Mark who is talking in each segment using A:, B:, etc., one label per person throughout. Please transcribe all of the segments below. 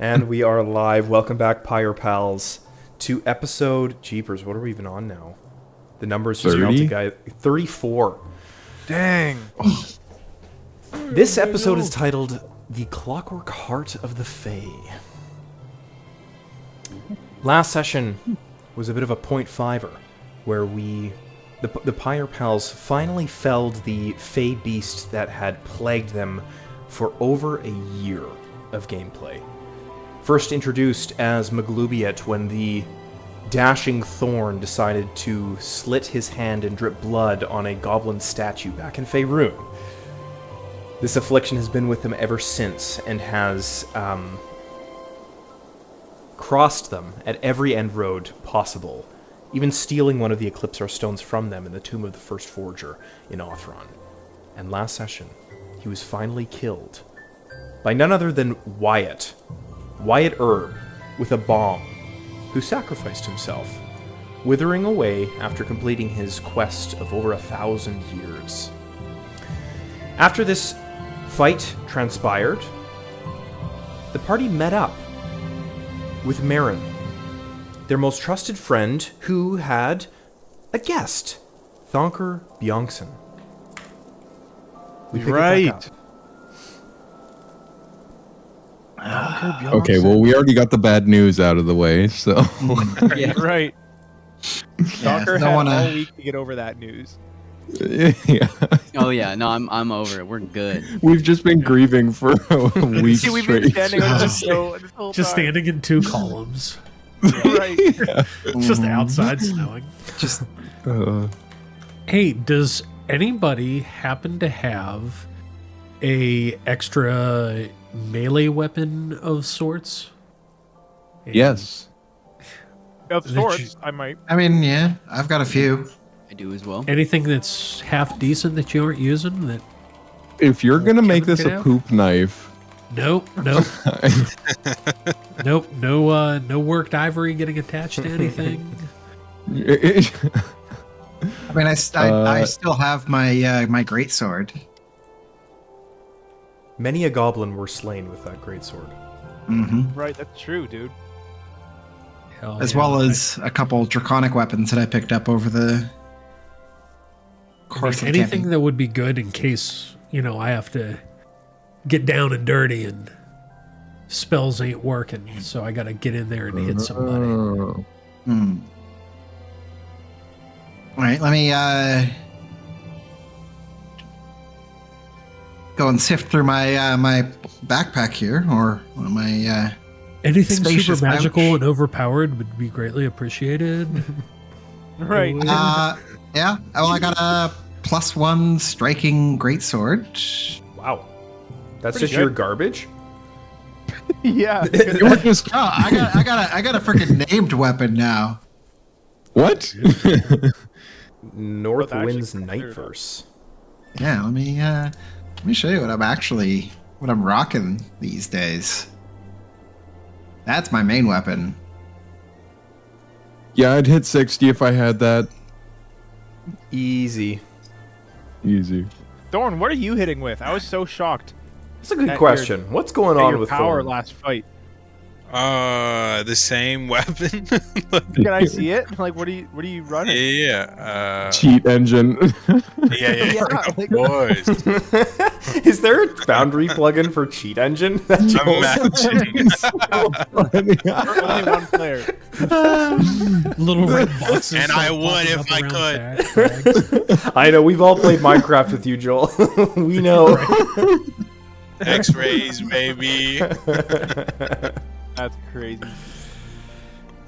A: And we are live. Welcome back, Pire Pals, to episode... Jeepers, what are we even on now? The numbers just melted, guys. 34.
B: Dang.
A: This episode is titled The Clockwork Heart of the Fae. Last session was a bit of a .5er, where the Pire Pals finally felled the Fae beast that had plagued them for over a year of gameplay. First introduced as Maglubiet when the dashing Thorn decided to slit his hand and drip blood on a goblin statue back in Faerun. This affliction has been with them ever since and has crossed them at every end road possible, even stealing one of the Eclipsar stones from them in the tomb of the first forger in Othron. And last session, he was finally killed by none other than Wyatt Erb, with a bomb, who sacrificed himself, withering away after completing his quest of over 1,000 years. After this fight transpired, the party met up with Marin, their most trusted friend, who had a guest, Thonker Bjonkson.
B: Right.
C: Okay, well, we already got the bad news out of the way, so...
B: Yeah. Right. Docker had all week to get over that news.
C: Yeah.
D: Oh yeah, no, I'm over it. We're good.
C: We've just been grieving for a week
B: See, we've been
C: straight.
B: standing on this whole
E: Just
B: time.
E: standing in two columns.
B: Right.
E: Just outside snowing.
C: Just...
E: Hey, does anybody happen to have a extra melee weapon of sorts?
C: Yes.
B: Of sorts, I might.
F: I mean, yeah, I've got a few.
D: I do as well.
E: Anything that's half decent that you aren't using? That
C: If you're gonna make this
E: Kevin
C: a
E: could
C: poop knife...
E: nope. Nope. No worked ivory getting attached to anything.
F: I mean, I still have my my greatsword.
A: Many a goblin were slain with that greatsword.
F: Mm-hmm.
B: Right, that's true, dude.
E: Hell
F: As
E: yeah.
F: well as a couple draconic weapons that I picked up over the course of
E: anything
F: camping.
E: that would be good in case, I have to get down and dirty and spells ain't working, so I gotta get in there and hit somebody.
F: Hmm. All right, let me go and sift through my my backpack here, or my
E: Anything
F: spacious
E: super magical
F: pouch.
E: and overpowered would be greatly appreciated.
B: Right.
F: yeah. Well, I got a +1 striking greatsword.
A: Wow. That's
B: Pretty
A: just your
B: good.
A: garbage?
B: Yeah.
C: You're just...
F: Oh, I got a freaking named weapon now.
C: What?
A: North
B: Well,
A: Wind's
B: actually,
A: Nightverse.
F: Yeah, let me show you what I'm rocking these days. That's my main weapon.
C: Yeah, I'd hit 60 if I had that.
A: Easy.
C: Easy.
B: Thorn, what are you hitting with? I was so shocked
A: That's a good
B: At
A: question. What's going
B: at
A: on
B: your
A: with
B: power
A: Thorn?
B: last fight.
G: The same weapon.
B: Can I see it? Like, what are you running?
G: Yeah.
C: Cheat engine.
G: Yeah.
B: Yeah, like-
G: Boys.
A: Is there a Foundry plugin for Cheat Engine? That
G: Imagine.
B: For only one player.
E: Little red boxes.
G: And I
E: start
G: would
E: popping
G: if
E: up
G: I
E: around
G: could.
E: bags.
A: I know, we've all played Minecraft with you, Joel. We know.
G: X-rays, baby.
B: That's crazy.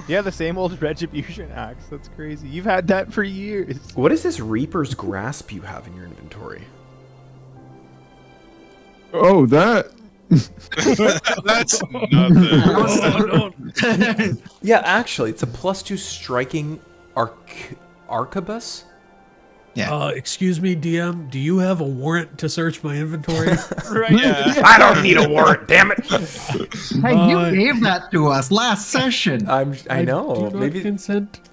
B: Yeah, the same old retribution axe. That's crazy. You've had that for years.
A: What is this Reaper's Grasp you have in your inventory?
C: Oh, that...
G: That's nothing.
A: Yeah, actually, it's a +2 striking arquebus.
F: Yeah.
E: Excuse me, DM, do you have a warrant to search my inventory?
B: Right?
G: Yeah.
A: I don't need a warrant, damn it!
F: Hey, you gave that to us last session.
A: I know.
E: do not
A: Maybe.
E: consent.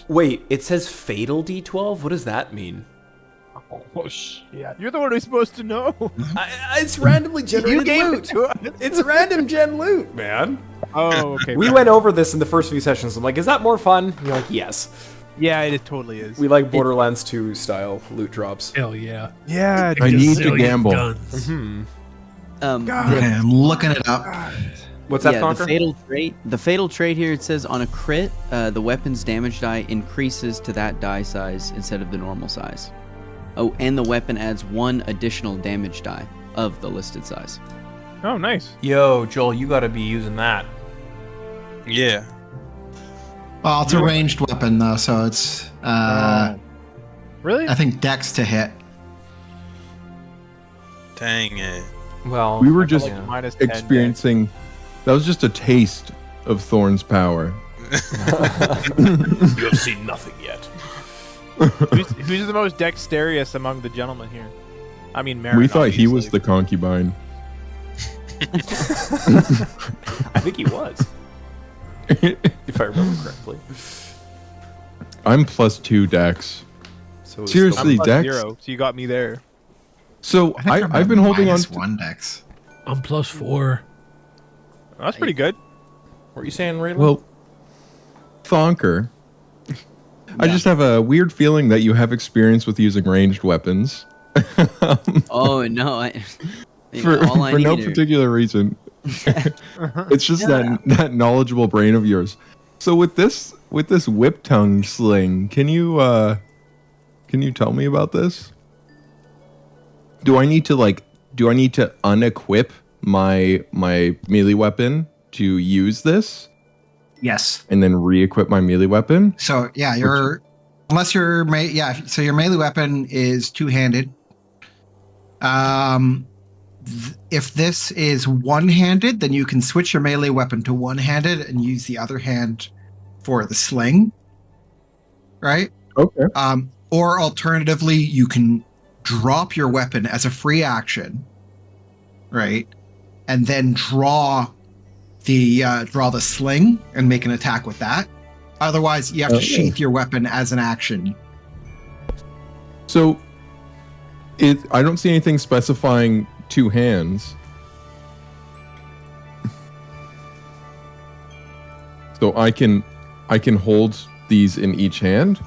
A: Wait, it says Fatal D12. What does that mean?
B: Oh shit! You're the one who's supposed to know.
A: It's randomly generated
B: You gave it
A: loot.
B: to us.
A: It's random gen loot, man.
B: Oh, okay.
A: We went over this in the first few sessions. I'm like, is that more fun? And you're like, yes.
B: Yeah, it totally is.
A: We like Borderlands 2 style loot drops.
E: Hell yeah.
B: Yeah,
C: I need to
E: Gazillion
C: gamble.
E: guns.
B: God.
F: Okay, I'm looking it up.
A: What's that,
D: Yeah,
A: Conquer?
D: the fatal trait here, it says on a crit, the weapon's damage die increases to that die size instead of the normal size. Oh, and the weapon adds 1 additional damage die of the listed size.
B: Oh, nice.
A: Yo, Joel, you gotta be using that.
G: Yeah.
F: Well, it's a ranged weapon though, so it's
B: Really?
F: I think dex to hit.
G: Dang it.
A: Well,
C: We were just
A: yeah.
B: minus 10
C: experiencing. That was just a taste of Thorn's power.
A: You have seen nothing yet.
B: Who's the most dexterous among the gentlemen here? I mean, Marin,
C: We thought he was
B: obviously.
C: the concubine.
A: I think he was, if I remember correctly.
C: I'm +2 dex.
A: So it's
C: Seriously,
B: I'm plus
C: Dex?
B: 0, so you got me there.
C: So
F: I think I'm
C: I've been holding on.
F: minus 1 dex.
E: I'm +4.
B: That's pretty good.
A: What are you saying, Raylan?
C: Well, Thonker, I just have a weird feeling that you have experience with using ranged weapons.
D: Oh no!
C: For
D: all I
C: no
D: need are-
C: particular reason. It's just that knowledgeable brain of yours. So with this whip tongue sling, can you tell me about this? Do I need to unequip my melee weapon to use this
F: Yes.
C: and then re-equip my melee weapon?
F: So yeah, so your melee weapon is two-handed. If this is one-handed, then you can switch your melee weapon to one-handed and use the other hand for the sling. Right?
C: Okay.
F: Or alternatively, you can drop your weapon as a free action, right? And then draw the sling and make an attack with that. Otherwise, you have to sheath your weapon as an action.
C: So I don't see anything specifying 2 hands. So I can hold these in each hand.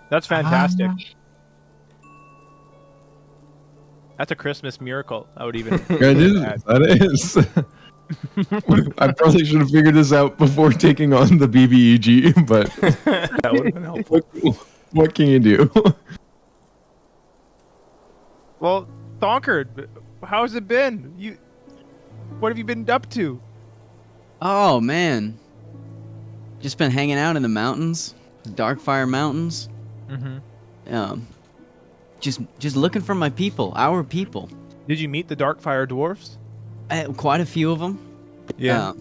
B: That's fantastic. That's a Christmas miracle. I would even.
C: Yeah, it is. That is. I probably should have figured this out before taking on the BBEG, but
A: that would have been helpful.
C: what can you do?
B: Well, Thonker, how's it been? What have you been up to?
D: Oh man, just been hanging out in the mountains, Darkfire Mountains.
B: Mm-hmm.
D: Just looking for my people, our people.
B: Did you meet the Darkfire dwarfs?
D: Quite a few of them.
B: Yeah.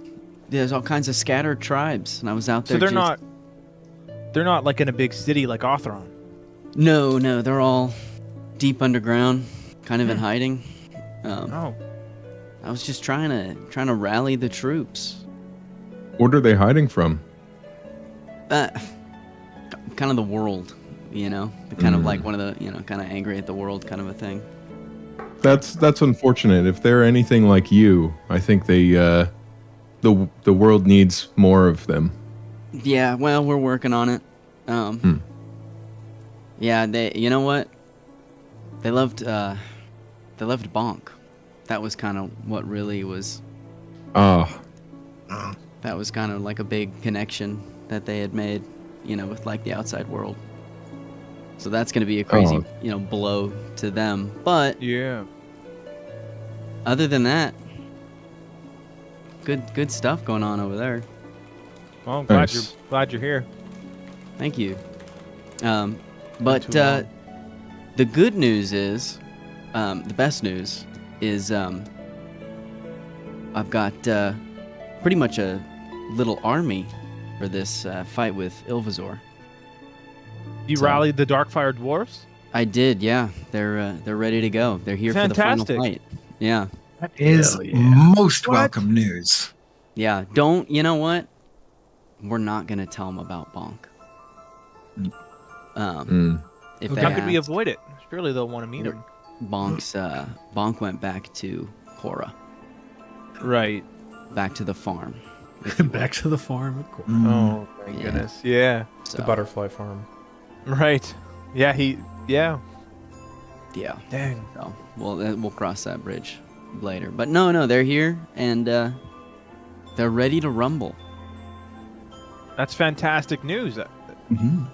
D: There's all kinds of scattered tribes, and I was out
B: So
D: there.
B: they're not like in a big city like Othron.
D: No, they're all deep underground, kind of in hiding.
B: Oh.
D: I was just trying to rally the troops.
C: What are they hiding from?
D: Kind of the world, kind of like one of the, kind of angry at the world kind of a thing.
C: That's unfortunate. If they're anything like you, I think the world needs more of them.
D: Yeah, well, we're working on it. Yeah, you know what? They loved Bonk. That was kind of what really was. That was kind of like a big connection that they had made, with like the outside world. So that's going to be a crazy, blow to them. But
B: Yeah.
D: other than that, good stuff going on over there.
B: Well, I'm
C: Nice.
B: glad you're here.
D: Thank you. But
B: too long.
D: the good news is, the best news is, I've got pretty much a little army for this fight with Ilvazor.
B: You
D: So-
B: rallied the Darkfire dwarfs?
D: I did, yeah. They're ready to go. They're here
B: Fantastic.
D: for the final fight. Yeah,
F: That is
E: Hell yeah.
F: most
B: What?
F: welcome news.
D: yeah. You know what? We're not gonna tell them about Bonk. If
E: Okay.
D: they
B: How could we
D: ask,
B: avoid it? Surely they'll want to meet him.
D: Bonk went back to Cora,
B: Right.
D: back to the farm. if you will.
E: Back to the farm, of course.
B: Oh my
D: Yeah.
B: goodness. Yeah.
D: So,
A: The butterfly farm.
B: Right. Yeah. Yeah.
D: Yeah.
B: Dang.
D: So we'll cross that bridge later. But no, they're here and they're ready to rumble.
B: That's fantastic news.
F: Mhm.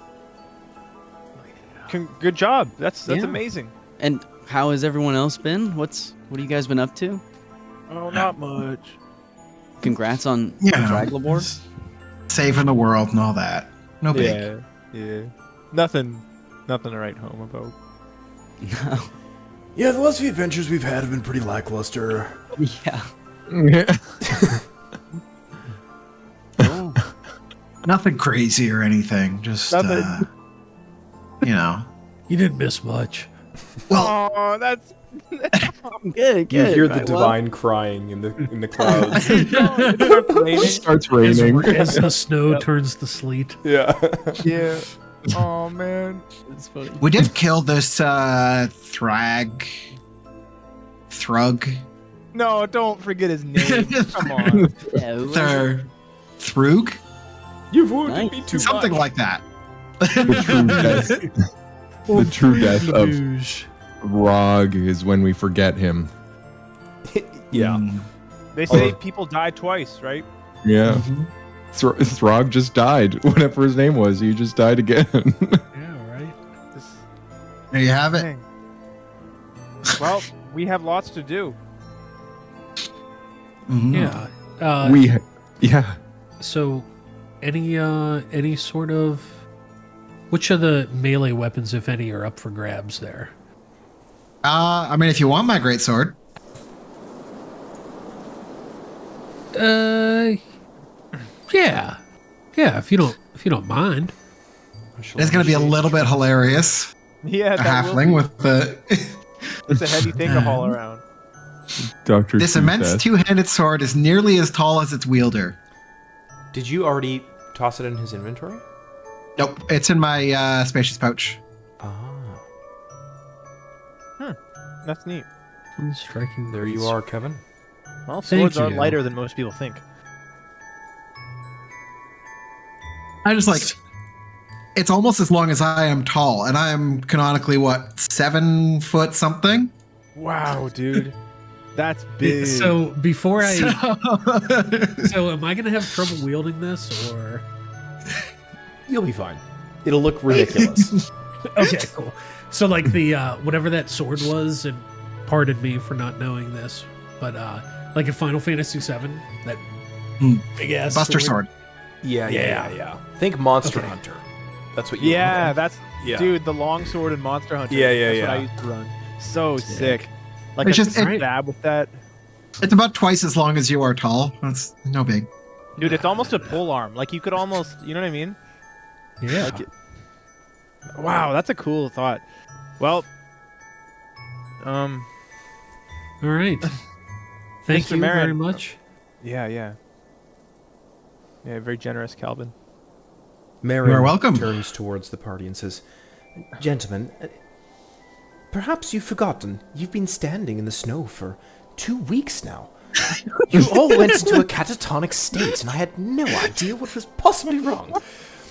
B: Good job. That's
D: Yeah.
B: amazing.
D: And how has everyone else been? What have you guys been up to?
B: Oh, not much.
D: Congrats on
F: Yeah,
D: Draglabor.
F: saving the world and all that. No big.
B: Yeah. Nothing to write home about.
A: Yeah, the last few adventures we've had have been pretty lackluster.
D: Yeah.
B: Oh.
F: Nothing crazy or anything. Just
B: Nothing.
E: You didn't miss much.
F: Well,
B: Oh, that's
D: Good.
A: You hear the
D: Right,
A: divine crying in the clouds.
C: It starts
E: As,
C: raining.
E: as the snow turns to sleet.
A: Yeah.
B: yeah. Oh man.
D: That's funny.
F: we did kill this Thrug.
B: No, don't forget his name. Come on.
D: Yeah, who was it?
F: Thrug?
A: You've wounded
D: Nice.
A: me too
F: Something
A: much.
F: like that.
C: The true death of
E: Luge.
C: Rog is when we forget him.
A: Yeah.
F: Mm.
B: They say people die twice, right?
C: Yeah.
F: Mhm.
C: Throg just died. Whatever his name was, he just died again.
E: Yeah, right.
B: This
F: There you have it.
B: thing. Well, we have lots to do.
F: Mhm.
E: Yeah.
C: Yeah.
E: So, any sort of, which of the melee weapons, if any, are up for grabs there?
F: I mean, if you want my great sword,
E: Yeah, if you don't mind.
F: it's going to be a little bit hilarious.
B: Yeah,
F: A
B: that will
F: halfling
B: be.
F: with the
B: It's a heavy thing to haul around.
C: Dr.
F: this
C: True
F: immense
C: Death.
F: two-handed sword is nearly as tall as its wielder.
A: Did you already toss it in his inventory?
F: Nope, it's in my spacious pouch.
A: Ah.
B: That's neat.
E: Striking.
A: There you are, Kevin.
B: Well,
E: Thank
B: swords are
E: you.
B: lighter than most people think.
F: I just like. It's almost as long as I am tall, and I am canonically 7 foot something.
B: Wow, dude. That's big.
E: So before I,
F: So-
E: so am I gonna have trouble wielding this, or?
A: You'll be fine. It'll look ridiculous.
E: Okay, cool. So like the whatever that sword was, and pardon me for not knowing this, but like in Final Fantasy VII, that big ass
F: Buster sword.
A: Yeah. Think Monster
E: Okay.
A: Hunter. That's what you
B: yeah,
A: want.
B: that's
A: Yeah.
B: dude. The long sword in Monster Hunter.
A: Yeah,
B: That's what I
A: yeah.
B: used to run. So sick. Like
F: It's
B: a
F: just-
B: stab with that,
F: It's about twice as long as you are tall. That's no big.
B: dude. It's almost a pole arm. Like you could almost, you know what I mean?
E: Yeah.
B: Like it- wow, that's a cool thought. Well,
E: All right. Thank
B: Mr.
E: you very
B: Marin.
E: much.
B: yeah, very generous, Calvin.
A: Marin
F: You're welcome.
A: turns towards the party and says, "Gentlemen, perhaps you've forgotten. You've been standing in the snow for 2 weeks now. You all went into a catatonic state, and I had no idea what was possibly wrong.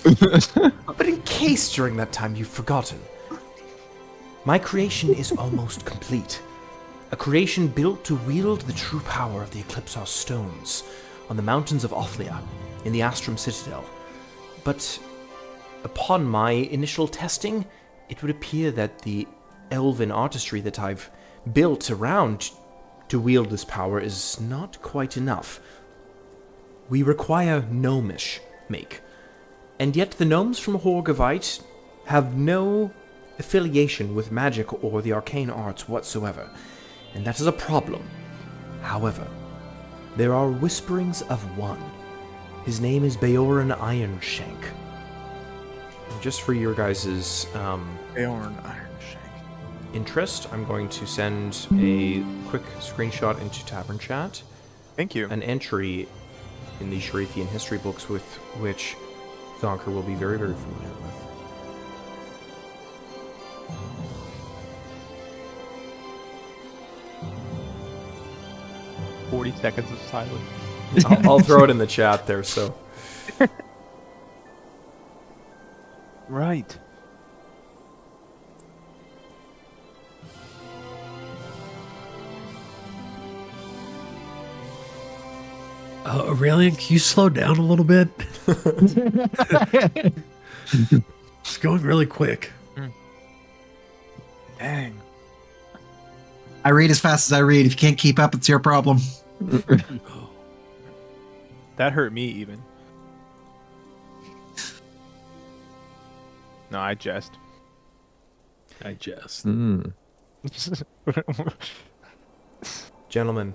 A: But in case during that time you've forgotten, my creation is almost complete. A creation built to wield the true power of the Eclipsar stones on the mountains of Othlia in the Astrum Citadel. But upon my initial testing, it would appear that the elven artistry that I've built around to wield this power is not quite enough. We require gnomish make, and yet the gnomes from Horgavite have no affiliation with magic or the arcane arts whatsoever, and that is a problem. However, there are whisperings of one. His name is Beorin Ironshank. Just for your guys'
B: Beorin Ironshank.
A: interest, I'm going to send a quick screenshot into Tavern Chat,
B: Thank you.
A: an entry in the Sherathian history books with which Thonker will be very, very familiar with.
B: 40 seconds of silence.
A: I'll throw it in the chat there. So
B: Right.
E: Aurelian, can you slow down a little bit? It's going really quick.
B: Dang.
F: I read as fast as I read. If you can't keep up, it's your problem.
B: That hurt me even. No, I jest.
E: I just.
C: Mm.
A: gentlemen,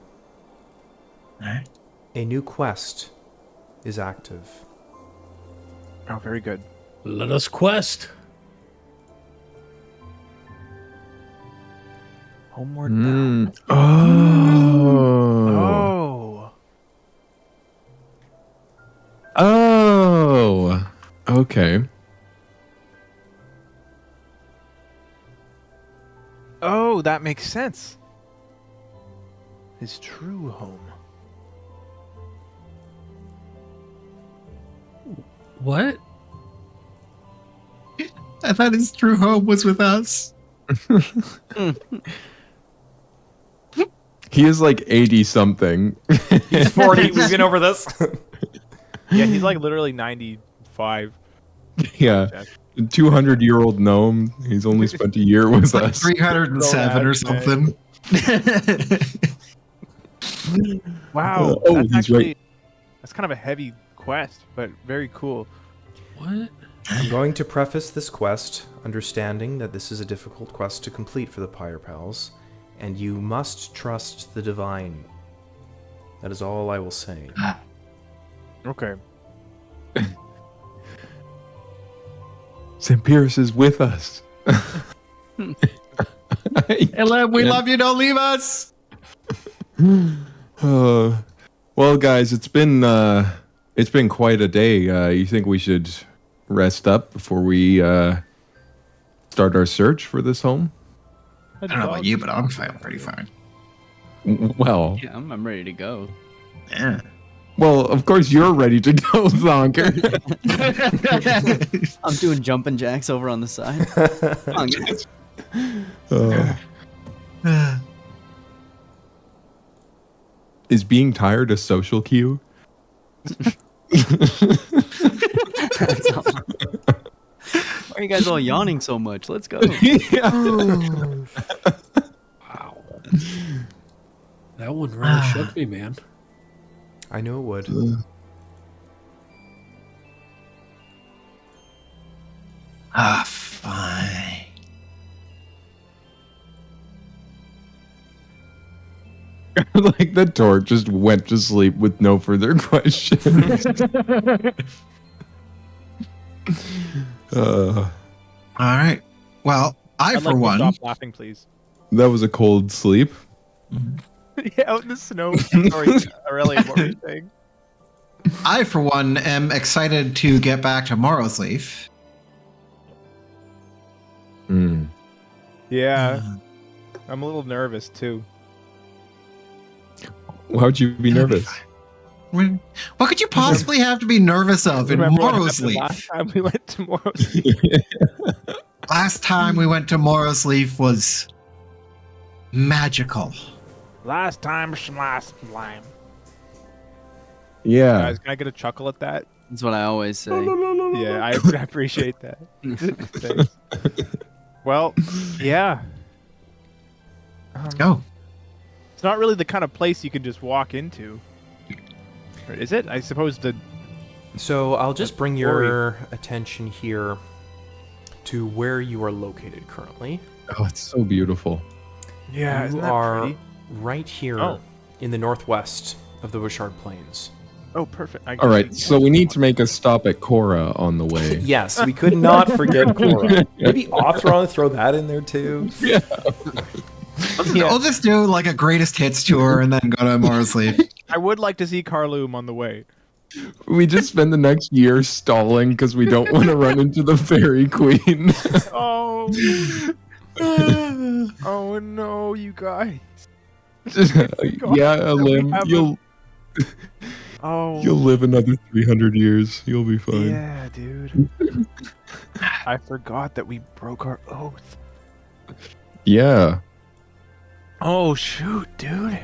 F: Alright.
A: a new quest is active.
B: Oh, very good.
E: Let us quest.
B: Homeward bound.
C: Mm. Oh.
B: Oh.
C: Oh. Okay.
B: Oh, that makes sense. His true home.
E: What?
F: I thought his true home was with us.
C: He is like 80 something.
A: He's 40. We've been over this.
B: Yeah, he's like literally 95.
C: Yeah. 200-year-old gnome. He's only spent a year with
F: Like
C: us.
F: 307 or something.
B: Wow.
C: Oh,
B: that's
C: he's
B: actually,
C: right.
B: That's kind of a heavy quest, but very cool.
E: What?
A: I'm going to preface this quest understanding that this is a difficult quest to complete for the Pire Pals, and you must trust the divine. That is all I will say.
B: Okay.
C: Pierce is with us.
F: Ellen, we love you. Don't leave us.
C: Well, guys, it's been quite a day. You think we should rest up before we start our search for this home?
F: I don't know about you, but I'm feeling pretty fine.
C: Well,
D: Yeah, I'm ready to go.
F: Yeah.
C: well, of course you're ready to go, Zonker.
D: I'm doing jumping jacks over on the side. Come on, guys.
C: Is being tired a social cue?
D: Why are you guys all yawning so much? Let's go.
E: Wow. That one really shook me, man.
A: I knew it would.
F: Fine.
C: Like the torch just went to sleep with no further questions.
F: All right. Well, I
B: I'd
F: for
B: like to
F: one.
B: stop laughing, please.
C: That was a cold sleep.
B: Yeah, out in the snow. Sorry, Aurelian, what were you saying?
F: I, for one, am excited to get back to Morrowsleaf.
C: Mm.
B: Yeah, I'm a little nervous too.
C: Why would you be nervous?
F: What could you possibly have to be nervous of in
B: Remember what happened last
F: Morrowsleaf?
B: time we went to Morrowsleaf?
F: Last time we went to Morrowsleaf was magical.
B: Last time.
C: Yeah.
B: Guys, can I get a chuckle at that?
D: That's what I always say.
B: Yeah, I appreciate that. Thanks. Well, yeah.
F: Let's go.
B: It's not really the kind of place you can just walk into. Or is it? I suppose the...
A: So I'll just bring your attention here to where you are located currently.
C: Oh, it's so beautiful.
B: Yeah,
A: You
B: isn't that
A: are
B: pretty?
A: right here
B: Oh.
A: in the northwest of the Bouchard Plains.
B: Oh, perfect.
C: All right, so we need to make a stop at Cora on the way.
A: Yes, we could not forget Cora. Maybe Othron, throw that in there too.
B: Yeah.
F: We'll just do like a greatest hits tour and then go to Morrowsleaf.
B: I would like to see Carloom on the way.
C: We just spend the next year stalling because we don't want to run into the Fairy Queen.
B: Oh. Oh no, you guys.
C: Yeah, Lim,
B: have a-
C: you'll
B: Oh,
C: live another 300 years. You'll be fine.
B: yeah, dude. I forgot that we broke our oath.
C: Yeah.
B: Oh, shoot, dude.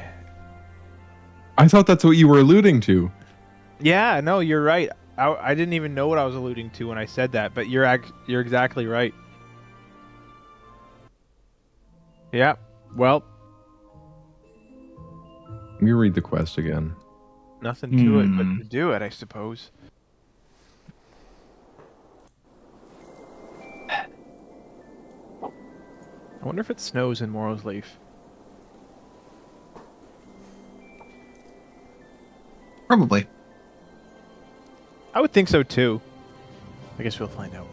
C: I thought that's what you were alluding to.
B: Yeah, no, you're right. I didn't even know what I was alluding to when I said that, but you're exactly right. Yeah. Well,
C: Let me read the quest again.
B: nothing to it but to do it, I suppose. I wonder if it snows in Morrowsleaf.
F: Probably.
B: I would think so too. I guess we'll find out.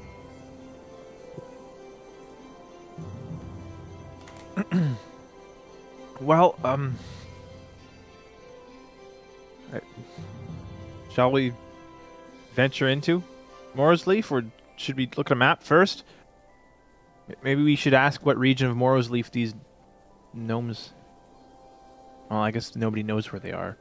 B: Well, shall we venture into Morrowsleaf, or should we look at a map first? Maybe we should ask what region of Morrowsleaf these gnomes. Well, I guess nobody knows where they are.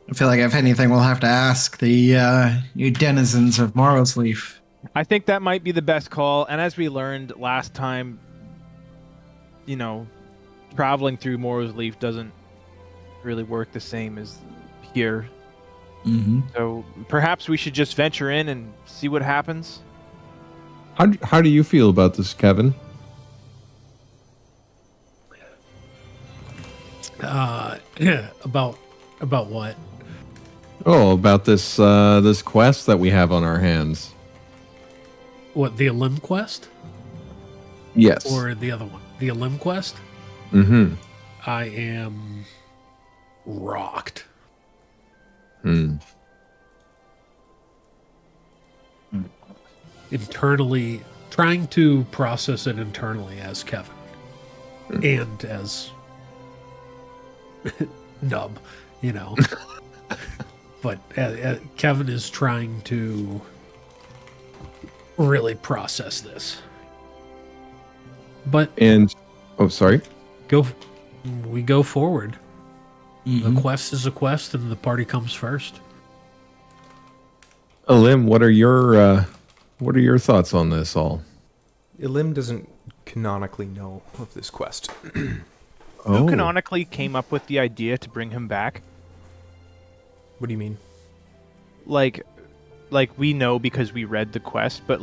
F: I feel like if anything, we'll have to ask the new denizens of Morrowsleaf.
B: I think that might be the best call. And as we learned last time, you know, traveling through Morrowsleaf doesn't really work the same as here.
F: Mm-hmm.
B: So perhaps we should just venture in and see what happens.
C: How do you feel about this, Kevin?
E: About what?
C: Oh, about this this quest that we have on our hands.
E: What, the Elim quest?
C: Yes.
E: Or the other one? The Elim quest?
C: Mm-hmm.
E: I am rocked. Internally, trying to process it internally as Kevin. And as Nub, you know. But Kevin is trying to really process this. But
C: oh, sorry.
E: we go forward.
F: Mm-hmm.
E: The quest is a quest, and the party comes first.
C: Lim, what are your thoughts on this all?
A: Elim doesn't canonically know of this quest.
B: Who canonically came up with the idea to bring him back?
A: What do you mean?
B: Like we know because we read the quest, but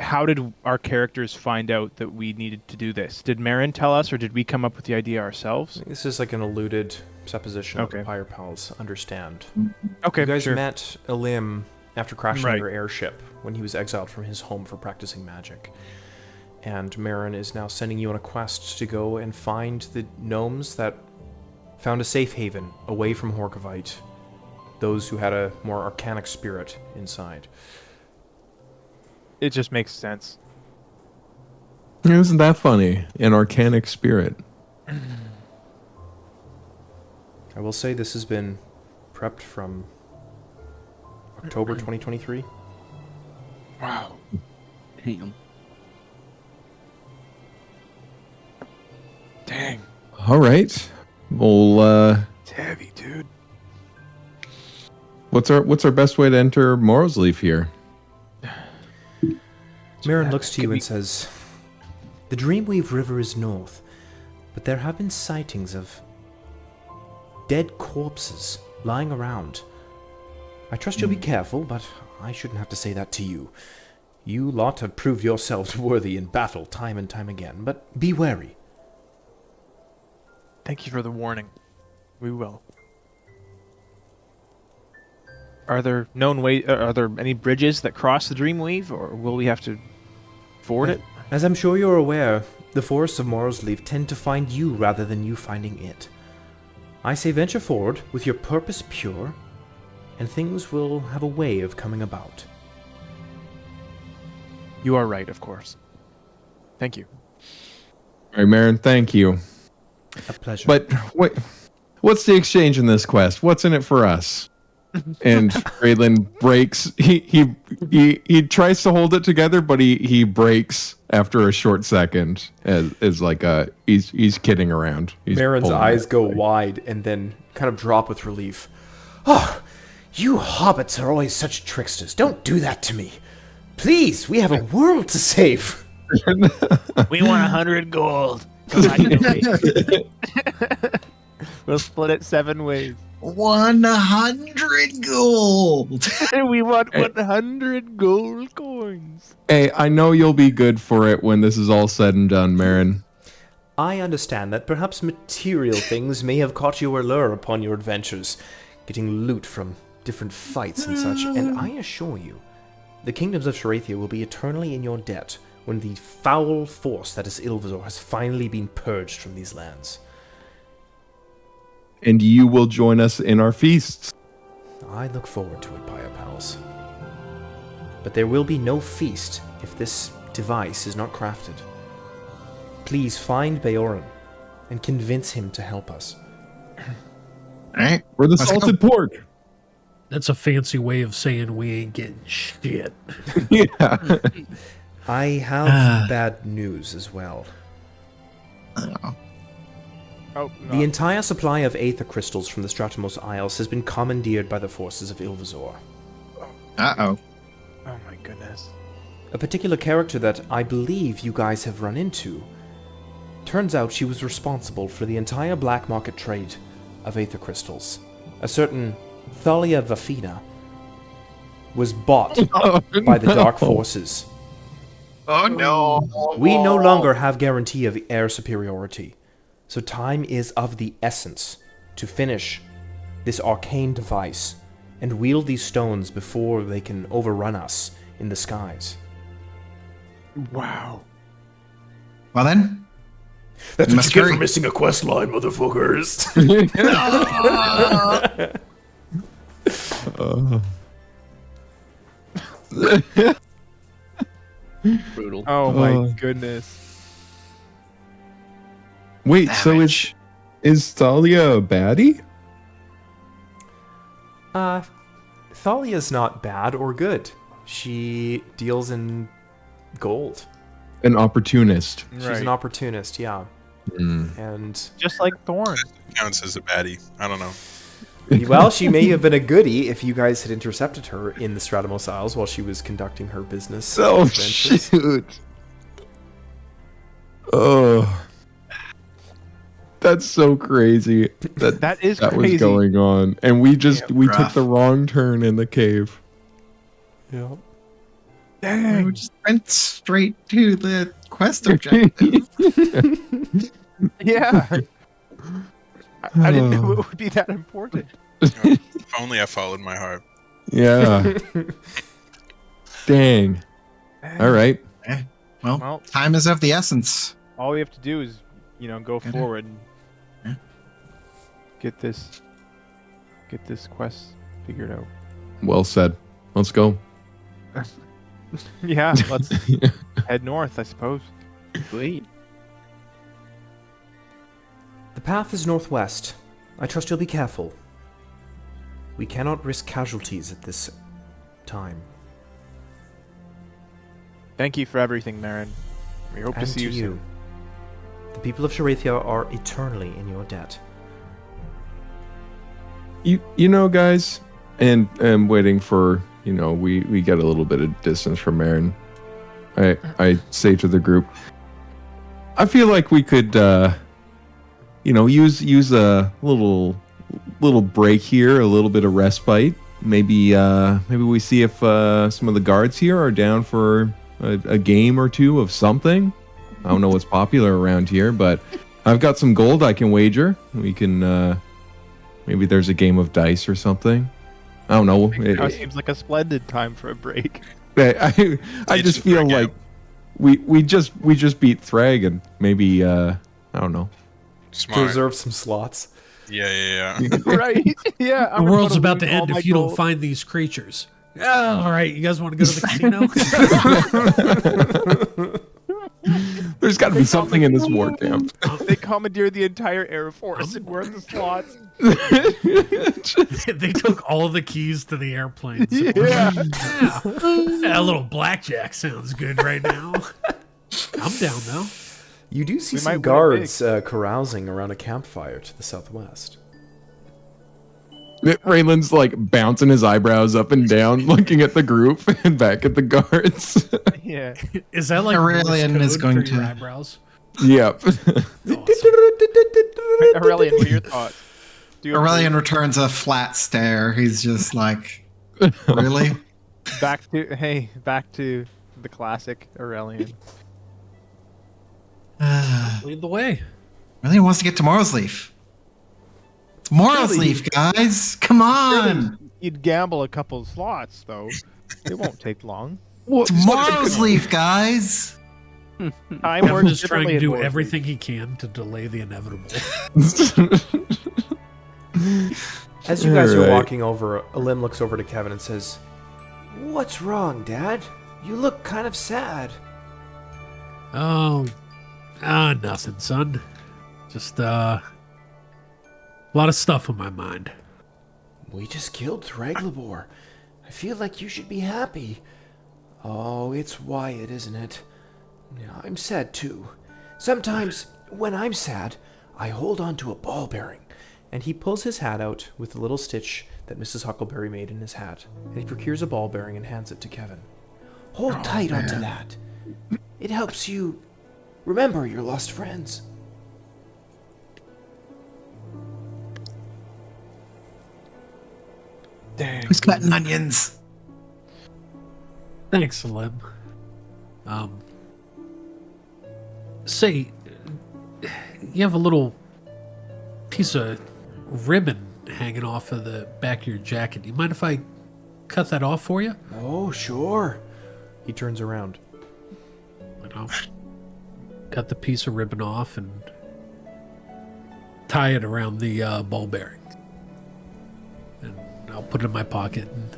B: how did our characters find out that we needed to do this? Did Marin tell us, or did we come up with the idea ourselves?
A: This is like an alluded supposition
B: Okay.
A: that the Pire Pals understand.
B: Okay,
A: You guys
B: sure.
A: met Elim after crashing
B: Right.
A: your airship when he was exiled from his home for practicing magic. And Marin is now sending you on a quest to go and find the gnomes that found a safe haven away from Horkovite, those who had a more arcanic spirit inside.
B: It just makes sense.
C: Isn't that funny? An arcanic spirit.
A: I will say this has been prepped from October 2023.
B: Wow.
D: Damn.
B: Dang.
C: All right. Well,
B: It's heavy, dude.
C: what's our best way to enter Morrowsleaf here?
A: Marin looks to you and says, "The Dreamweave River is north, but there have been sightings of dead corpses lying around. I trust you'll be careful, but I shouldn't have to say that to you. You lot have proved yourselves worthy in battle time and time again, but be wary."
B: Thank you for the warning. We will. Are there are there any bridges that cross the Dreamweave, or will we have to ford it?
A: As I'm sure you're aware, the forests of Morrowsleaf tend to find you rather than you finding it. I say venture forward with your purpose pure, and things will have a way of coming about.
B: You are right, of course. Thank you.
C: All right, Marin, thank you.
A: A pleasure.
C: But wait, what's the exchange in this quest? What's in it for us? And Graylin breaks. He tries to hold it together, but he breaks after a short second. As like he's kidding around. He's
A: Marin's
C: pulling
A: eyes
C: it
A: go
C: away.
A: wide and then kind of drop with relief. Oh, you hobbits are always such tricksters. Don't do that to me. Please, we have a world to save.
B: We want 100 gold. Come on, Gilly. We'll split it 7 ways.
F: 100 gold.
B: We want 100 gold coins.
C: Hey, I know you'll be good for it when this is all said and done, Marin.
A: I understand that perhaps material things may have caught your allure upon your adventures, getting loot from different fights and such, and I assure you, the kingdoms of Sherathia will be eternally in your debt when the foul force that is Ilvazor has finally been purged from these lands.
C: And you will join us in our feasts.
A: I look forward to it, Pire Pals. But there will be no feast if this device is not crafted. Please find Beorin and convince him to help us.
F: All right.
C: For the
F: Let's go.
C: salted pork.
E: That's a fancy way of saying we ain't getting shit.
C: Yeah.
A: I have bad news as well.
B: Oh,
A: The entire supply of aether crystals from the Stratumos Isles has been commandeered by the forces of Ilvazor.
F: Uh-oh.
B: Oh my goodness.
A: A particular character that I believe you guys have run into. Turns out she was responsible for the entire black market trade of aether crystals. A certain Thalia Vafina was bought by the Dark Forces.
F: Oh, no.
A: We no longer have guarantee of air superiority, so time is of the essence to finish this arcane device and wield these stones before they can overrun us in the skies.
B: Wow.
F: Well, then.
A: That's
F: You
A: what
F: must
A: you get
F: hurry.
A: for missing a quest line, motherfuckers.
D: Brutal.
B: Oh my goodness.
C: Wait, so is Thalia a baddie?
A: Thalia's not bad or good. She deals in gold.
C: An opportunist.
A: She's an opportunist, yeah.
C: Mm.
A: And,
B: Just like Thorn.
G: Counts as a baddie. I don't know.
A: well, she may have been a goodie if you guys had intercepted her in the Stratumos Isles while she was conducting her business
C: Oh,
A: adventures.
C: shoot. Oh. That's so crazy
B: That is
C: that
B: crazy.
C: was going on. And we took
F: rough.
C: the wrong turn in the cave.
A: Yeah.
F: We just went straight to the quest objective.
B: Yeah. I didn't know it would be that important.
G: If only I followed my heart.
C: Yeah. Dang. All right.
F: Well, time is of the essence.
B: All we have to do is, go
F: Gotta-
B: forward
F: Yeah.
B: and get this quest figured out.
C: Well said. Let's go.
B: Yeah, let's head north, I suppose.
D: Sweet.
A: The path is northwest. I trust you'll be careful. We cannot risk casualties at this time.
B: Thank you for everything, Marin. We hope to
A: And
B: see
A: to
B: you
A: you.
B: soon.
A: The people of Sherathia are eternally in your debt.
C: You know, guys, and I'm waiting for, we get a little bit of distance from Aaron. I say to the group, I feel like we could, use a little break here, a little bit of respite. Maybe we see if some of the guards here are down for a game or two of something. I don't know what's popular around here, but I've got some gold I can wager. We can, maybe there's a game of dice or something. I don't know.
B: Now seems like a splendid time for a break.
C: I just feel like we just beat Thrag, and maybe I don't know.
G: Smart.
A: Reserve some slots.
G: Yeah.
B: Right? Yeah.
E: The world's about to end if you don't find these creatures. Oh, all right, you guys want to go to the casino?
C: There's got to be something in this war camp.
B: They commandeered the entire Air Force and we're in the slots.
E: They took all the keys to the airplane. So
B: Yeah.
E: yeah, a little blackjack sounds good right now. I'm down though.
A: You do see
B: We might
A: some
B: win it
A: guards carousing around a campfire to the southwest.
C: Raylan's like bouncing his eyebrows up and down, looking at the group and back at the guards.
B: Yeah.
E: Is that like
F: Aurelian
E: Morse
F: is
E: code
F: going
E: for your
F: to-
E: eyebrows?
C: Yep.
E: Awesome.
B: Aurelian, what are your thoughts? Do you
F: Aurelian returns a flat stare. He's just like, really?
B: back to the classic Aurelian.
E: Lead the way.
F: Really wants to get to Morrowsleaf. It's Morrowsleaf, guys. Come on.
B: You'd gamble a couple slots though. It won't take long.
F: It's Morrowsleaf, guys.
B: Time
E: Kevin
B: works
E: is trying
B: differently
E: to
B: in
E: do
B: Morrowsleaf.
E: everything he can to delay the inevitable.
A: As you guys are
C: Alright.
A: walking over, Elim looks over to Kevin and says, "What's wrong, Dad? You look kind of sad."
E: Oh, nothing, son. Just a lot of stuff on my mind.
A: We just killed Thraglabor. I feel like you should be happy. Oh, it's Wyatt, isn't it? Yeah, I'm sad too. Sometimes, when I'm sad, I hold on to a ball bearing. And he pulls his hat out with the little stitch that Mrs. Huckleberry made in his hat. And he procures a ball bearing and hands it to Kevin. Hold tight onto that. It helps you remember your lost friends.
B: Dang.
F: Who's cutting onions?
E: Thanks, Salim. Say, you have a little piece of ribbon hanging off of the back of your jacket. You mind if I cut that off for you?
A: Oh, sure. He turns around.
E: You know, cut the piece of ribbon off and tie it around the ball bearing. And I'll put it in my pocket. And...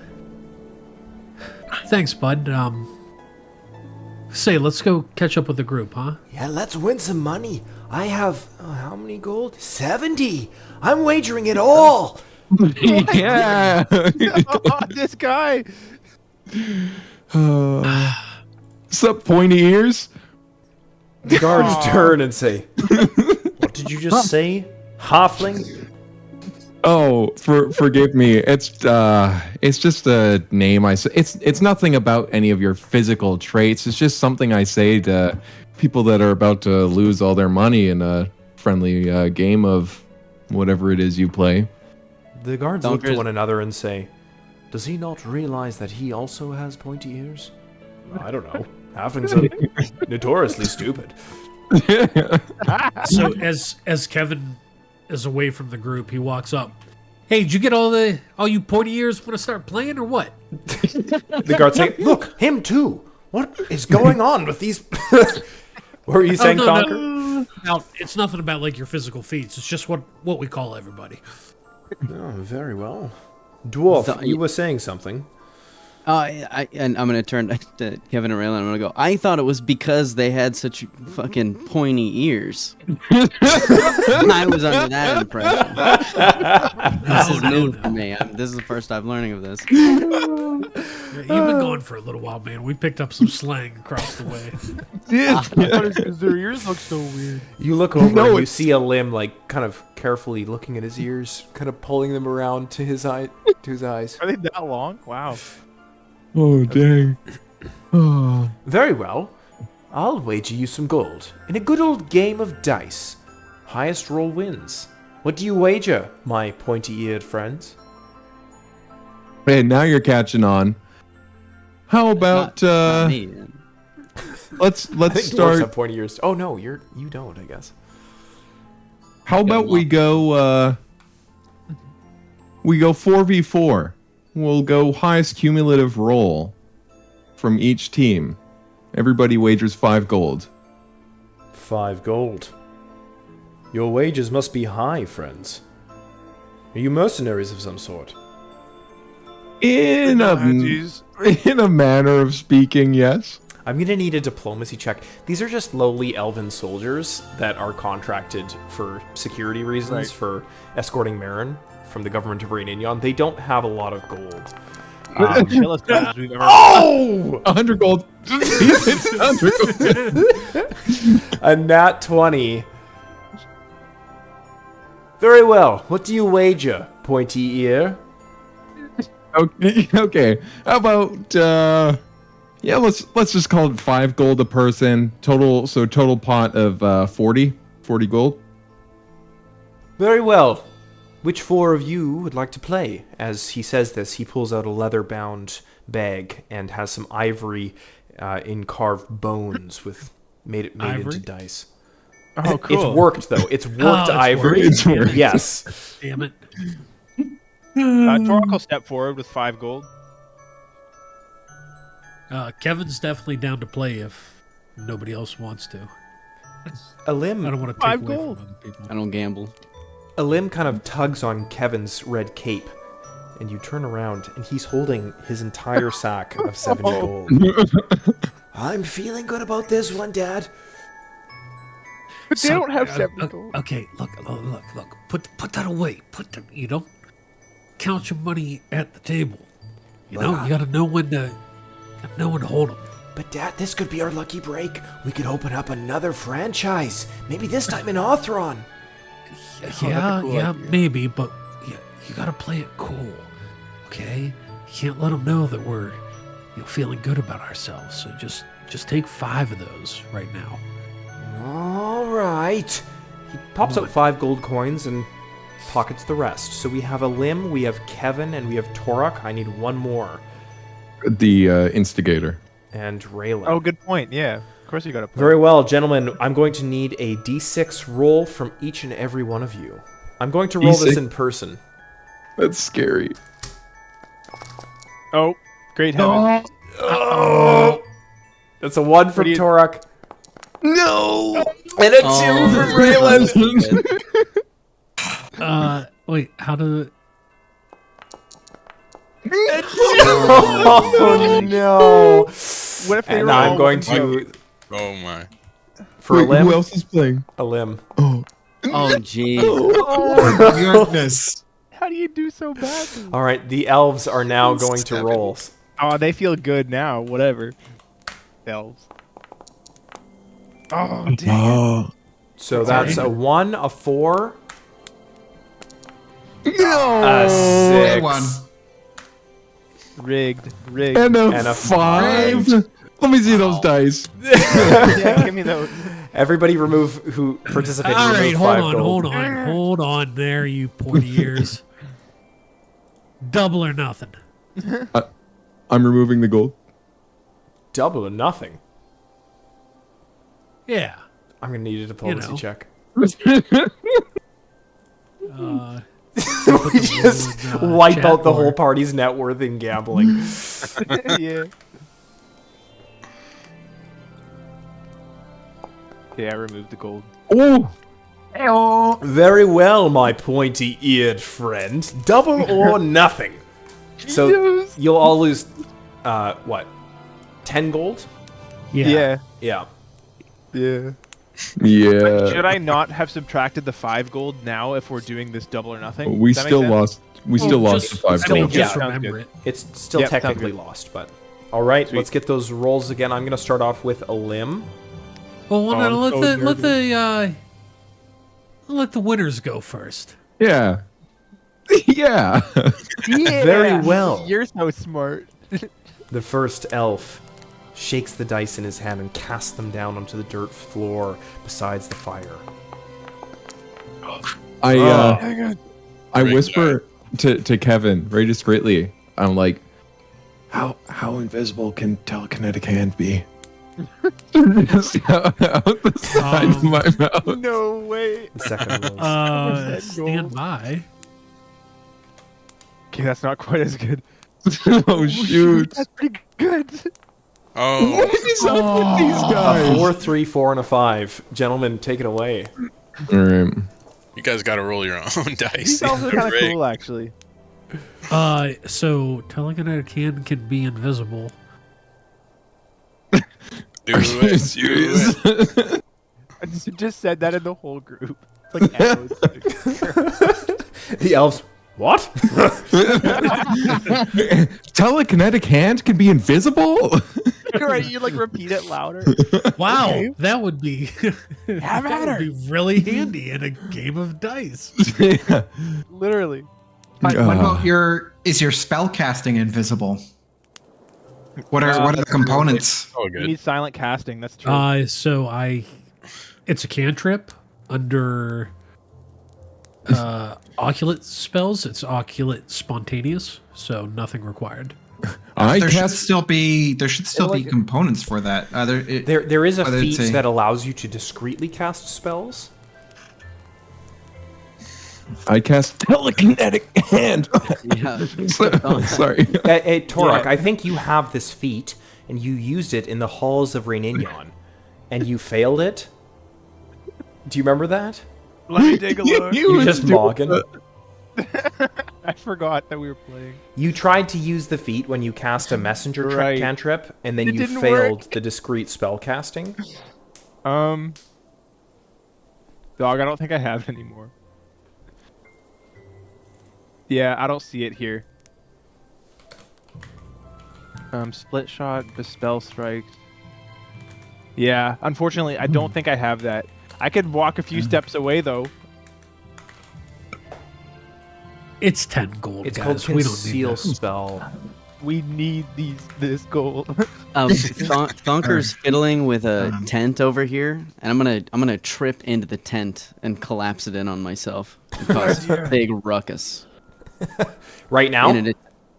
E: Thanks, bud. Say, let's go catch up with the group, huh?
A: Yeah, let's win some money. I have, how many gold? 70! I'm wagering it all!
C: Yeah.
B: This guy.
C: Sup, pointy ears?
A: The guards turn and say, "What did you just say, halfling?"
C: Oh, forgive me. It's just a name I say. It's nothing about any of your physical traits. It's just something I say to people that are about to lose all their money in a friendly game of whatever it is you play.
A: The guards look to
D: Dunkers-
A: one another and say, "Does he not realize that he also has pointy ears?" I don't know. Halflings are notoriously stupid.
E: So as Kevin is away from the group, he walks up. Hey, did you get all you pointy ears want to start playing or what?
A: The guards say, "Look, him too. What is going on with these?" What were you saying,
E: no,
A: Conquer?
E: No, it's nothing about like your physical feats. It's just what we call everybody.
A: Oh, very well. Dwarf, you were saying something.
D: And I'm gonna turn to Kevin and Raylan. I'm gonna go. I thought it was because they had such fucking pointy ears. I was under that impression. This is new for me. This is the first I'm learning of this.
E: You've been going for a little while, man. We picked up some slang across the way.
B: Because their ears look so weird.
A: You look over
C: No,
A: and you
C: it's-
A: see a limb, like, kind of carefully looking at his ears, kind of pulling them around to his eyes.
B: Are they that long? Wow.
C: Oh, dang. Oh.
A: Very well. I'll wager you some gold in a good old game of dice. Highest roll wins. What do you wager, my pointy-eared friends?
C: Hey, now you're catching on. How about
D: Not me, man.
C: let's
A: I think dwarves
C: start.
A: have pointy ears. Oh no, you don't, I guess.
C: How about we go 4v4. We'll go highest cumulative roll from each team. Everybody wagers 5 gold.
A: 5 gold. Your wages must be high, friends. Are you mercenaries of some sort?
C: In a
B: Jeez.
C: in a manner of speaking, yes.
A: I'm gonna need a diplomacy check. These are just lowly elven soldiers that are contracted for security reasons,
B: Right.
A: for escorting Marin from the government of Rain-Inyon. They don't have a lot of gold.
B: Chillest times we've ever.
A: Oh!
C: 100 gold. It's 100 gold.
A: A nat 20. Very well. What do you wager, pointy ear?
C: Okay, okay. How about yeah, let's just call it 5 gold a person. Total pot of 40 gold.
A: Very well. Which 4 of you would like to play? As he says this, he pulls out a leather-bound bag and has some ivory carved bones with made
E: Ivory?
A: into dice.
B: Oh, cool.
A: It's worked though. It's worked
E: it's
A: ivory.
E: worked.
C: It's worked.
A: Yes.
E: Damn it.
B: Torok will step forward with 5 gold.
E: Kevin's definitely down to play if nobody else wants to. I
A: Elim,
E: don't want to take
B: 5
E: away
B: gold.
E: from other people.
D: I don't gamble.
A: Elim kind of tugs on Kevin's red cape, and you turn around, and he's holding his entire sack of 70 gold. I'm feeling good about this one, Dad.
B: But they don't have
E: uh,
B: 70 gold.
E: Okay, look. Put that away. You don't count your money at the table. You know, you gotta know when to hold them.
A: But Dad, this could be our lucky break. We could open up another franchise. Maybe this time in Othron.
E: Yeah, maybe, but you gotta play it cool, okay? You can't let them know that we're feeling good about ourselves. So just take 5 of those right now.
A: All right. He pops out 5 gold coins and pockets the rest. So we have Elim, we have Kevin, and we have Torok. I need one more.
C: The instigator.
A: And Raylan.
B: Oh, good point. Yeah, of course you got to play.
A: Very well, gentlemen. I'm going to need a d6 roll from each and every one of you. I'm going to roll this
C: D6?
A: in person.
C: That's scary.
B: Oh, great heaven.
A: Oh! That's a 1 from
B: do you-
A: Torok.
C: No.
A: And a 2 from Raylan.
E: Wait, how do?
A: Oh no!
B: What if they
A: And
B: roll
A: I'm going
B: one?
A: to
G: Oh my.
A: for
C: Wait,
A: Elim.
C: who else is playing?
A: Elim.
C: Oh.
D: Oh, jeez.
F: Oh, goodness.
B: How do you do so badly?
A: All right, the elves are now going to roll.
B: Oh, they feel good now. Whatever. Elves. Oh, dang.
C: Oh.
A: So that's a 1, a 4,
C: No.
A: a 6.
F: One.
B: Rigged.
C: And a
A: And a
C: 5. Let me see those dice.
B: Yeah, give me those.
A: Everybody remove who participated.
E: All right,
A: remove
E: hold
A: 5
E: on,
A: gold.
E: hold on there, you pointy ears. Double or nothing.
C: I'm removing the gold.
A: Double or nothing.
E: Yeah.
A: I'm gonna need a diplomacy
E: know.
A: check.
E: Uh,
A: We just wipe
E: chat
A: out the
E: or-
A: whole party's net worth in gambling.
B: Yeah. Yeah, I removed the gold.
C: Oh.
A: Very well, my pointy-eared friend. Double or nothing. So you'll all lose, what? 10 gold?
E: Yeah.
B: Yeah.
A: Yeah.
C: Yeah.
B: Should I not have subtracted the 5 gold now if we're doing this double or nothing?
C: We
B: Does that make
C: still
B: sense?
C: lost. We still
E: Well,
C: lost
E: just-
C: the 5
E: I mean,
C: gold.
E: just
B: Sounds
E: remember
B: good.
E: it.
A: It's still
B: Yep, sounds
A: technically
B: good.
A: lost, but... Alright,
B: Sweet.
A: let's get those rolls again. I'm gonna start off with Elim.
E: Well,
B: I'm so
E: let the winners go first.
C: Yeah. Yeah.
B: Yeah.
A: Very well.
B: You're so smart.
A: The first elf shakes the dice in his hand and casts them down onto the dirt floor besides the fire.
C: I
G: Great
C: whisper to Kevin very discreetly. I'm like, how invisible can telekinetic hand be? Just out the side of my mouth.
B: No way.
A: The second rolls.
E: Stand by.
B: Okay, that's not quite as good.
C: Oh shoot!
B: That's pretty good.
G: Oh,
C: What is up with these
A: A
C: guys?
A: 4, 3, 4, and a 5. Gentlemen, take it away.
C: All right.
G: you guys got to roll your own dice.
B: He's also kind of
G: Rigged.
B: cool, actually.
E: So telekinetic hand can be invisible.
G: Do
C: Are you
G: it.
C: serious?
B: I just said that in the whole group. It's like arrows.
A: The elves. What?
C: Telekinetic hand can be invisible?
B: Right, you like repeat it louder.
E: Wow,
B: Okay.
E: that would be
B: Have at her.
E: be really handy in a game of dice.
C: Yeah.
B: Literally.
F: What about is your spell casting invisible? What are the components?
G: Oh,
B: You
G: good.
B: need silent casting. That's true.
E: It's a cantrip under oculate spells. It's oculate spontaneous, so nothing required.
F: There should
C: cast
F: still be
B: like-
F: components for that.
A: There is a
F: Whether it's
A: feat
F: a-
A: that allows you to discreetly cast spells.
C: I cast telekinetic hand.
D: Yeah.
C: Sorry.
A: Hey, Torok,
B: Yeah.
A: I think you have this feat, and you used it in the halls of Rainignon, and you failed it. Do you remember that?
B: Let me take a look.
A: You just mogging.
B: I forgot that we were playing.
A: You tried to use the feat when you cast a messenger
B: Right.
A: cantrip, and then
B: It
A: you
B: didn't
A: failed
B: work.
A: the discreet spell casting.
B: Dog, I don't think I have it anymore. Yeah, I don't see it here. Split shot, dispel strikes. Yeah, unfortunately, I don't think I have that. I could walk a few steps away though.
E: It's 10 gold,
A: It's
E: guys.
A: called
E: We don't need
A: conceal
E: that.
A: spell.
B: We need this gold.
D: Thonker's fiddling with a tent over here, and I'm gonna trip into the tent and collapse it in on myself and cause a big ruckus.
A: Right now?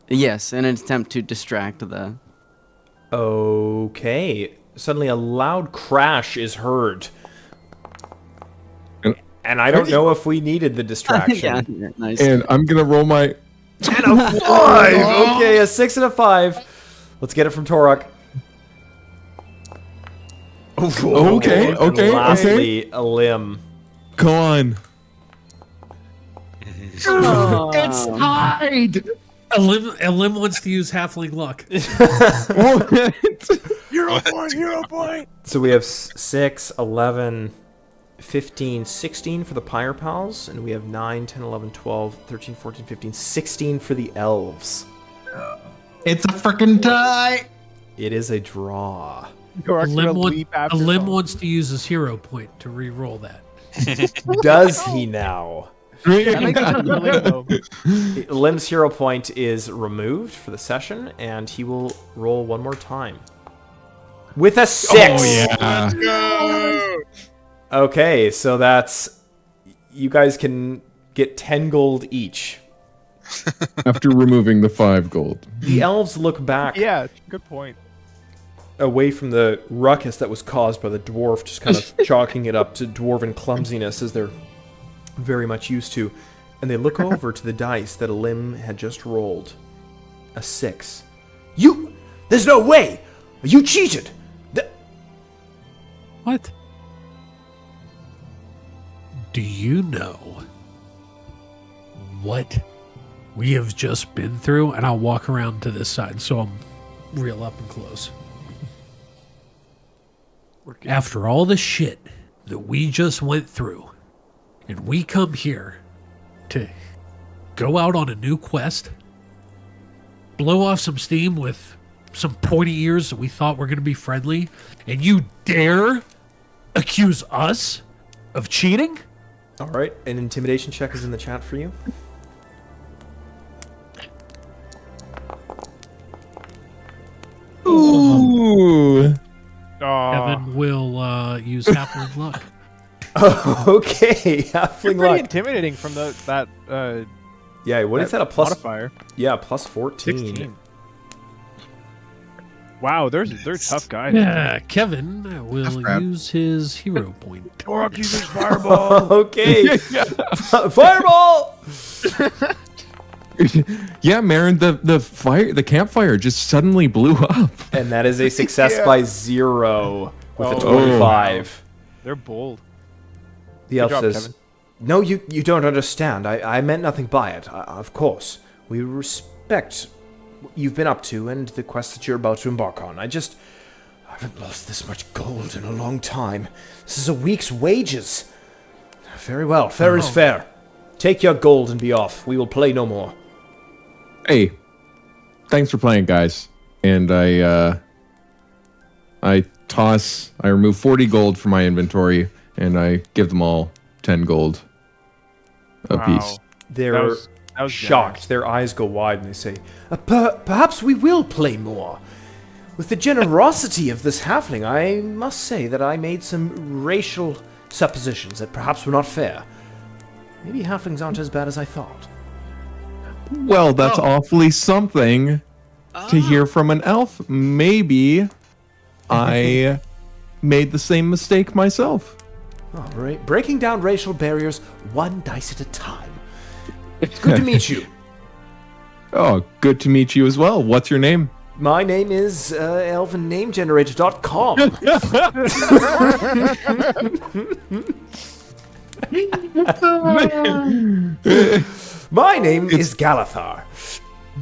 D: Yes, in an attempt to distract the.
A: Okay. Suddenly a loud crash is heard. And I don't know if we needed the distraction.
D: Yeah, nice.
C: And I'm gonna roll my.
A: And a 5! Okay, a 6 and a 5. Let's get it from Torok.
C: Okay,
A: And
C: okay,
A: lastly, a limb.
C: Go on.
F: It's tied.
E: Elim wants to use halfling luck.
C: What?
B: Hero point.
A: So we have 6, 11, 15, 16 for the Pire Pals, and we have 9, 10, 11, 12, 13, 14, 15, 16 for the elves.
F: It's a freaking tie.
A: It is a draw.
E: Elim wants to use his hero point to re-roll that.
A: Does he now?
B: That makes sense for Limbo.
A: Lim's hero point is removed for the session, and he will roll one more time. With a 6!
C: Oh yeah.
G: Go!
A: Okay, so that's... You guys can get 10 gold each.
C: After removing the 5 gold.
A: The elves look back
B: Yeah, good point.
A: away from the ruckus that was caused by the dwarf, just kind of chalking it up to dwarven clumsiness, as they're very much used to. And they look over to the dice that Lim had just rolled. A 6. You! There's no way! You cheated!
E: What? Do you know what we have just been through? And I'll walk around to this side so I'm real up and close. After all the shit that we just went through, and we come here to go out on a new quest, blow off some steam with some pointy ears that we thought were going to be friendly, and you dare accuse us of cheating?
A: All right, an intimidation check is in the chat for you.
C: Ooh.
E: Evan will use halfling luck.
A: Okay, halfling
B: Pretty
A: luck.
B: intimidating from that
A: Yeah, what is that? A plus?
B: modifier.
A: Yeah, plus 14.
B: 16. Wow, they're tough guys.
E: Yeah, Kevin will
F: Tough crap.
E: use his hero point.
B: Torok uses fireball.
A: Okay, fireball.
C: Yeah, Marin, the campfire just suddenly blew up.
A: And that is a success
B: Yeah.
A: by 0 with a
B: Oh,
A: 25.
B: They're bold.
A: The elf
B: job,
A: says,
B: Kevin.
A: "No, you don't understand. I meant nothing by it. Of course, we respect what you've been up to and the quest that you're about to embark on. haven't lost this much gold in a long time. This is a week's wages. Very well, fair is fair. Take your gold and be off. We will play no more.
C: Hey, thanks for playing, guys. And I remove 40 gold from my inventory, and I give them all 10 gold apiece.
A: They're
B: That was
A: shocked. Their eyes go wide and they say, Perhaps we will play more. With the generosity of this halfling, I must say that I made some racial suppositions that perhaps were not fair. Maybe halflings aren't as bad as I thought.
C: Well, that's awfully something to hear from an elf. Maybe I made the same mistake myself.
A: All right, breaking down racial barriers one dice at a time. It's good to meet you.
C: Oh, good to meet you as well. What's your name?
A: My name is elvennamegenerator.com. My name is Galathar.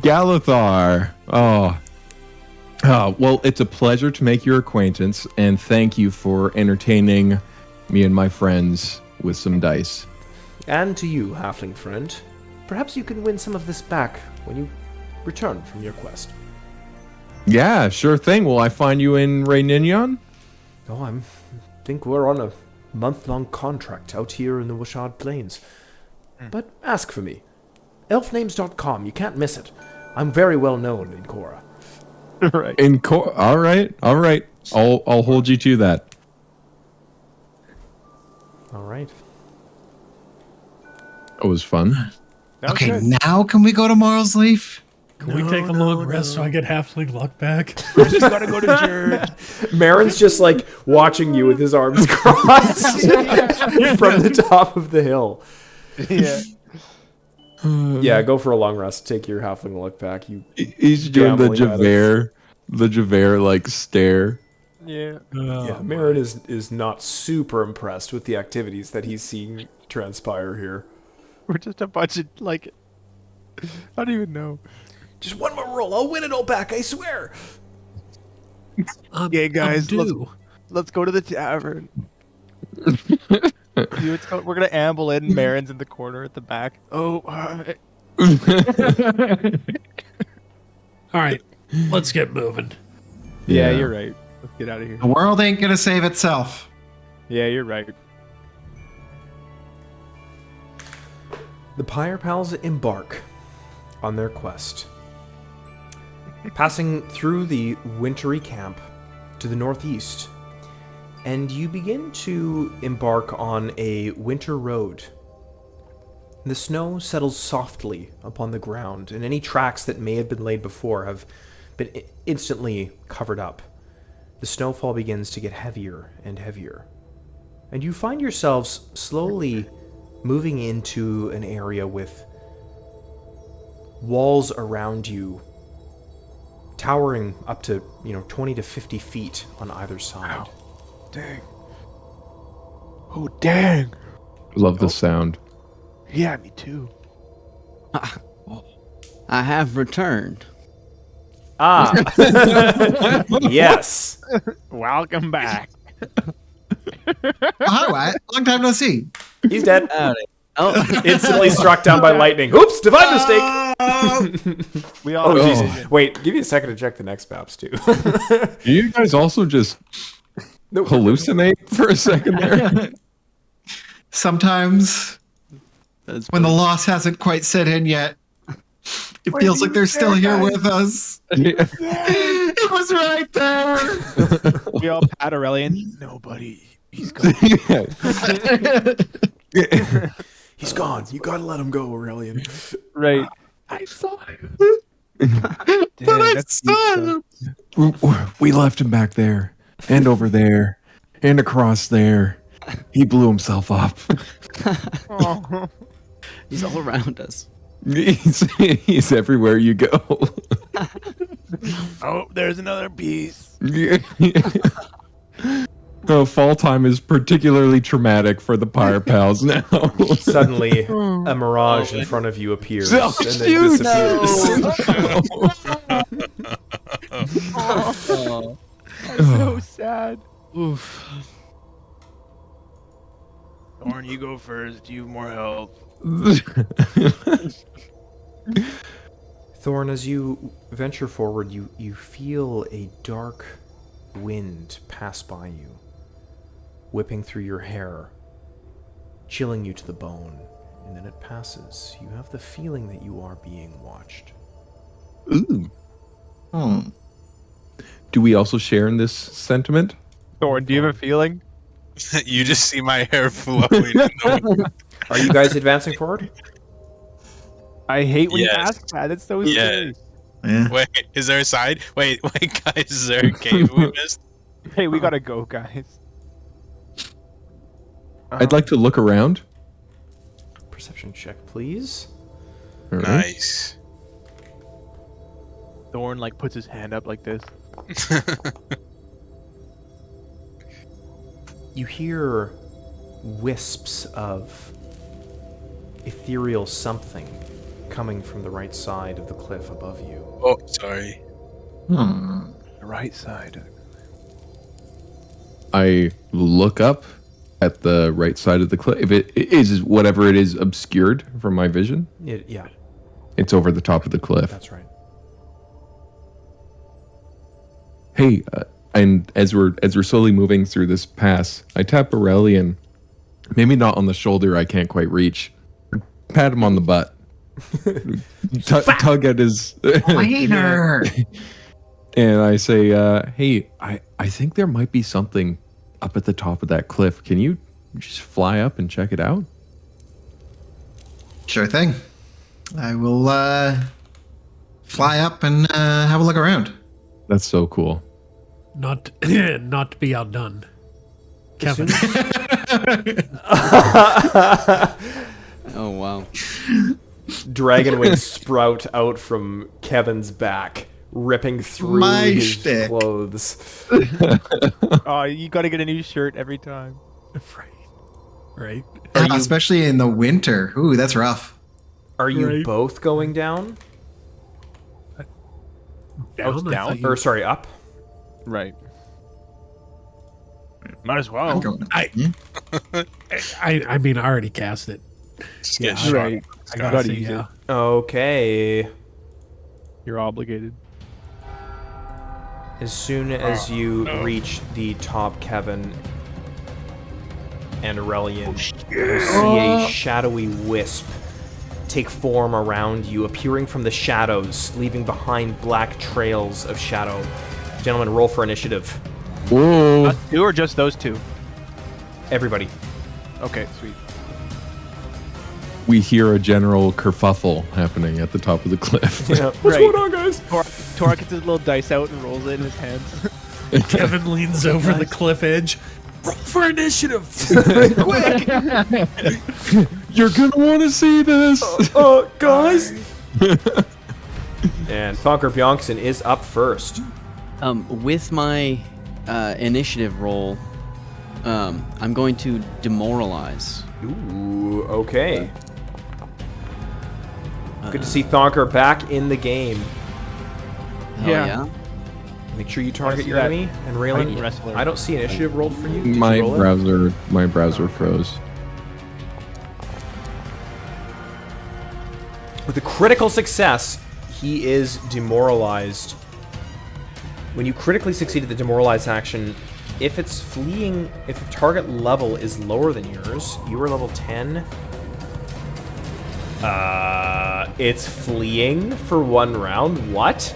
C: Galathar. Oh, well, it's a pleasure to make your acquaintance, and thank you for entertaining me and my friends with some dice.
A: And to you, halfling friend. Perhaps you can win some of this back when you return from your quest.
C: Yeah, sure thing. Will I find you in Rayninion?
A: Oh, I think we're on a month-long contract out here in the Washad Plains. But ask for me. Elfnames.com, you can't miss it. I'm very well known in Korra.
B: Right.
C: All right. I'll hold you to that.
A: All right.
C: It was fun.
B: That was
F: Okay,
B: good.
F: now can we go to Morrowsleaf?
E: Can we take a long rest so I get halfling luck back?
B: I just gotta go to church.
A: Marin's just like watching you with his arms crossed from the top of the hill.
B: Yeah.
A: Yeah, go for a long rest. Take your halfling look back. You
C: He's doing the
A: Gambling
C: Javert like stare.
B: Yeah.
A: yeah, Marin is not super impressed with the activities that he's seeing transpire here.
B: We're just a bunch of like I don't even know.
A: Just one more roll, I'll win it all back, I swear.
B: Yeah, guys,
E: I'm due.
B: Let's go to the tavern. We're gonna amble in. Marin's in the corner at the back. Oh, hi.
E: All right, let's get moving.
B: Yeah, you're right. Let's get out of here.
F: The world ain't gonna save itself.
B: Yeah, you're right.
A: The Pire Pals embark on their quest, passing through the wintry camp to the northeast, and you begin to embark on a winter road. The snow settles softly upon the ground, and any tracks that may have been laid before have been instantly covered up. The snowfall begins to get heavier and heavier, and you find yourselves slowly moving into an area with walls around you towering up to 20 to 50 feet on either side.
B: Dang. Oh, dang.
C: Love the sound.
B: Yeah, me too.
D: I have returned.
A: Ah, yes.
B: Welcome back.
F: Hi, Wyatt. Long time no see.
A: He's dead.
D: Oh,
A: Instantly struck down by lightning. Oops, divine mistake.
B: We all.
A: Oh,
C: Oh.
A: Jesus. Wait, give me a second to check the next maps, too.
C: Do you guys also just
A: Nope.
C: hallucinate for a second there?
F: Sometimes,
D: that's
F: when the loss hasn't quite set in yet, it feels like they're still here with us. It was right there.
B: We all pat Aurelian. Nobody. He's gone.
A: He's gone. You gotta let him go, Aurelian.
B: Right. I saw him.
F: But I saw him.
C: We left him back there, and over there, and across there. He blew himself up.
B: Oh.
D: he's all around us.
C: He's everywhere you go.
B: Oh, there's another piece.
C: Fall time is particularly traumatic for the Pire Pals now.
A: Suddenly, a mirage in front of you appears
C: Oh,
A: and then
C: shoot,
A: disappears.
D: Oh.
B: So sad.
D: Oof.
B: Thorn, you go first. You have more health.
A: Thorn, as you venture forward, you feel a dark wind pass by you, whipping through your hair, chilling you to the bone, and then it passes. You have the feeling that you are being watched.
C: Ooh. Do we also share in this sentiment?
B: Thorn, do you have a feeling?
G: You just see my hair flowing.
A: Are you guys advancing forward?
B: I hate when you
G: Yes.
B: ask that. It's so
G: Yes.
B: scary.
F: Yeah.
G: Wait, is there a side? Wait, guys, is there a cave we missed?
B: Hey, we gotta go, guys.
C: I'd like to look around.
A: Perception check, please.
C: All right.
G: Nice.
B: Thorn like puts his hand up like this.
A: You hear wisps of ethereal something coming from the right side of the cliff above you.
G: Oh, sorry.
B: The right side.
C: I look up at the right side of the cliff. If it is whatever it is obscured from my vision,
A: Yeah,
C: it's over the top of the cliff.
A: that's right.
C: Hey, and as we're slowly moving through this pass, I tap Aurelian. Maybe not on the shoulder, I can't quite reach. Pat him on the butt. Tug at his.
F: Later.
C: And I say, hey, I think there might be something up at the top of that cliff. Can you just fly up and check it out?
F: Sure thing. I will fly up and have a look around.
C: That's so cool.
E: Not not to be outdone. Kevin.
D: Oh wow.
A: Dragon wings sprout out from Kevin's back, ripping through
F: My
A: his
F: shtick.
A: clothes.
B: Oh, you gotta get a new shirt every time.
E: Right.
F: Especially in the winter. Ooh, that's rough.
A: Are you
E: Right.
A: both going down?
B: it's
E: I
B: down?
E: thought you-
A: Or sorry, up?
B: Right. Might as
F: I'm
B: well.
F: going.
E: I mean, I already cast it.
G: Just
E: Yeah,
G: get shot.
B: Right.
E: I
B: Gotta
E: gotta say,
B: use
E: yeah.
A: Okay.
B: You're obligated.
A: As soon as you reach the top, Kevin and Aurelian, you see a shadowy wisp take form around you, appearing from the shadows, leaving behind black trails of shadow. Gentlemen, roll for initiative.
C: Whoa.
B: Us two or just those two?
A: Everybody.
B: Okay, sweet.
C: We hear a general kerfuffle happening at the top of the cliff.
A: Yeah. What's
B: Right.
A: going on, guys?
B: Tor gets his little dice out and rolls it in his hands.
E: Kevin leans over the cliff edge. Roll for initiative. Quick.
C: You're gonna want to see this.
A: Guys. And Thonker Bjonkson is up first.
D: With my initiative roll, I'm going to demoralize.
A: Ooh, okay. Good to see Thonker back in the game.
D: Hell
B: Yeah.
D: yeah.
A: Make sure you target
B: see
A: your
B: that
A: enemy. And Raylan,
B: Titan wrestler.
A: I don't see initiative rolled for you. Did
C: My
A: you roll it?
C: browser froze.
A: With a critical success, he is demoralized. When you critically succeed at the demoralize action, if it's fleeing, if the target level is lower than yours, you are level 10. It's fleeing for 1 round. What?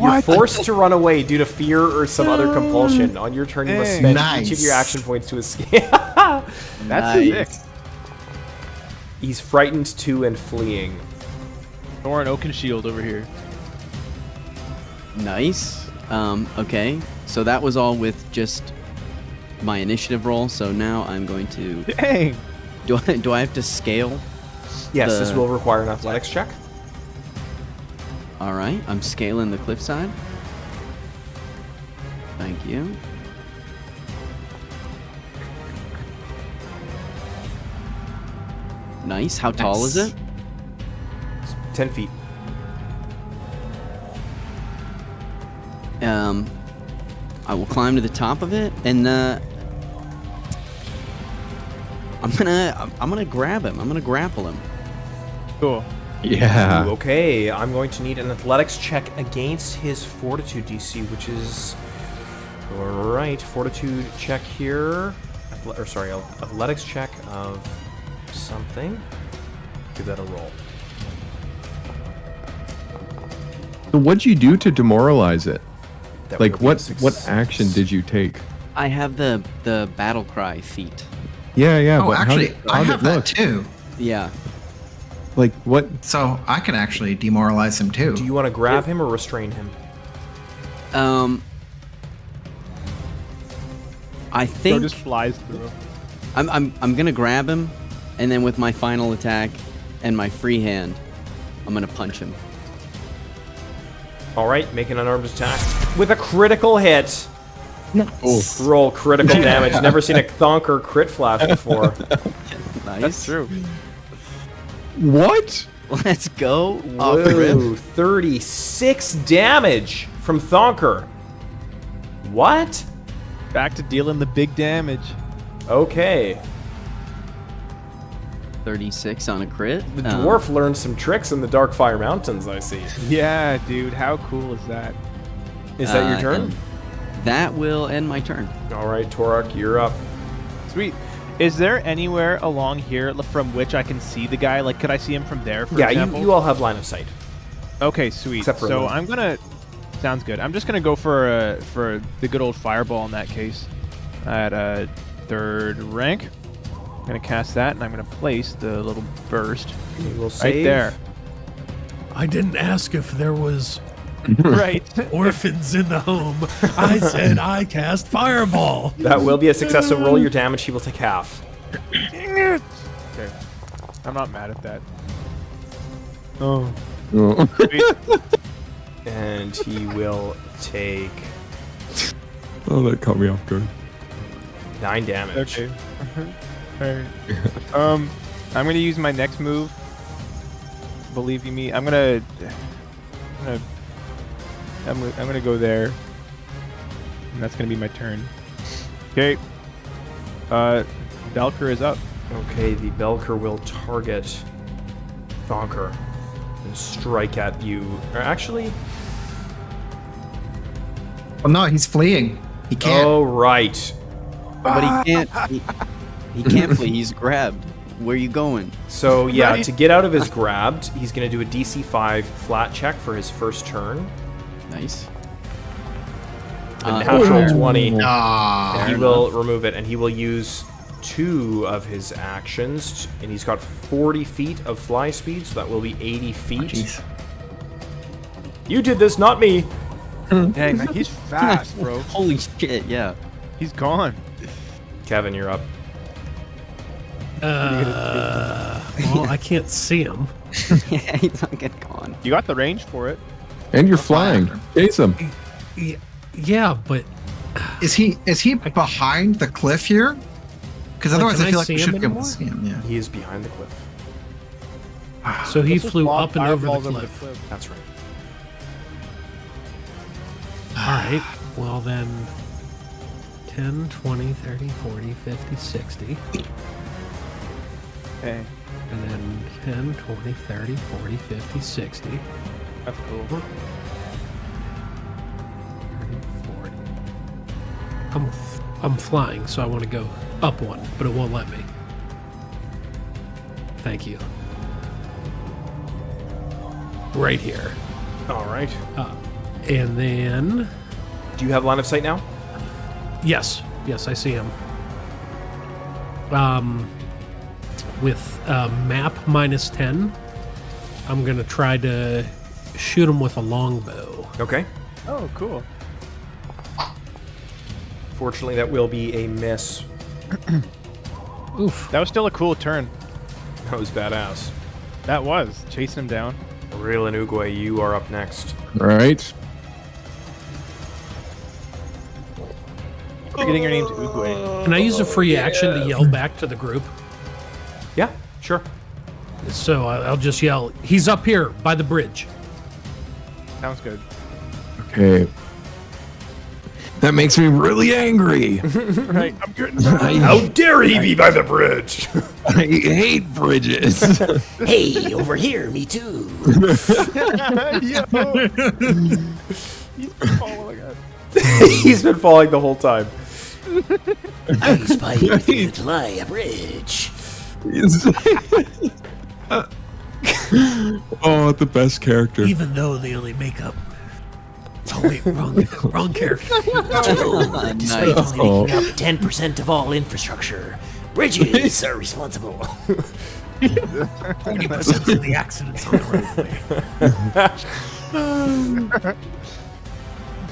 A: You're forced to run away due to fear or some other compulsion. On your turn, you must spend each of
F: Nice.
A: your action points to escape.
B: That's
D: Nice.
B: sick.
A: He's frightened too and fleeing.
B: Thorn Oaken Shield over here.
D: Nice. Okay. So that was all with just my initiative roll. So now I'm going to.
B: Dang.
D: Do I have to scale?
A: Yes, this
D: The-
A: will require an athletics check.
D: All right. I'm scaling the cliffside. Thank you. Nice. How tall is it?
A: 10 feet.
D: I will climb to the top of it, and I'm gonna grab him. I'm gonna grapple him.
B: Cool.
C: Yeah.
A: Ooh, okay, I'm going to need an athletics check against his fortitude DC, which is... Alright, fortitude check here. Athletics check of something. Give that a roll.
C: So what'd you do to demoralize it?
A: That
C: Like,
A: will be a
C: what
A: success.
C: action did you take?
D: I have the battle cry feat.
C: Yeah,
F: Oh,
C: but
F: actually, I
C: how'd
F: have
C: it
F: that
C: look?
F: too.
D: Yeah.
C: Like, what?
F: So I can actually demoralize him too.
A: Do you want to grab him or restrain him?
D: I
B: So
D: think
B: just flies through.
D: I'm gonna grab him, and then with my final attack and my free hand, I'm gonna punch him.
A: Alright, make an unarmed attack with a critical hit.
C: Oof.
A: Roll critical damage. Never seen a thonker crit flash before.
D: Nice.
B: That's true.
C: What?
D: Let's go. Off rip.
A: Whoa, 36 damage from Thonker. What?
B: Back to dealing the big damage.
A: Okay.
D: 36 on a crit.
A: The dwarf learned some tricks in the Darkfire Mountains, I see.
B: Yeah, dude. How cool is that?
A: Is that your turn?
D: and That will end my turn.
A: Alright, Torak, you're up.
B: Sweet. Is there anywhere along here from which I can see the guy? Like, could I see him from there, for
A: Yeah,
B: example?
A: you all have line of sight.
B: Okay, sweet.
A: Except for
B: so
A: Lynn.
B: I'm gonna... Sounds good. I'm just gonna go for the good old fireball in that case. At 3rd rank. I'm gonna cast that, and I'm gonna place the little burst
A: You will save.
B: right there.
E: I didn't ask if there was
B: Right.
E: orphans in the home. I said I cast fireball.
A: That will be a success, so roll your damage. He will take half.
B: Dang it! Okay. I'm not mad at that. Oh.
C: Oh.
B: Sweet.
A: And he will take
C: Oh, that caught me off guard.
A: 9 damage.
B: Okay. Alright. I'm gonna use my next move. Believe you me, I'm gonna go there, and that's gonna be my turn. Okay. Belker is up.
A: Okay, the Belker will target Thonker and strike at you. Or actually,
F: Well, no, he's fleeing. He can't.
A: oh right.
D: But he can't. He can't flee. He's grabbed. Where you going?
A: So yeah,
B: Right.
A: to get out of his grabbed, he's going to do a DC 5 flat check for his first turn.
D: Nice.
A: A natural
D: Fair.
A: 20.
F: Ah,
A: He will remove it, and he will use 2 of his actions, and he's got 40 feet of fly speed, so that will be 80 feet.
F: jeez.
A: You did this, not me.
B: Dang, man, he's fast, bro.
D: Holy shit! Yeah.
B: He's gone.
A: Kevin, you're up.
E: Well, I can't see him.
D: Yeah, he's not getting gone.
B: You got the range for it.
C: And you're flying. Chase him.
E: Yeah, but
F: Is he behind the cliff here? Because otherwise,
E: can
F: I feel
E: I
F: like we
E: see
F: should
E: him
F: be able to
E: anymore?
F: see him. Yeah.
A: He is behind the cliff.
E: so he
B: Let's just
E: flew
B: lob
E: up and over the
B: fireballs
E: cliff.
A: That's right.
E: All right. Well then, 10, 20, 30, 40, 50, 60.
B: Okay,
E: And then 10, 20, 30, 40, 50, 60. 30,
B: that's cool.
E: 40. I'm flying, so I want to go up one, but it won't let me. Thank you. Right here.
A: All right.
E: And then,
A: Do you have line of sight now?
E: yes, I see him. With map -10, I'm gonna try to shoot him with a longbow.
A: Okay.
B: Oh, cool.
A: Fortunately, that will be a miss.
E: Oof.
B: That was still a cool turn.
A: That was badass.
B: That was chasing him down.
A: Real and Uguay, you are up next.
C: All right.
B: Forgetting your name's Uguay.
E: Can I use a free action to yell back to the group?
A: Yeah, sure.
E: So I'll just yell, he's up here by the bridge.
B: Sounds good.
C: Okay. That makes me really angry.
B: Right. I'm good.
A: How dare he be by the bridge?
C: I hate bridges.
H: Hey, over here, me too.
A: He's been falling the whole time.
H: I spy you through the July bridge.
C: Oh, the best character.
E: Even though they only make up. Oh wait, wrong character.
H: Oh, despite
D: Nice.
H: only making up 10% of all infrastructure, bridges are responsible.
E: 40% of the accidents on the roadway.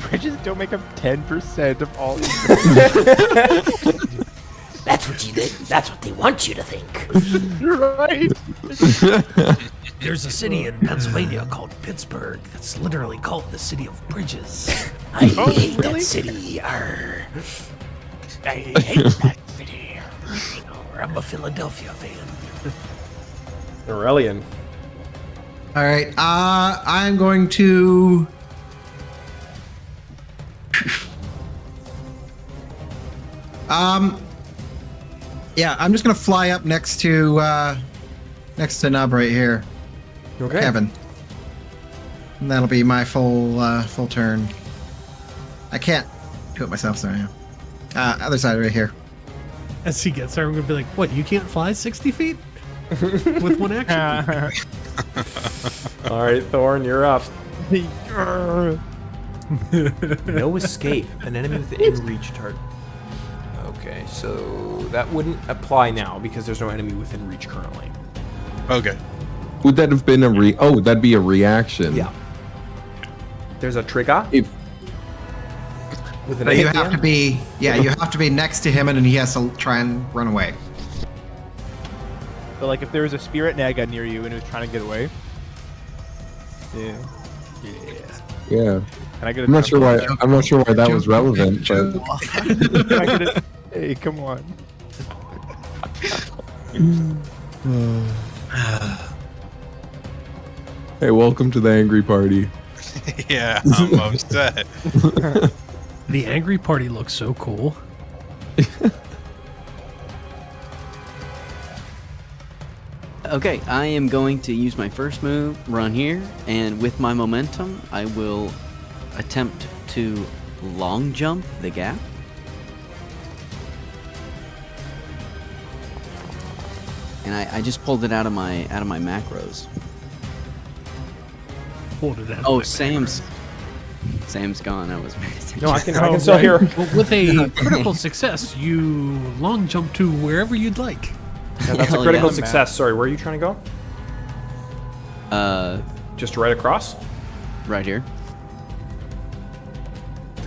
B: Bridges don't make up 10% of all.
H: That's what they want you to think.
B: You're right.
E: There's a city in Pennsylvania called Pittsburgh that's literally called the city of bridges.
H: I hate
B: really?
H: that city. Arr.
E: I hate that city. I'm a Philadelphia fan.
A: Aurelian.
F: All right. I'm going to. Yeah, I'm just gonna fly up next to Nub right here,
A: Okay.
F: Kevin. And that'll be my full turn. I can't do it myself, so yeah. Other side right here.
E: As he gets there, I'm gonna be like, "What? You can't fly 60 feet with one action?"
A: All right, Thorn, you're up.
B: Grr.
A: No escape. An enemy within reach target. Okay, so that wouldn't apply now because there's no enemy within reach currently.
G: Okay.
C: Would that have been a Oh, that'd be a reaction.
A: Yeah. There's a trigger
C: If
A: with an
F: But you
A: hit,
F: have to be, you have to be next to him, and then he has to try and run away.
B: But like, if there was a spirit naga near you and it was trying to get away. Yeah.
C: yeah.
B: Can I get a
C: I'm not sure why.
B: jump?
C: I'm not sure why that was relevant, but
B: Can I get a- Hey, come on.
C: hey, welcome to the angry party.
G: Yeah, I'm upset.
E: The angry party looks so cool.
D: Okay, I am going to use my first move, run here, and with my momentum, I will attempt to long jump the gap. And I just pulled it out of my macros.
E: Pulled it out.
D: Oh,
E: of my
D: Sam's gone. I was paying attention.
A: No, I can still hear.
E: Well, with a critical success, you long jump to wherever you'd like.
A: Yeah, that's a
D: Hell
A: critical
D: yeah.
A: success. Sorry, where are you trying to go? Just right across?
D: Right here.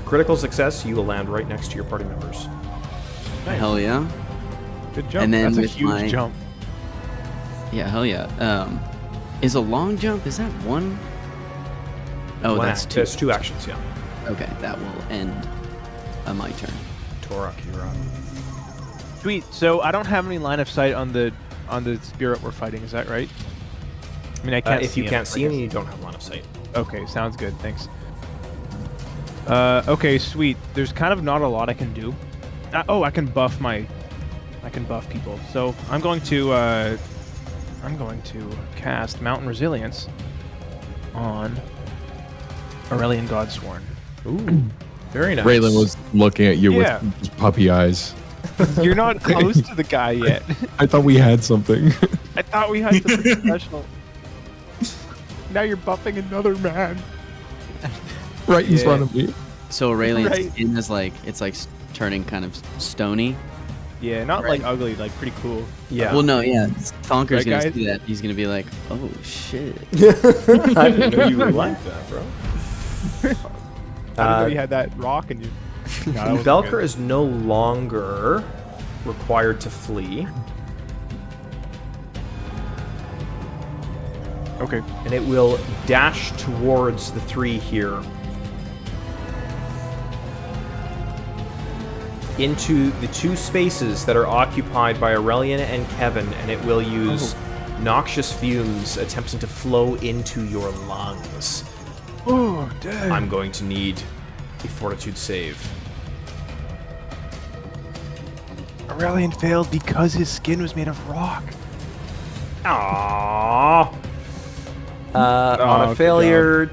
A: Critical success, you will land right next to your party members.
D: Hell yeah.
B: Good jump.
D: And then
B: That's a
D: with
B: huge
D: my-
B: jump.
D: Yeah, hell yeah. Is a long jump, is that one? Oh,
A: One
D: that's
A: act-
D: two.
A: That's two actions, yeah.
D: Okay, that will end my turn.
A: Torak, you're up.
B: Sweet. So I don't have any line of sight on the spirit we're fighting. Is that right? I mean, I can't.
A: If you
B: him,
A: can't see
B: I
A: him,
B: guess.
A: you don't have line of sight.
B: Okay, sounds good. Thanks. Okay, sweet. There's kind of not a lot I can do. I can buff people. So I'm going to cast Mountain Resilience on Aurelian Godsworn.
A: Ooh, very nice.
C: Raylan was looking at you
B: Yeah.
C: with just puppy eyes.
B: You're not close to the guy yet.
C: I thought we had something.
B: I thought we had something special. Now you're buffing another man.
C: right in
B: Yeah.
C: front of me.
D: So Aurelian's
B: Right.
D: skin is like, it's like turning kind of stony.
B: Yeah, not like ugly, like pretty cool.
A: Yeah.
D: Well, no, yeah. Thonker's
B: Right,
D: gonna
B: guys?
D: see that. He's gonna be like, oh shit.
A: I didn't know you would like that, bro.
B: I didn't know you had that rock and you. No, that wasn't
A: Velker
B: good.
A: is no longer required to flee,
B: Okay.
A: and it will dash towards the three here. Into the two spaces that are occupied by Aurelian and Kevin, and it will use noxious fumes attempting to flow into your lungs.
B: Oh, dang.
A: I'm going to need a fortitude save.
B: Aurelian failed because his skin was made of rock.
A: Aww. On a
B: good
A: failure.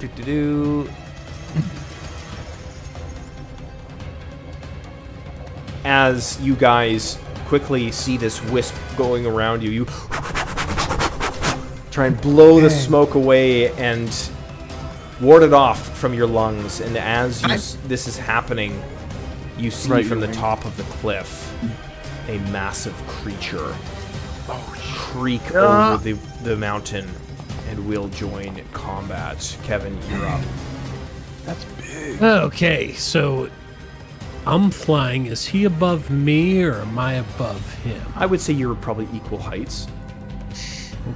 A: As you guys quickly see this wisp going around you, you try and blow the smoke away and ward it off from your lungs. And as this is happening, you see from the top of the cliff a massive creature creak over the mountain and will join combat. Kevin, you're up.
B: That's big.
E: Okay, so I'm flying. Is he above me or am I above him?
A: I would say you're probably equal heights.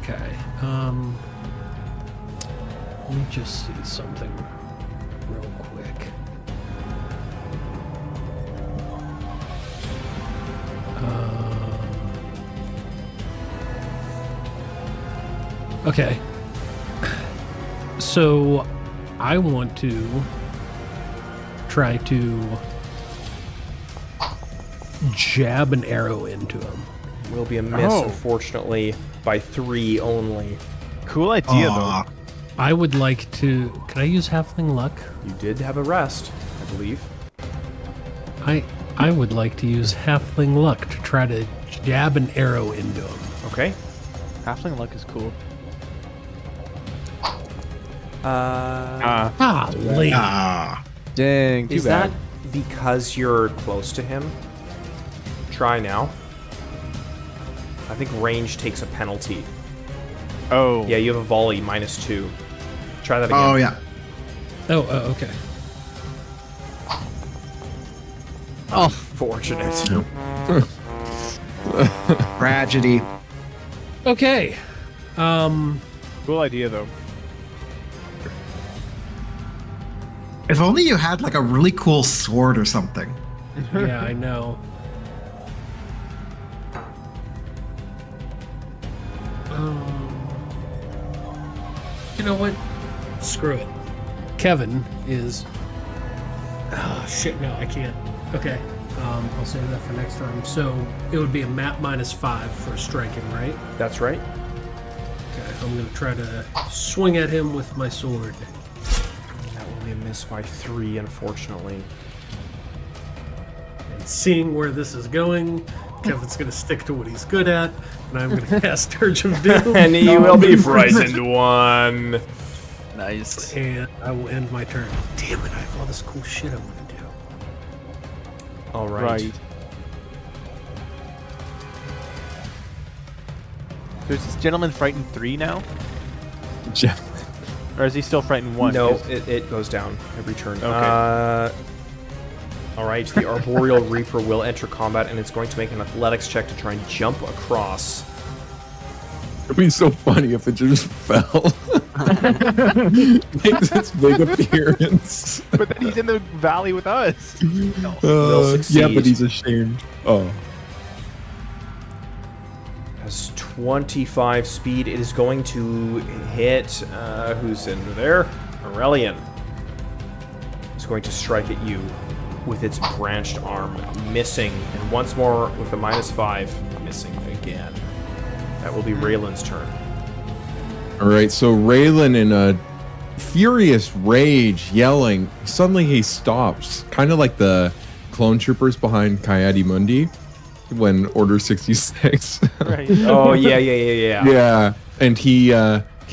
E: Okay. Let me just see something real quick. Okay. So I want to try to jab an arrow into him.
A: Will be a miss, unfortunately, by 3 only.
B: Cool idea,
F: Aw.
B: though.
E: I would like to. Can I use Halfling Luck?
A: You did have a rest, I believe.
E: I would like to use Halfling Luck to try to jab an arrow into him.
A: Okay.
B: Halfling luck is cool.
E: Golly.
B: Dang, too
A: Is
B: bad.
A: that because you're close to him? Try now. I think range takes a penalty.
B: Oh.
A: Yeah, you have a volley, -2. Try that again.
F: Oh yeah.
E: Oh, okay.
A: Oh, fortunate.
F: Tragedy.
E: Okay.
B: Cool idea, though.
F: If only you had like a really cool sword or something.
E: Yeah, I know. You know what? Screw it. Kevin is. Oh, shit, no, I can't. Okay. I'll save that for next time. So it would be a map -5 for striking, right?
A: That's right.
E: Okay, I'm going to try to swing at him with my sword.
A: That will be a miss by 3, unfortunately.
E: And seeing where this is going, Kevin's going to stick to what he's good at, and I'm going to cast Urge of Doom.
A: And he will be frightened 1.
D: Nice.
E: And I will end my turn. Damn it, I have all this cool shit I want to do.
A: All right.
B: So is this gentleman frightened 3 now?
C: Jeff.
B: Or is he still frightened 1?
A: No,
B: 'Cause-
A: it goes down every turn.
B: Okay.
A: All right, the Arboreal Reaper will enter combat, and it's going to make an athletics check to try and jump across.
C: It'd be so funny if it just fell. Makes its big appearance.
B: But then he's in the valley with us.
A: Will
C: Yeah,
A: succeed.
C: but he's ashamed. Oh.
A: Has 25 speed. It is going to hit. Who's in there? Aurelian. It's going to strike at you with its branched arm, missing, and once more with a -5, missing again. That will be Raylan's turn.
C: All right, so Raylan, in a furious rage, yelling, suddenly he stops, kind of like the clone troopers behind Coyote Mundi when Order 66.
B: Right.
A: Oh yeah.
C: Yeah, and he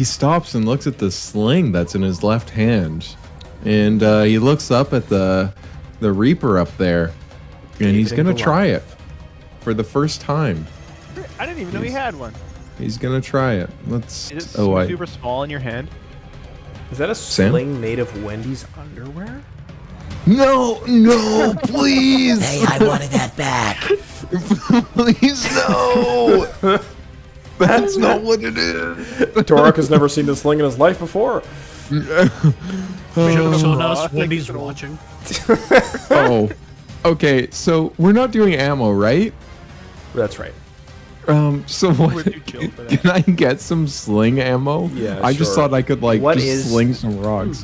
C: stops and looks at the sling that's in his left hand, and he looks up at the Reaper up there, and he's
A: David
C: gonna
A: and
C: try it
A: Goliath.
C: for the first time.
B: I didn't even know he had one.
C: He's gonna try it. Let's.
B: Is it
C: Oh, I.
B: super small in your hand?
A: Is that a
C: Sam?
A: sling made of Wendy's underwear?
C: No, please,
H: Hey, I wanted that back.
C: please, no. That's not what it is.
A: Torok has never seen a sling in his life before.
E: Jokes on us, Wendy's watching.
C: Oh, okay. So we're not doing ammo, right?
A: That's right.
C: So what?
B: too chill for that.
C: Can I get some sling ammo?
A: Yeah,
C: I just
A: sure.
C: thought I could like
A: What
C: just
A: is-
C: sling some rocks.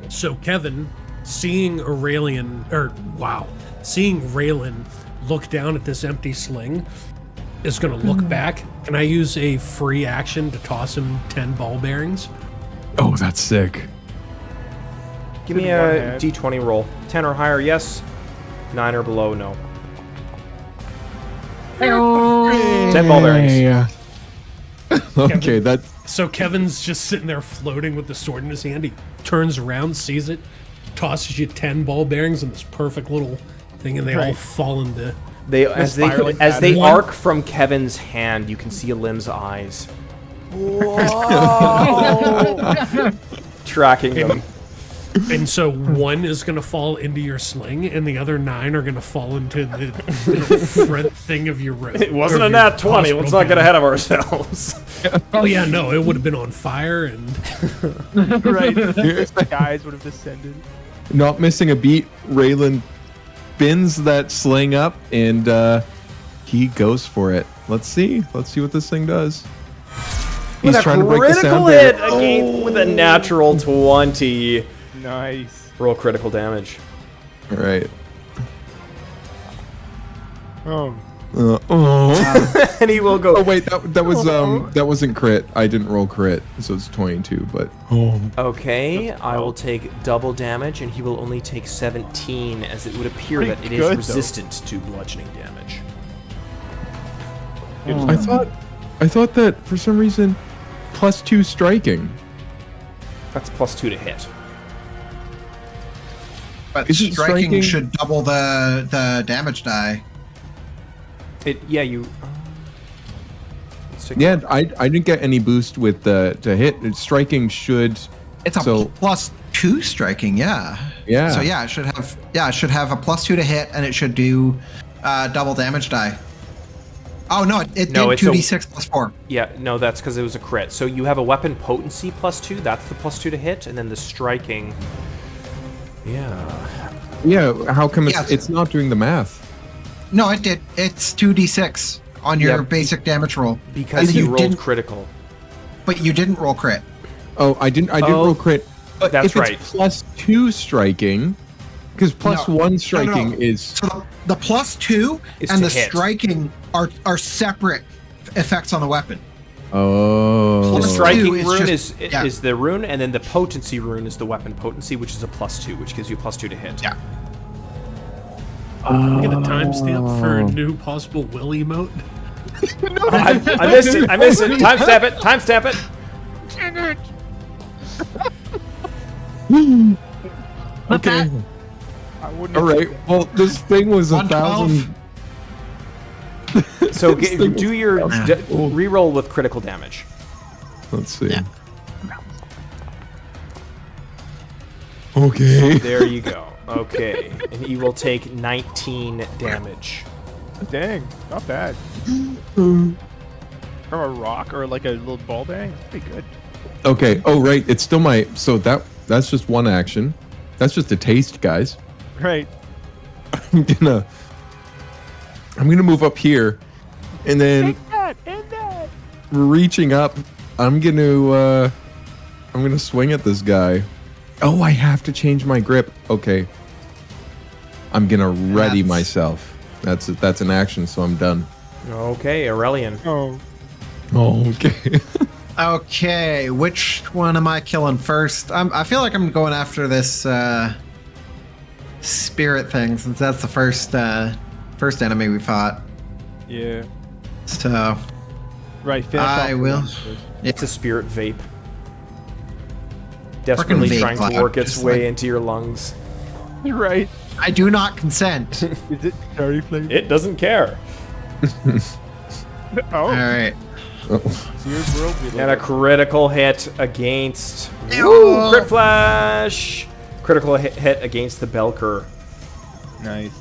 E: So Kevin, seeing Raylan look down at this empty sling, is going to look back. Can I use a free action to toss him 10 ball bearings?
C: Oh, that's sick.
A: Give me a d20 roll. 10 or higher, yes. 9 or below, no. 10 ball bearings.
C: Okay, that.
E: So Kevin's just sitting there floating with the sword in his hand. He turns around, sees it, tosses you 10 ball bearings in this perfect little thing, and they all fall into...
A: As they arc from Kevin's hand, you can see Lim's eyes. Whoa! Tracking them.
E: And so one is going to fall into your sling, and the other 9 are going to fall into the front thing of your rope.
A: It wasn't a nat 20. Let's not get ahead of ourselves.
E: Oh yeah, no, it would have been on fire, and
B: Right. The guys would have descended.
C: Not missing a beat, Raylan spins that sling up, and he goes for it. Let's see what this thing does. He's trying to break the sound
A: hit
C: barrier.
A: against with a natural 20.
B: Nice.
A: Roll critical damage.
C: All right.
B: Oh.
A: And he will go.
C: Oh wait, that wasn't crit. I didn't roll crit, so it's 22. But
A: Okay, I will take double damage, and he will only take 17, as it would appear
B: Pretty
A: that it is
B: good, though.
A: resistant to bludgeoning damage.
C: I thought that for some reason, +2 striking.
A: That's +2 to hit.
F: But
C: Isn't
F: striking
C: striking-
F: should double the damage die.
A: You. Let's take a
C: Yeah,
A: look.
C: I didn't get any boost with the to hit. Striking should.
F: It's a
C: So-
F: +2 striking, yeah.
C: Yeah.
F: So yeah, it should have a +2 to hit, and it should do double damage die. Oh no, it did
A: No, it's
F: 2d6 +4.
A: Yeah, no, that's because it was a crit. So you have a weapon potency +2. That's the +2 to hit, and then the striking. Yeah.
C: Yeah. How come
F: Yeah.
C: it's not doing the math?
F: No, it did. It's 2d6 on your
A: Yeah.
F: basic damage roll.
A: Because
F: And
A: you rolled
F: didn't-
A: critical.
F: But you didn't roll crit.
C: Oh, I didn't
A: Oh,
C: roll crit. But
A: that's
C: if it's
A: right.
C: +2 striking, because +1 striking is.
F: So the +2
A: Is
F: and
A: to
F: the
A: hit.
F: striking are separate effects on the weapon.
C: Oh.
A: The
F: Plus
A: striking
F: two is
A: rune
F: just- yeah.
A: is the rune, and then the potency rune is the weapon potency, which is a +2, which gives you a +2 to hit.
F: Yeah.
E: get a timestamp for a new possible will emote.
A: I missed it. Timestamp it. Timestamp it.
C: Okay.
B: I wouldn't.
C: All right. Well, this thing was
F: 112.
C: 1,000.
A: So
C: This thing
A: do
C: was
A: your
C: 1,000.
A: reroll with critical damage.
C: Let's see.
F: Yeah.
C: Okay.
A: There you go. Okay, and you will take 19 damage.
B: Dang, not bad. From a rock or like a little ball bang, that's pretty good.
C: Okay. Oh, right. It's still my. So that's just one action. That's just a taste, guys.
B: Right.
C: I'm gonna move up here, and then
B: Take that and that.
C: reaching up, I'm gonna swing at this guy. Oh, I have to change my grip. Okay. I'm gonna ready
F: That's-
C: myself. That's an action, so I'm done.
A: Okay, Aurelian.
B: Oh.
C: Oh, okay.
F: Okay, which one am I killing first? I feel like I'm going after this spirit thing, since that's the first enemy we fought.
B: Yeah.
F: So
B: Right. Finish
F: I
B: off
F: will.
B: first.
A: It's a spirit vape. Desperately
F: vape
A: trying to
F: cloud,
A: work its
F: just
A: way
F: like-
A: into your lungs.
B: You're right.
F: I do not consent.
B: Is it cherry flavor?
A: It doesn't care.
B: Oh.
F: All right.
B: Weird world we live
A: And a
B: in.
A: critical hit against.
F: Ew.
A: Woo! Crit flash! Critical hit against the Belker.
B: Nice.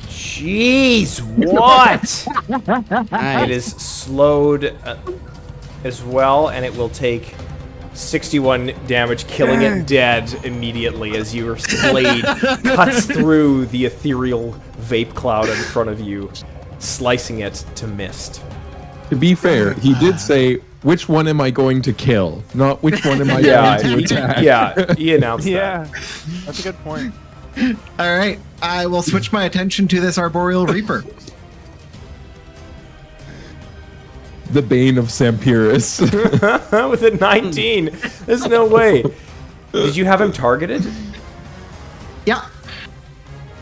A: Jeez, what? It
D: Nice.
A: is slowed as well, and it will take 61 damage, killing it dead immediately as your blade cuts through the ethereal vape cloud in front of you, slicing it to mist.
C: To be fair, he did say, "Which one am I going to kill?" Not which one am I
A: Yeah,
C: going to attack.
A: yeah, he announced
B: Yeah.
A: that.
B: That's a good point.
F: All right, I will switch my attention to this Arboreal Reaper.
C: The bane of Sampiris.
A: With a 19. There's no way. Did you have him targeted?
F: Yeah.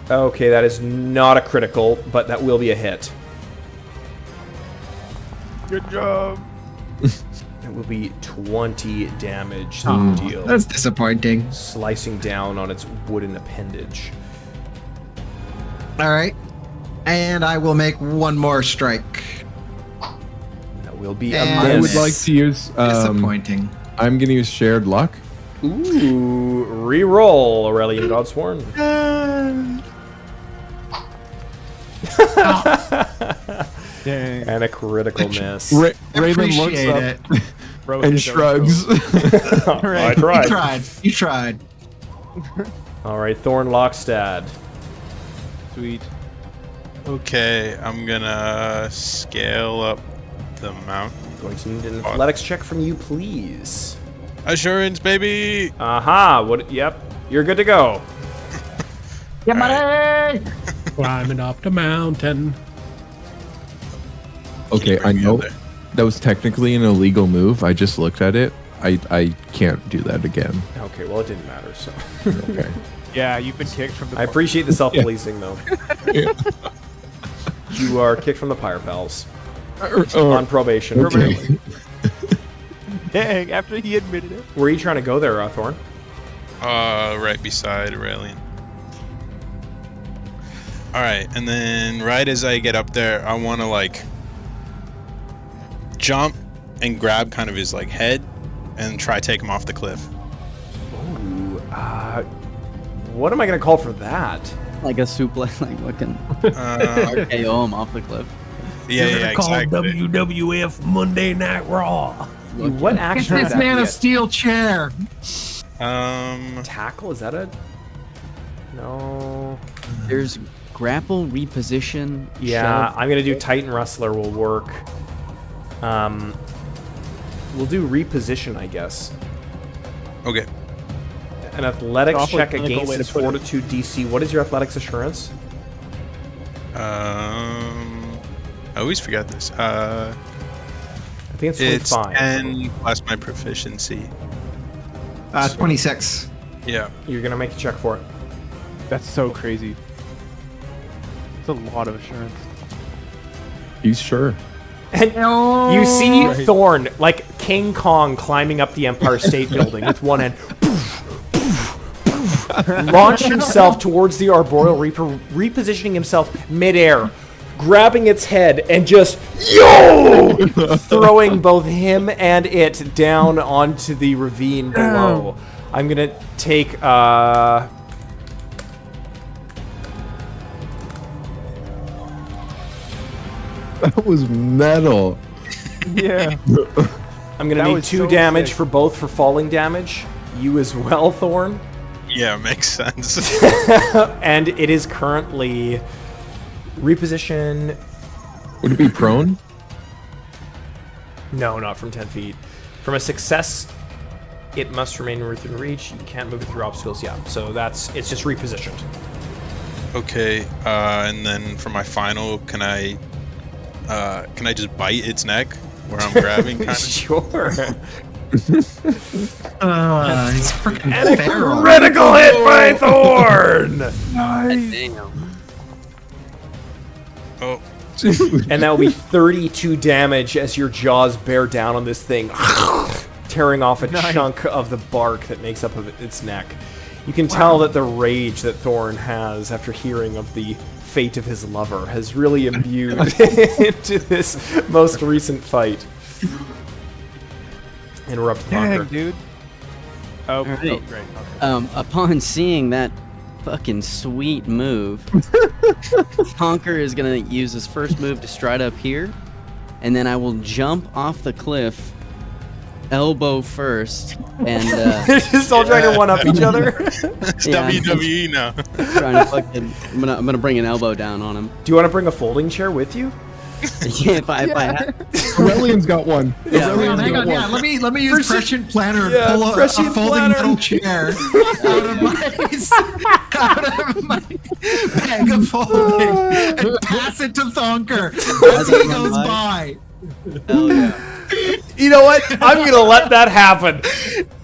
A: Okay, that is not a critical, but that will be a hit.
B: Good job.
A: It will be 20 damage that you deal.
F: That's disappointing.
A: Slicing down on its wooden appendage.
F: All right, and I will make one more strike.
A: That will be
F: And
A: a miss.
C: I would like to use.
F: Disappointing.
C: I'm going to use shared luck.
A: Ooh, re-roll, Aurelian Godsworn.
B: Dang.
A: And a critical miss.
C: Raven looks
F: Appreciate
C: up
F: it.
B: Bro,
C: and
B: did
C: shrugs.
A: I
F: You
A: tried.
F: tried. You tried.
A: All right, Thorn Lockstad.
B: Sweet.
G: Okay, I'm gonna scale up the mountain.
A: Going to need an athletics check from you, please.
G: Assurance, baby!
A: Aha! What? Yep, you're good to go.
E: Climbing up the mountain.
C: Okay, I know
G: Together.
C: that was technically an illegal move. I just looked at it. I can't do that again.
A: Okay, well it didn't matter. So
C: Okay.
B: Yeah, you've been kicked from the.
A: I appreciate the self-policing, though. You are kicked from the Pire Pals on probation.
C: Okay.
B: Dang! After he admitted it.
A: Where are you trying to go there, Thorn?
G: Right beside Aurelian. Alright, and then right as I get up there, I want to, like, jump and grab kind of his, like, head and try to take him off the cliff.
A: Ooh, what am I gonna call for that?
D: Like a suplex, like looking
G: Uh,
D: KO him off the cliff.
G: yeah, exactly.
E: WWF Monday Night Raw.
A: What action
F: Get
A: is
F: this
A: that?
F: man
A: be
F: a
A: a
F: steel chair.
A: tackle? Is that a? No.
D: There's grapple, reposition.
A: Yeah,
D: shove.
A: I'm gonna do Titan Wrestler. Will work. We'll do reposition, I guess.
G: Okay.
A: An athletics
B: Awfully
A: check
B: clinical
A: against
B: way to
A: its
B: put it.
A: fortitude DC. What is your athletics assurance?
G: I always forget this.
A: I think it's
G: It's
A: 25.
G: 10 plus my proficiency.
F: 26.
G: Yeah.
A: You're gonna make a check for it.
B: That's so crazy. It's a lot of assurance.
C: He's sure.
A: And you see
B: Right.
A: Thorn, like King Kong, climbing up the Empire State Building with one hand. Launch himself towards the Arboreal Reaper, repositioning himself midair, grabbing its head, and just throwing both him and it down onto the ravine below. I'm gonna take
C: That was metal.
B: Yeah.
A: I'm gonna
B: That
A: need
B: was
A: 2
B: so
A: damage
B: sick.
A: for both for falling damage. You as well, Thorn.
G: Yeah, makes sense.
A: And it is currently reposition.
C: Would it be prone?
A: No, not from 10 feet. From a success, it must remain within reach. You can't move it through obstacles. Yeah, so it's just repositioned.
G: Okay, and then for my final, can I just bite its neck where I'm grabbing kind of?
A: Sure.
F: He's freaking
A: And a
F: feral.
A: critical hit by Thorn!
D: Damn.
G: Oh,
A: And that will be 32 damage as your jaws bear down on this thing, tearing off a chunk of the bark that makes up of its neck. You can tell that the rage that Thorn has after hearing of the fate of his lover has really imbued into this most recent fight. Interrupt
B: Dang,
A: Conquer.
B: dude. Oh,
D: Alright.
B: oh, great. Okay.
D: Upon seeing that fucking sweet move, Conker is gonna use his first move to stride up here, and then I will jump off the cliff, elbow first, and
A: They're just all trying to one-up each other.
G: it's
D: Yeah.
G: WWE now.
D: trying to fucking. I'm gonna bring an elbow down on him.
A: Do you want to bring a folding chair with you?
D: If I had,
C: Aurelian's got one.
D: Yeah,
C: Aurelian's
F: Hang
C: got
F: on,
C: one.
F: yeah. Let me use prescient planner and pull a
A: prescient
F: folding
A: planner.
F: metal chair out of my bag of folding and pass it to Thonker as he goes by.
D: hell yeah.
A: You know what? I'm going to let that happen.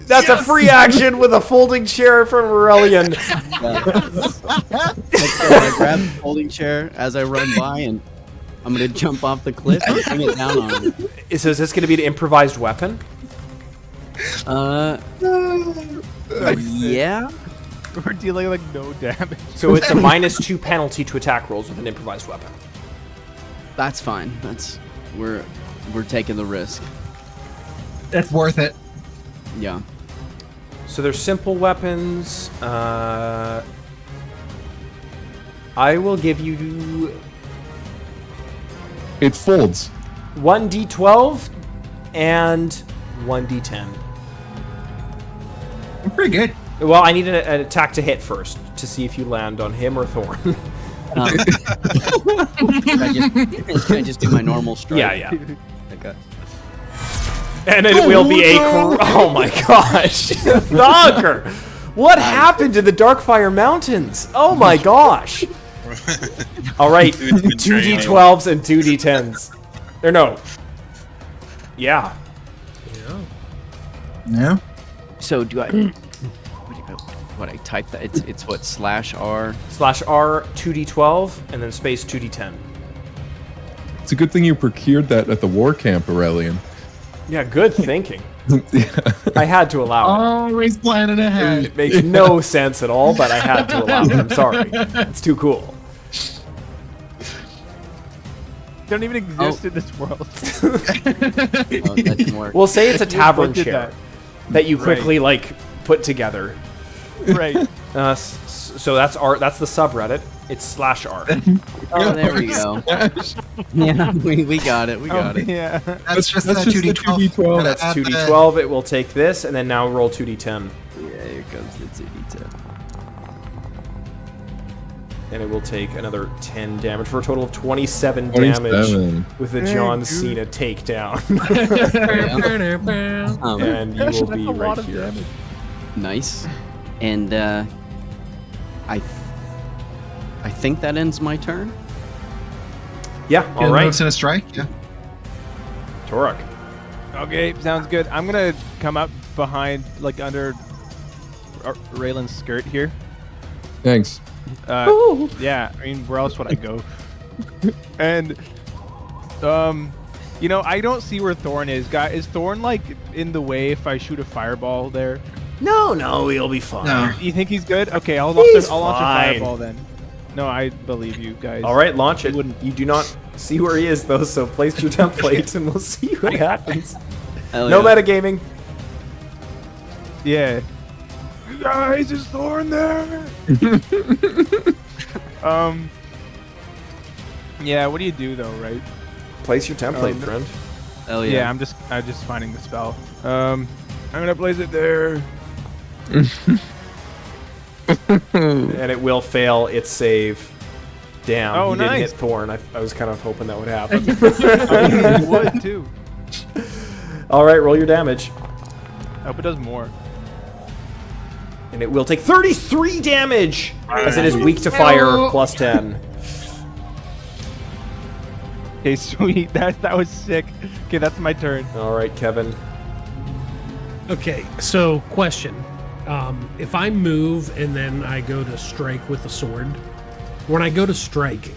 A: That's a free action with a folding chair from Aurelian.
D: I grab the folding chair as I run by, and I'm gonna jump off the cliff and bring it down on him.
A: So is this going to be an improvised weapon?
D: Yeah.
B: We're dealing like no damage.
A: So it's a -2 penalty to attack rolls with an improvised weapon.
D: That's fine. We're taking the risk.
F: It's worth it.
D: Yeah.
A: So there's simple weapons. I will give you
C: It folds.
A: 1d12 and 1d10.
F: Pretty good.
A: Well, I need an attack to hit first to see if you land on him or Thorn.
D: Can I just do my normal strike?
A: Yeah.
D: Okay.
A: And it will be a... Oh my gosh. Thonker! What happened to the Darkfire Mountains? Oh my gosh. All right,
G: Dude's been
A: 2d12s and 2d10s. Or no. Yeah.
F: Yeah.
D: So do I? What I type that? It's what /R.
A: /R 2d12 and then space 2d10.
C: It's a good thing you procured that at the war camp, Aurelian.
A: Yeah, good thinking.
C: Yeah.
A: I had to allow it.
F: Always planning ahead.
A: It makes no sense at all, but I had to allow it. I'm sorry. It's too cool.
B: They don't even exist in this world.
D: Oh, that didn't work.
A: We'll say it's a tavern
B: did
A: chair that you quickly like put together.
B: Right.
A: So that's the subreddit. It's /R.
D: Oh, there we go. Yeah, we got it. We got it.
B: Yeah.
F: That's just
C: the 2d12.
A: That's 2d12. It will take this, and then now roll 2d10.
D: Yeah, here comes the 2d10.
A: And it will take another 10 damage for a total of 27
C: 27.
A: damage with the John Cena takedown. And you will be right here.
D: Nice. And I think that ends my turn.
A: Yeah, all right.
F: Moves in a strike. Yeah.
A: Torok.
B: Okay, sounds good. I'm gonna come up behind, like under Raylan's skirt here.
C: Thanks.
B: Yeah, I mean, where else would I go? And, you know, I don't see where Thorn is. Guy, is Thorn like in the way if I shoot a fireball there?
A: No, he'll be fine.
F: No.
B: You think he's good? Okay, I'll
A: He's
B: launch a
A: fine.
B: fireball then. No, I believe you guys.
A: All right, launch it.
B: Wouldn't-
A: You do not see where he is, though, so place your template and we'll see what happens.
D: Hell
A: No
D: yeah.
A: metagaming.
B: Yeah. You guys, is Thorn there? Yeah, what do you do though, right?
A: Place your template, friend.
D: Hell
B: Yeah,
D: yeah.
B: I'm just finding the spell. I'm gonna place it there.
A: And it will fail its save. Damn,
B: Oh,
A: he didn't
B: nice.
A: hit Thorn. I was kind of hoping that would happen.
B: I mean, it would too.
A: All right, roll your damage.
B: I hope it does more.
A: And it will take 33 damage, as it is weak to fire, plus 10.
B: Okay, sweet. That was sick. Okay, that's my turn.
A: All right, Kevin.
E: Okay, so question. If I move and then I go to strike with the sword, when I go to strike,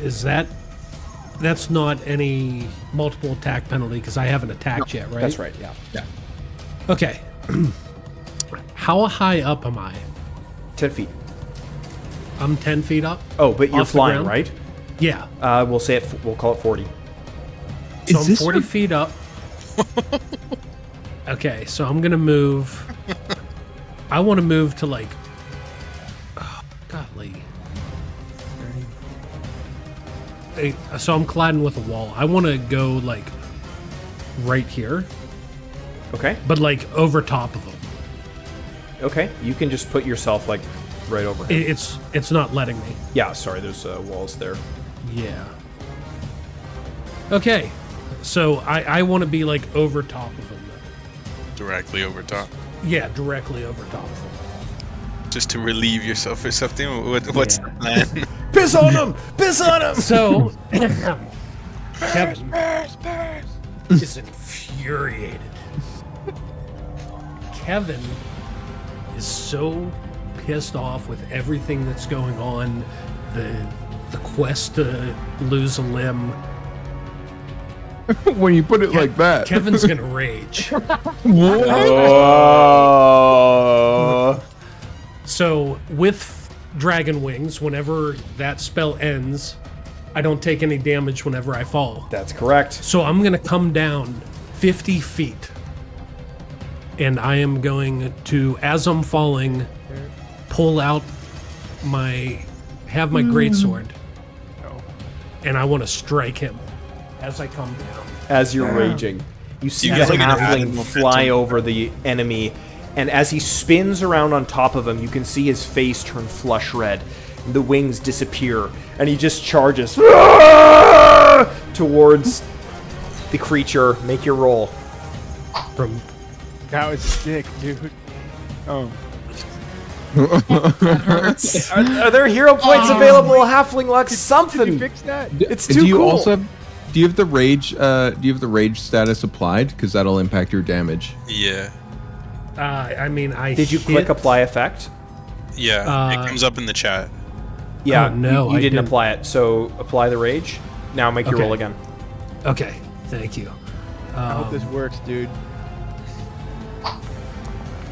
E: that's not any multiple attack penalty because I haven't attacked yet, right?
A: That's right, yeah.
E: Okay. How high up am I?
A: 10 feet.
E: I'm 10 feet up?
A: Oh, but you're
E: Off the
A: flying,
E: ground?
A: right?
E: Yeah.
A: We'll say it. We'll call it 40.
E: So
C: Is
E: I'm
C: this
E: 40
C: your-
E: feet up. Okay, so I'm going to move. I want to move to like. Oh, golly. So I'm colliding with a wall. I want to go like right here,
A: Okay.
E: but like over top of them.
A: Okay. You can just put yourself like right over him.
E: It's not letting me.
A: Yeah. Sorry. There's walls there.
E: Yeah. Okay, so I want to be like over top of him though.
G: Directly over top.
E: Yeah, directly over top of him.
G: Just to relieve yourself or something? What's the plan?
A: Piss on him! Piss on him!
E: So Kevin is infuriated. Kevin is so pissed off with everything that's going on, the quest to lose a limb.
C: When you put it like that.
E: Kevin's gonna rage. So with dragon wings, whenever that spell ends, I don't take any damage whenever I fall.
A: That's correct.
E: So I'm gonna come down 50 feet, and I am going to, as I'm falling, pull out my greatsword, and I want to strike him as I come down.
A: As you're raging, you see
G: You
A: the
G: guys are gonna add
A: halfling
G: momentum.
A: fly over the enemy, and as he spins around on top of him, you can see his face turn flush red. The wings disappear, and he just charges towards the creature. Make your roll.
E: From
B: That was sick, dude. Oh.
A: Are there hero points available? Halfling luck, something.
B: Fix that?
A: It's too
C: Do you
A: cool.
C: also do you have the rage? Do you have the rage status applied? Because that'll impact your damage.
G: Yeah.
E: I mean, I
A: Did you click apply effect?
G: Yeah. It comes up in the chat.
A: Yeah,
E: Oh, no,
A: you
E: I
A: didn't
E: didn't.
A: apply it. So apply the rage. Now make your
E: Okay.
A: roll again.
E: Okay, thank you.
B: I hope this works, dude.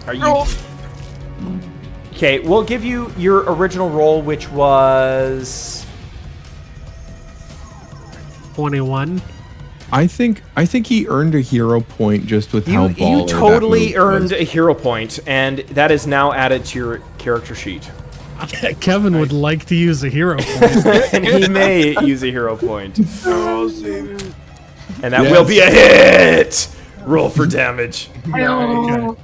A: Are you? Okay, we'll give you your original roll, which was
E: 21.
C: I think he earned a hero point just with how
A: you
C: baller
A: totally
C: that move
A: earned
C: was.
A: a hero point, and that is now added to your character sheet.
E: Kevin would like to use a hero point.
A: And he may use a hero point,
B: Oh, save it.
A: and that
C: Yes.
A: will be a hit. Roll for damage.
E: Okay.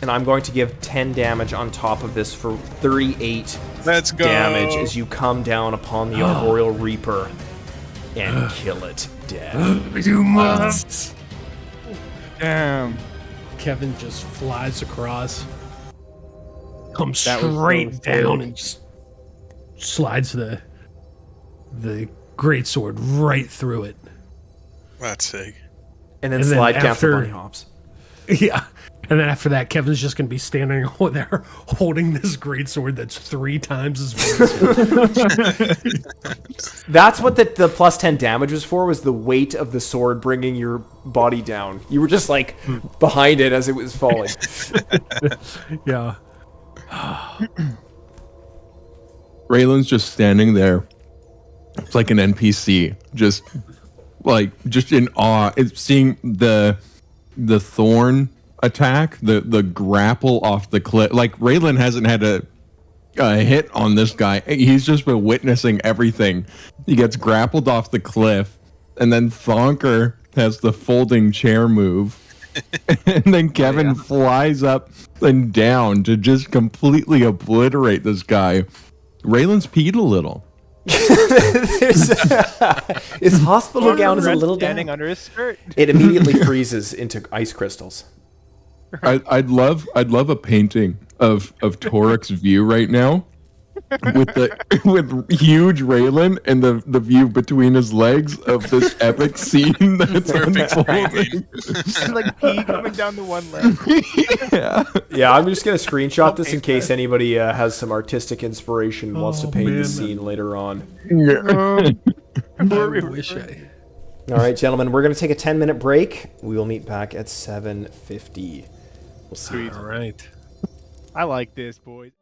A: And I'm going to give 10 damage on top of this for 38
G: Let's go.
A: damage as you come down upon the Arboreal Reaper and kill it dead.
E: You must.
B: Damn.
E: Kevin just flies across, comes
B: That was
E: straight
B: so
E: down,
B: sick.
E: and just slides the greatsword right through it.
G: That's sick.
A: And then
E: And then
A: slide cancel
E: after-
A: bunny hops.
E: Yeah. And then after that, Kevin's just going to be standing over there holding this greatsword that's 3 times as big.
A: That's what the plus 10 damage was for, was the weight of the sword bringing your body down. You were just like behind it as it was falling.
E: Yeah.
C: Raylan's just standing there. It's like an NPC, just in awe. It's seeing the thorn attack, the grapple off the cliff. Like Raylan hasn't had a hit on this guy. He's just been witnessing everything. He gets grappled off the cliff, and then Thonker has the folding chair move. And then Kevin flies up and down to just completely obliterate this guy. Raylan's peed a little.
A: His hospital gown is a little
B: standing
A: down.
B: under his skirt.
A: It immediately freezes into ice crystals.
C: I'd love a painting of Torik's view right now, with huge Raylan and the view between his legs of this epic scene that's
G: Perfect
C: unfolding.
B: It's like pee coming down the one leg.
C: Yeah.
A: Yeah, I'm just going to screenshot this in case anybody has some artistic inspiration and wants to
E: Oh,
A: paint the
E: man.
A: scene later on.
E: I wish I.
A: All right, gentlemen, we're going to take a 10-minute break. We will meet back at 7:50. We'll see you.
E: All right.
B: I like this, boys.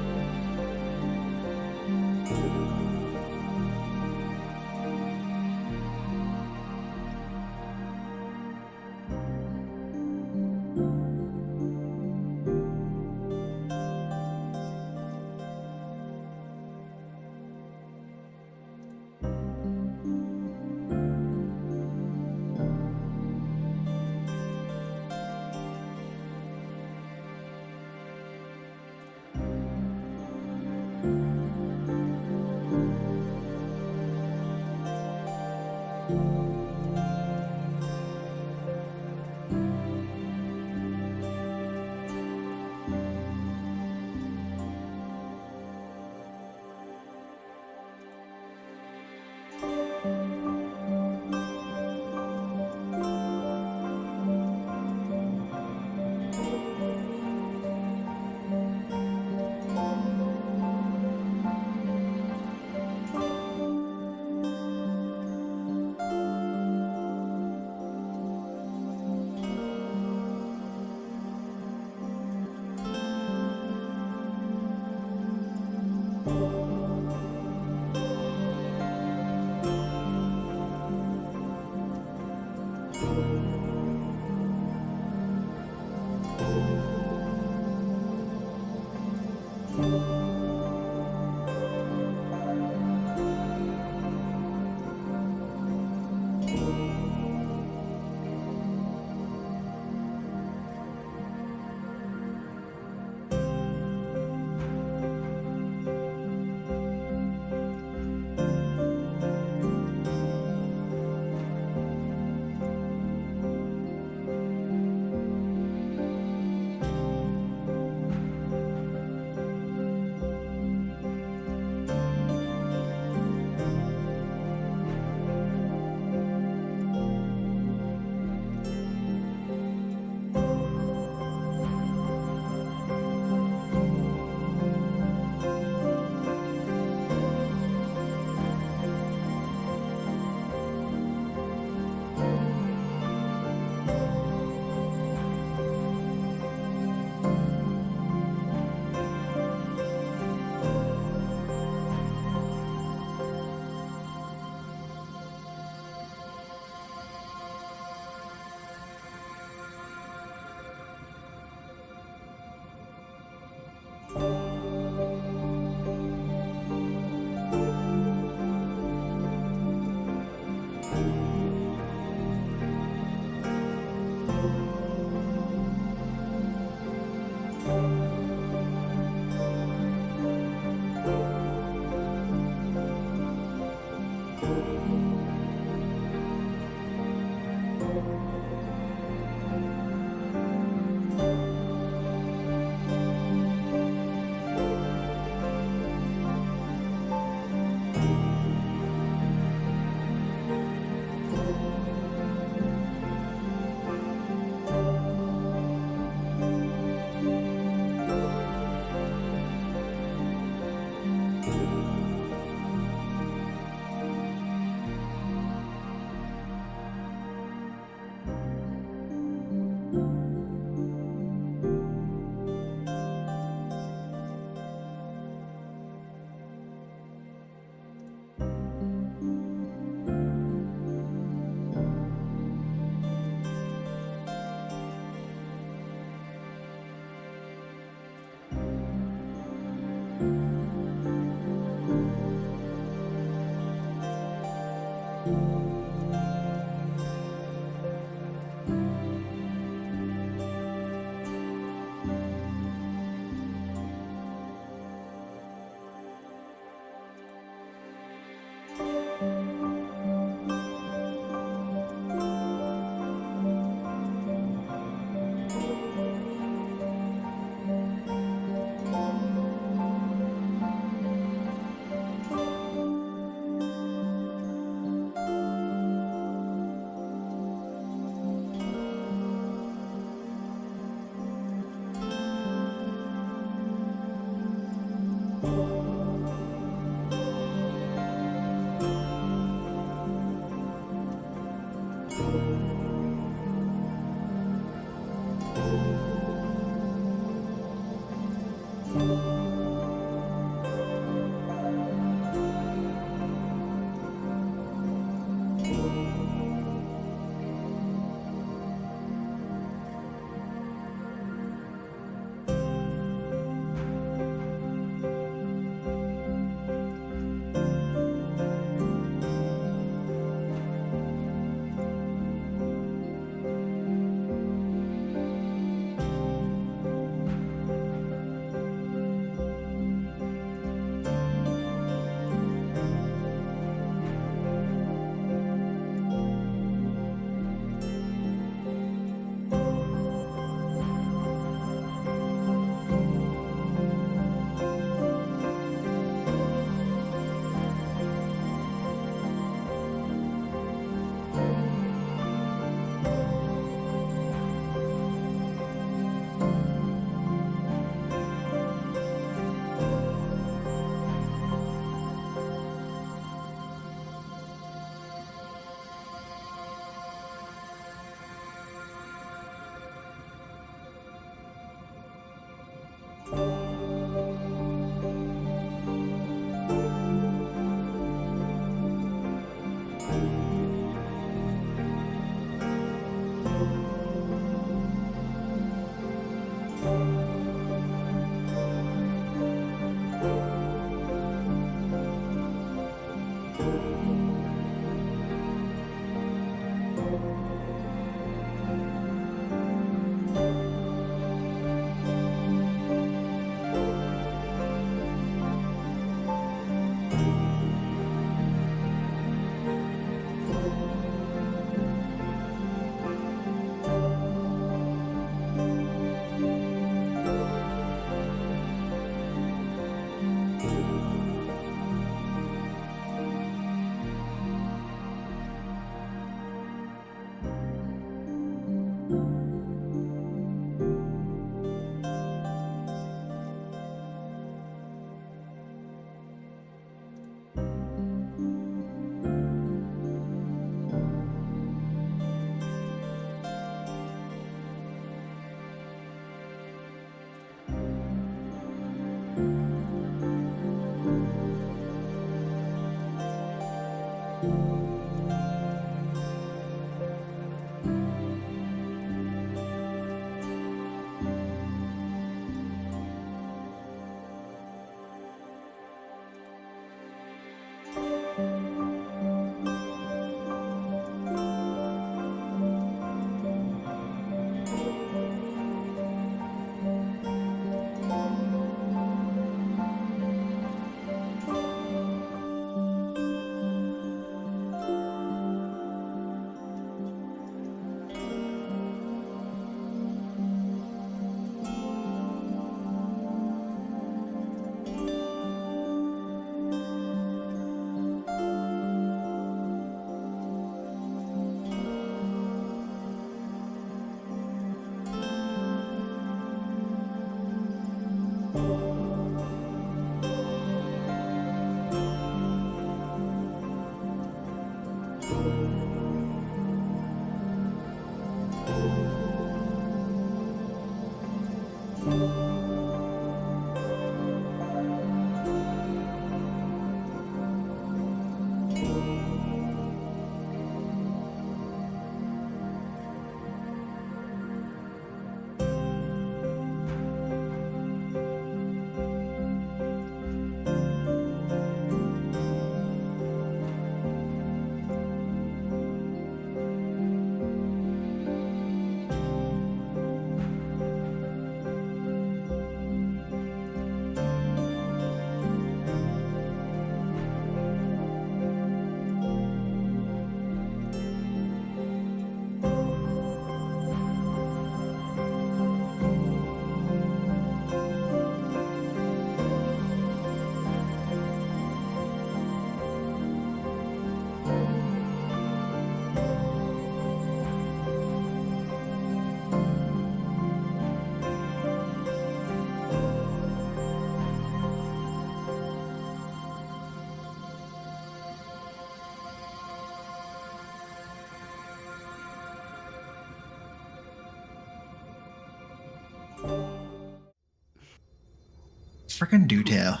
F: Frickin' do tell.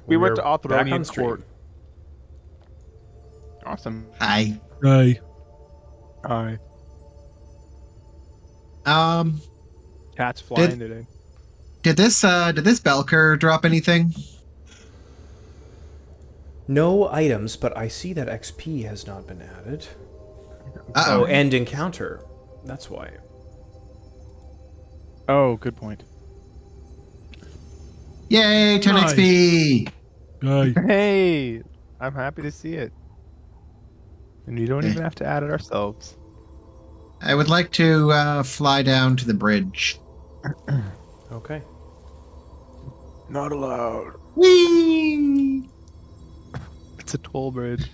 B: We went
A: We're
B: to
A: back on
B: Othronian
A: stream.
B: Court. Awesome.
F: Hi.
E: Hey.
B: Hi. Cats flying today.
F: Did this Belker drop anything?
A: No items, but I see that XP has not been added.
F: Uh-oh.
A: Oh, and encounter. That's why.
B: Oh, good point.
F: Yay, 10
E: Nice.
F: XP!
E: Hey.
B: Hey, I'm happy to see it. And we don't even have to add it ourselves.
F: I would like to fly down to the bridge.
A: Okay.
B: Not allowed.
F: Whee!
B: It's a toll bridge.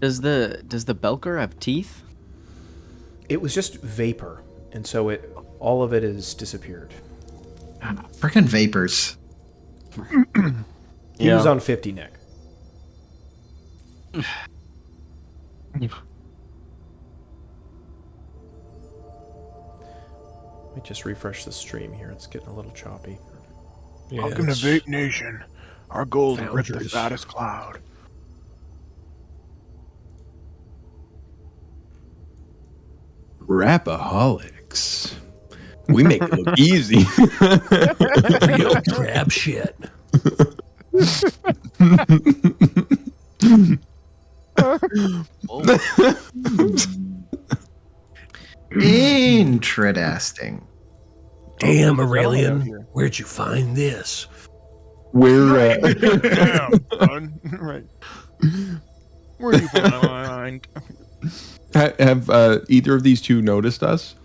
D: Does the Belker have teeth?
A: It was just vapor, and so all of it has disappeared.
F: Frickin' vapors.
A: He was on 50, Nick. Let me just refresh the stream here. It's getting a little choppy.
E: Yeah,
B: Welcome to
E: it's-
B: Vape Nation. Our goal is to rip the
E: Founders.
B: fattest cloud.
C: Rapaholics. We make it look easy.
E: Real crab shit.
F: Interesting.
E: Damn,
B: out
E: Aurelian.
B: here.
E: Where'd you find this?
C: We're
B: Damn, son. Right. Where you find?
C: have either of these two noticed us?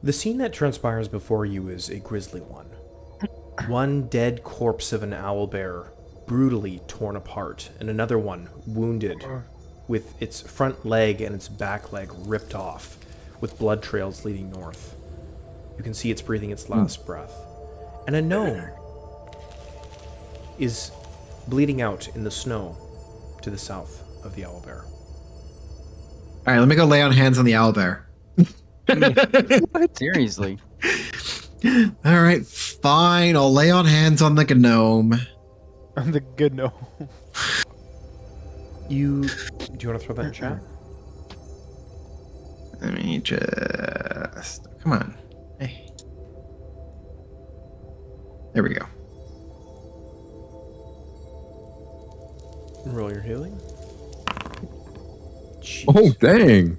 A: The scene that transpires before you is a grisly one. One dead corpse of an owlbear brutally torn apart, and another one wounded, with its front leg and its back leg ripped off, with blood trails leading north. You can see it's breathing its last breath. And a gnome is bleeding out in the snow to the south of the owlbear.
F: All right, let me go lay on hands on the owlbear.
D: Seriously.
F: All right, fine. I'll lay on hands on the gnome.
B: I'm the good no.
A: Do you want to throw that in chat?
F: Let me just... Come on. Hey. There we go.
A: Roll your healing. Jeez.
C: Oh, dang.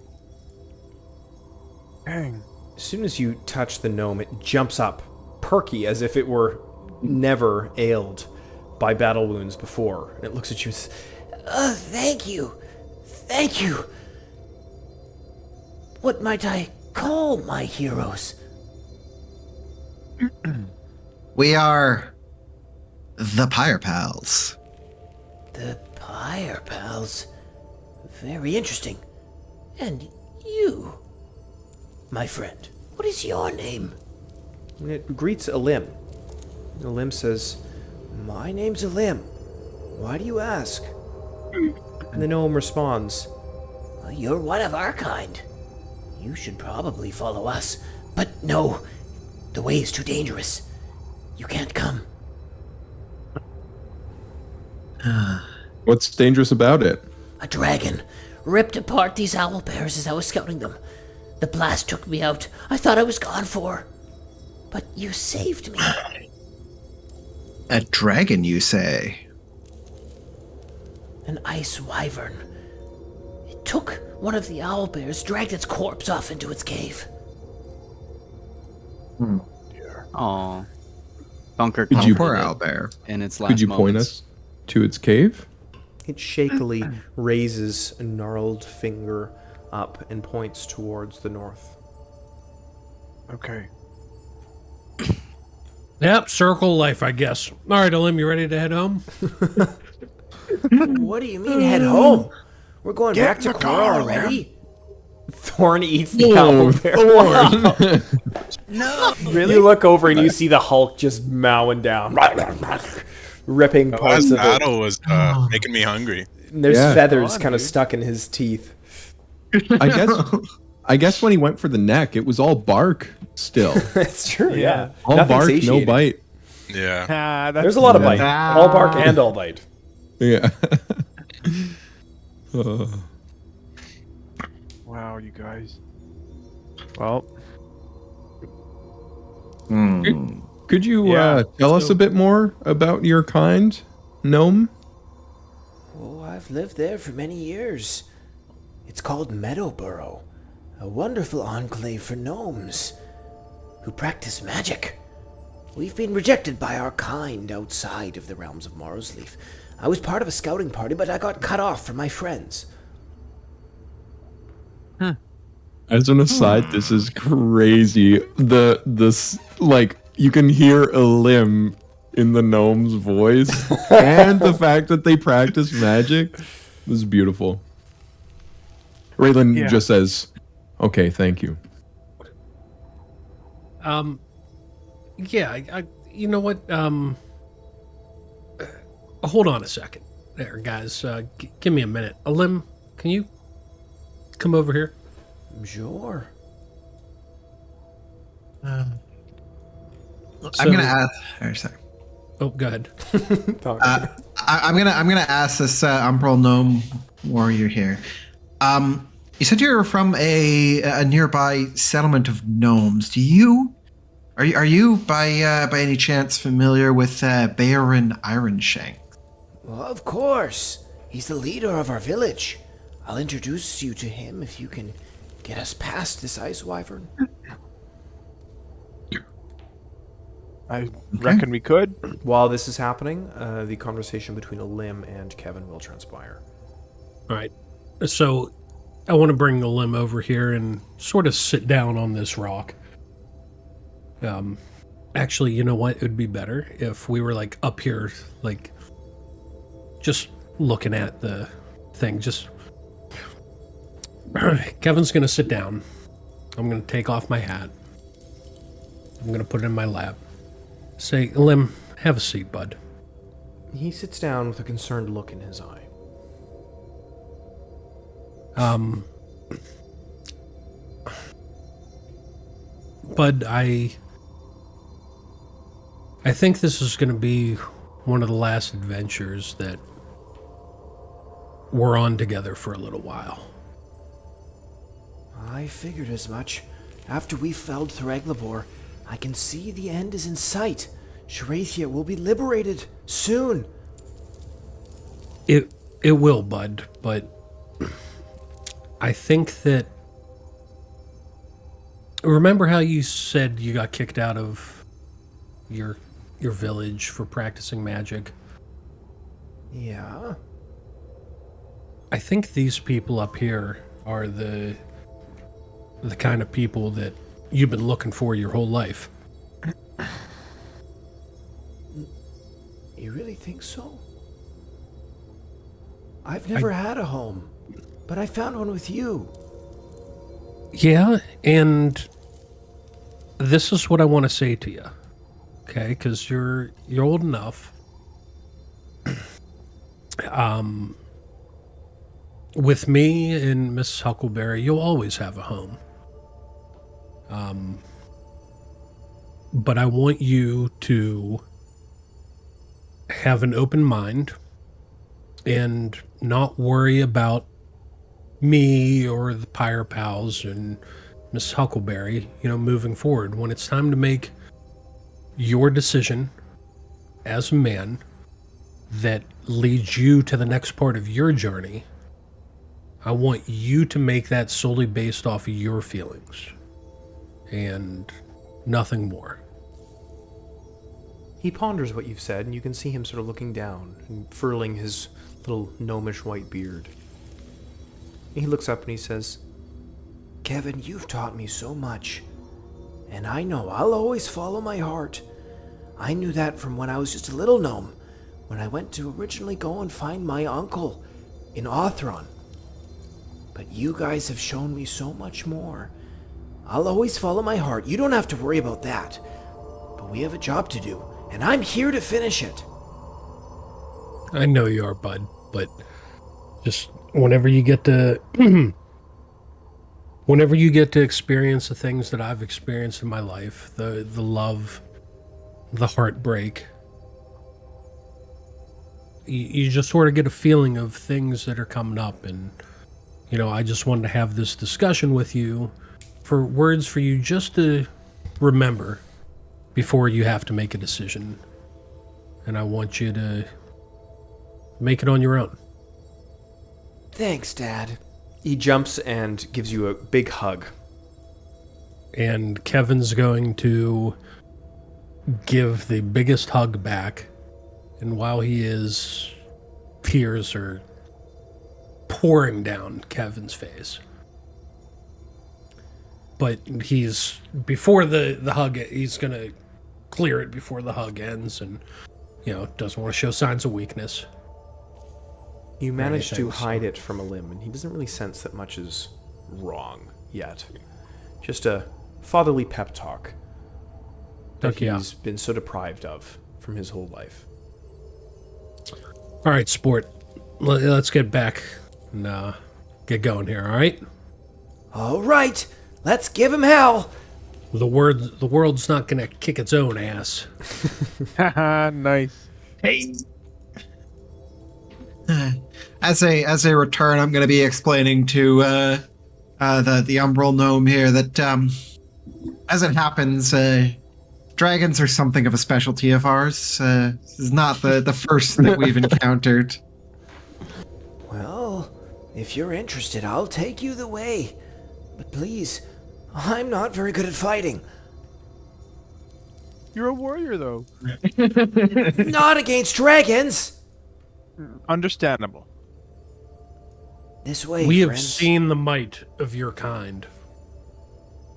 B: Dang.
A: As soon as you touch the gnome, it jumps up, perky as if it were never ailed by battle wounds before. And it looks at you with,
H: Oh, thank you. Thank you. What might I call my heroes?
F: We are the Pire Pals.
H: The Pire Pals. Very interesting. And you, my friend, what is your name?
A: and it greets Elim. Elim says, "My name's Elim. Why do you ask?" And the gnome responds,
H: Well, you're one of our kind. You should probably follow us. But no, The way is too dangerous. You can't come.
C: What's dangerous about it?
H: A dragon ripped apart these owl bears as I was scouting them. The blast took me out. I thought I was gone for. But you saved me.
F: A dragon, you say?
H: An ice wyvern. It took one of the owl bears, dragged its corpse off into its cave.
D: Aw. Bunker
C: Could you-
F: Poor owlbear.
D: in its last
C: Could you point
D: moments.
C: us to its cave?
A: It shakily raises a gnarled finger up and points towards the north.
B: Okay.
E: Yep, circle life, I guess. All right, Olim, you ready to head home?
H: What do you mean, head home? We're going back to Cora already?
A: Thorn eats the owl bear.
C: Thorn!
A: No, really? You look over and you see the Hulk just mowing down, ripping
G: The
A: parts
G: last
A: of it.
G: battle was making me hungry.
A: And there's
C: Yeah.
A: feathers kind of stuck in his teeth.
C: I guess when he went for the neck, it was all bark still.
A: It's true, yeah.
C: All
A: Nothing
C: bark, no
A: satiating.
C: bite.
G: Yeah.
B: That's
A: There's a lot of bite.
F: Ah.
A: All bark and all bite.
C: Yeah.
B: Wow, you guys. Well,
C: Could you
B: Yeah,
C: tell us a bit more about your kind, gnome?
H: Oh, I've lived there for many years. It's called Meadowburrow, a wonderful enclave for gnomes who practice magic. We've been rejected by our kind outside of the realms of Morrowsleaf. I was part of a scouting party, but I got cut off from my friends.
C: As an aside, this is crazy. Like you can hear a limb in the gnome's voice, and the fact that they practice magic is beautiful. Raylan
B: Yeah.
C: just says, "Okay, thank you."
E: Yeah, you know what? Hold on a second there, guys. Give me a minute. Olim, can you come over here?
H: Sure.
F: I'm
E: So-
F: gonna ask. Or, sorry.
E: Oh, go ahead.
F: I'm gonna ask this Umbral Gnome warrior here. You said you're from a nearby settlement of gnomes. Are you by any chance familiar with Beorin Ironshank?
H: Well, of course. He's the leader of our village. I'll introduce you to him if you can get us past this ice wyvern.
B: I reckon we could.
A: While this is happening, the conversation between Olim and Kevin will transpire.
E: All right. So I want to bring Olim over here and sort of sit down on this rock. Actually, you know what? It would be better if we were like up here, like just looking at the thing. Just Kevin's gonna sit down. I'm gonna take off my hat. I'm gonna put it in my lap. Say, Lim, have a seat, bud.
A: He sits down with a concerned look in his eye.
E: Bud, I think this is going to be one of the last adventures that we're on together for a little while.
H: I figured as much. After we felled Threglivor, I can see the end is in sight. Sherathia will be liberated soon.
E: It will, Bud, but I think that... Remember how you said you got kicked out of your village for practicing magic?
H: Yeah?
E: I think these people up here are the kind of people that you've been looking for your whole life.
H: You really think so? I've never had a home, but I found one with you.
E: Yeah, and this is what I want to say to you, okay? Because you're old enough. With me and Miss Huckleberry, you'll always have a home. but I want you to have an open mind and not worry about me or the Pire Pals and Miss Huckleberry, moving forward. When it's time to make your decision as a man that leads you to the next part of your journey, I want you to make that solely based off of your feelings and nothing more.
A: He ponders what you've said, and you can see him sort of looking down and furling his little gnomish white beard. He looks up and he says,
H: Kevin, you've taught me so much, and I know I'll always follow my heart. I knew that from when I was just a little gnome, when I went to originally go and find my uncle in Othron. But you guys have shown me so much more. I'll always follow my heart. You don't have to worry about that. But we have a job to do, and I'm here to finish it.
E: I know you are, bud, but just whenever you get to experience the things that I've experienced in my life, the love, the heartbreak, you just sort of get a feeling of things that are coming up. And I just wanted to have this discussion with you for words for you just to remember before you have to make a decision. And I want you to make it on your own.
H: Thanks, Dad.
A: he jumps and gives you a big hug.
E: And Kevin's going to give the biggest hug back. And while he is, tears are pouring down Kevin's face. But he's, before the hug, he's going to clear it before the hug ends, and, doesn't want to show signs of weakness.
A: You manage to hide it from Elim, and he doesn't really sense that much is wrong yet. Just a fatherly pep talk that he's been so deprived of from his whole life.
E: All right, sport. Let's get back and get going here, all right?
H: All right, let's give him hell.
E: The world's not going to kick its own ass.
B: Haha, nice.
F: Hey. As a return, I'm going to be explaining to the Umbral gnome here that, as it happens, dragons are something of a specialty of ours. This is not the first that we've encountered.
H: Well, if you're interested, I'll take you the way. But please, I'm not very good at fighting.
B: You're a warrior, though.
H: Not against dragons!
B: Understandable.
H: This way,
E: We have
H: friends.
E: seen the might of your kind.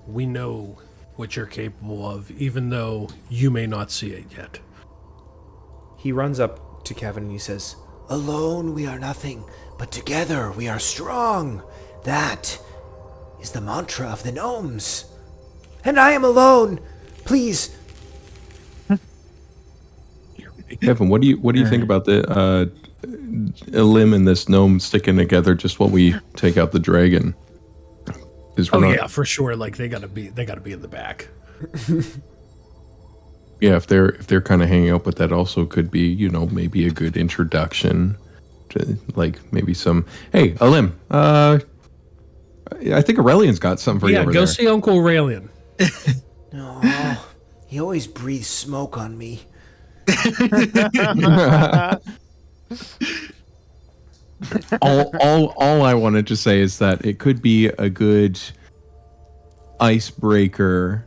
E: We know what you're capable of, even though you may not see it yet.
A: He runs up to Kevin and he says,
H: Alone we are nothing, but together we are strong. That is the mantra of the gnomes. And I am alone. Please.
C: Kevin, what do you think about the Elim and this gnome sticking together just while we take out the dragon?
E: Yeah, for sure. Like they gotta be in the back.
C: Yeah, if they're kind of hanging out, but that also could be, maybe a good introduction to, like, maybe some. Hey, Elim, I think Aurelian's got something for you over
E: go
C: there.
E: see Uncle Aurelian.
H: Oh, he always breathes smoke on me.
C: all I wanted to say is that it could be a good icebreaker,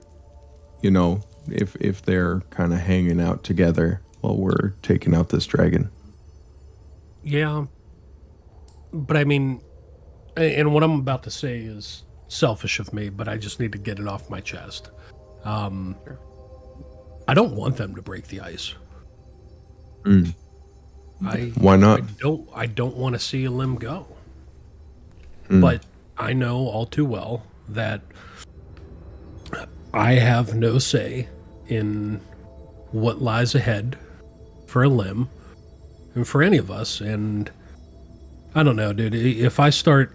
C: if they're kind of hanging out together while we're taking out this dragon.
E: Yeah. But I mean, and what I'm about to say is selfish of me, but I just need to get it off my chest. I don't want them to break the ice.
C: Why not?
E: I don't want to see Elim go.
C: Mm.
E: But I know all too well that I have no say in what lies ahead for Elim and for any of us. And I don't know, dude. If I start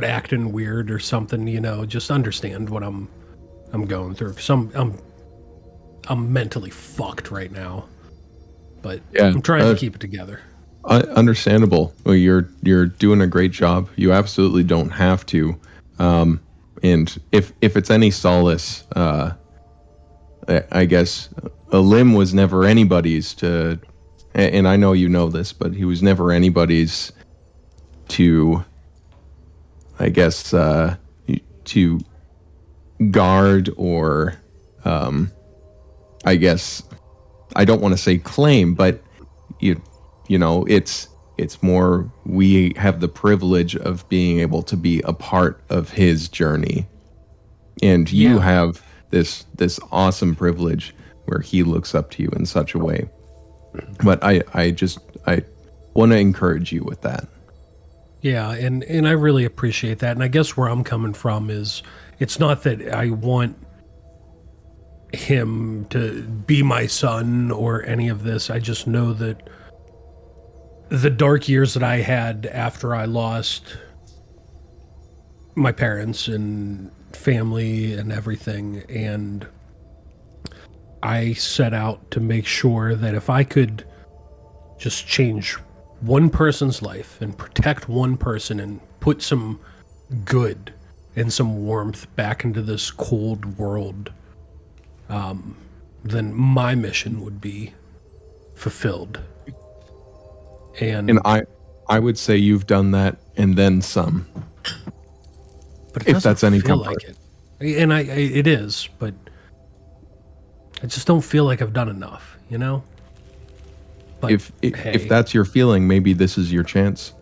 E: acting weird or something, just understand what I'm I'm going through. Because I'm mentally fucked right now. But
C: Yeah,
E: I'm trying to keep it together.
C: Understandable. Well, you're doing a great job. You absolutely don't have to. And if it's any solace, I guess a limb was never anybody's to, and I know you know this, but he was never anybody's to, I guess, to guard or, I guess, I don't want to say claim, but you know, it's more we have the privilege of being able to be a part of his journey, and you have this awesome privilege where he looks up to you in such a way. But I want to encourage you with that.
E: Yeah, and I really appreciate that. And I guess where I'm coming from is it's not that I want him to be my son or any of this. I just know that the dark years that I had after I lost my parents and family and everything, and I set out to make sure that if I could just change one person's life and protect one person and put some good and some warmth back into this cold world, then my mission would be fulfilled. And
C: I would say you've done that and then some.
E: but
C: if that's any
E: feel
C: comfort.
E: like it. And it is, but I just don't feel like I've done enough, you know? But
C: If
E: hey,
C: that's your feeling, maybe this is your chance.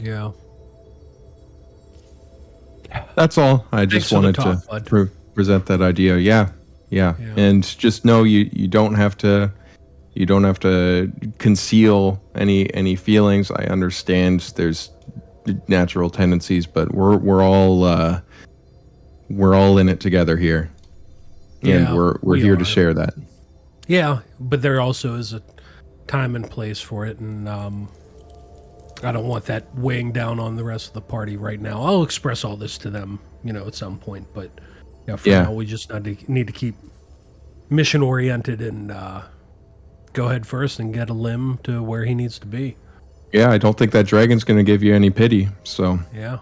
E: yeah.
C: That's all. I just
E: Thanks for the
C: wanted
E: talk,
C: to
E: bud.
C: present that idea. Yeah. And just know you don't have to conceal any feelings. I understand there's natural tendencies, but we're all in it together here, and
E: Yeah,
C: we're
E: we
C: here
E: are.
C: to share that.
E: Yeah, but there also is a time and place for it, and I don't want that weighing down on the rest of the party right now. I'll express all this to them, at some point, but for now we just need to keep mission oriented and go ahead first and get a limb to where he needs to be.
C: Yeah, I don't think that dragon's going to give you any pity. So
E: Yeah.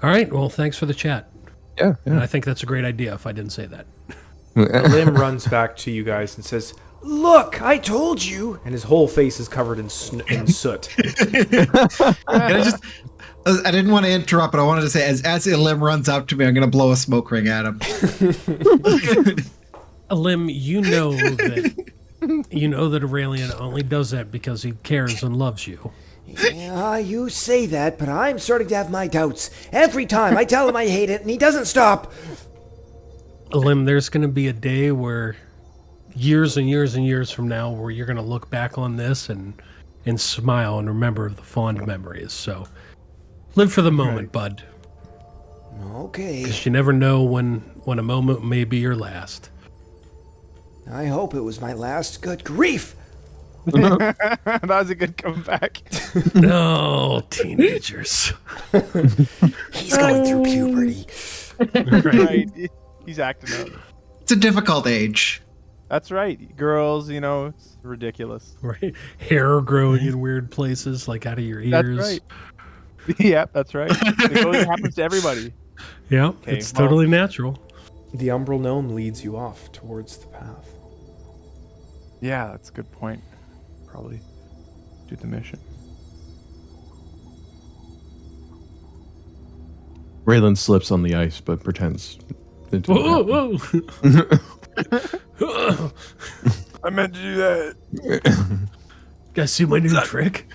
E: All right. Well, thanks for the chat.
C: yeah.
E: And I think that's a great idea. If I didn't say that.
A: The limb runs back to you guys and says, "Look, I told you!" And his whole face is covered in soot.
F: I didn't want to interrupt, but I wanted to say, as Elim runs up to me, I'm going to blow a smoke ring at him.
E: Lim, you know that Aurelian only does that because he cares and loves you.
H: Yeah, you say that, but I'm starting to have my doubts. Every time I tell him I hate it, and he doesn't stop.
E: Lim, there's going to be a day where years and years and years from now where you're going to look back on this and smile and remember the fond memories. So live for the moment, bud.
H: Okay.
E: Because you never know when a moment may be your last.
H: I hope it was my last. Good grief!
B: That was a good comeback.
E: No, teenagers.
H: He's going through puberty.
B: Right. He's acting up.
F: It's a difficult age.
B: That's right. Girls, it's ridiculous.
E: Right? Hair growing in weird places, like out of your ears.
B: That's right. Yep, that's right. It totally happens to everybody.
E: Yeah,
B: Okay,
E: it's totally natural.
A: The umbral gnome leads you off towards the path.
B: Yeah, that's a good point. Probably do the mission.
C: Raylan slips on the ice, but pretends. It didn't
E: Whoa,
C: happen.
E: whoa.
B: I meant to do that.
E: Guys, see my new trick?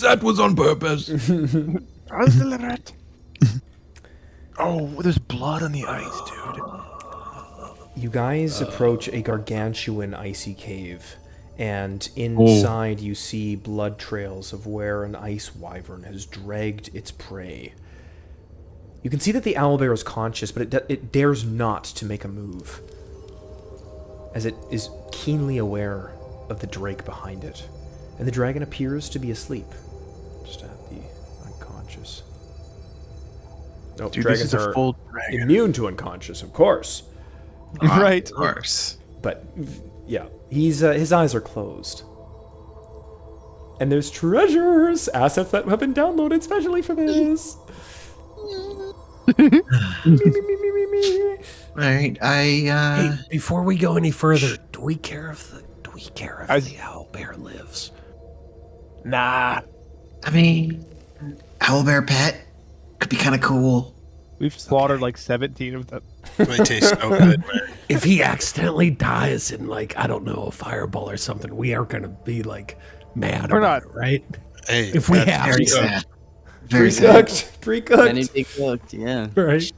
C: That was on purpose.
B: I was deliberate. Oh, there's blood on the ice, dude.
A: You guys approach a gargantuan icy cave, and inside you see blood trails of where an ice wyvern has dragged its prey. You can see that the owlbear is conscious, but it dares not to make a move, as it is keenly aware of the drake behind it. And the dragon appears to be asleep, just at the unconscious. Nope,
B: Dude, this
A: dragons
B: is a
A: are
B: full dragon.
A: immune to unconscious, of course.
B: Right.
F: Of course.
A: But yeah, he's his eyes are closed. And there's treasures, assets that have been downloaded specially for this.
F: All right,
E: Hey, before we go any further, do we care if the owlbear lives?
B: Nah.
F: I mean, owlbear pet could be kind of cool.
B: We've slaughtered like 17 of them.
G: They taste so good, man.
E: If he accidentally dies in, like, I don't know, a fireball or something, we aren't going to be, like, mad
B: We're
E: about
B: not.
E: it, right?
G: Hey,
E: If we
G: that's
E: have
F: Very
E: to.
F: sad. Very sad.
A: Pre-cooked. Pre-cooked.
D: Then it'd be cooked, yeah.
E: Right?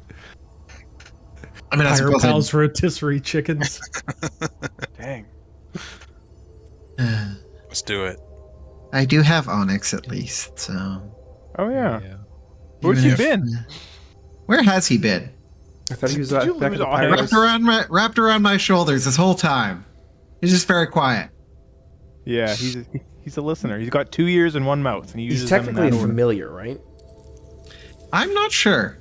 F: I mean, I
E: Pire
F: suppose
E: Pals rotisserie chickens.
B: Dang.
G: Let's do it.
F: I do have Onyx at least, so.
B: Oh, yeah. Where's
F: Even
B: he
F: if-
B: been?
F: Where has he been?
A: I thought he was
B: Did you
A: back
B: lose
A: at the
B: all his-
A: Pirates.
F: Wrapped around my shoulders this whole time. He's just very quiet.
B: Yeah, he's a listener. He's got 2 ears and 1 mouth, and he uses
A: He's
B: them in
A: technically a
B: that order.
A: familiar, right?
F: I'm not sure.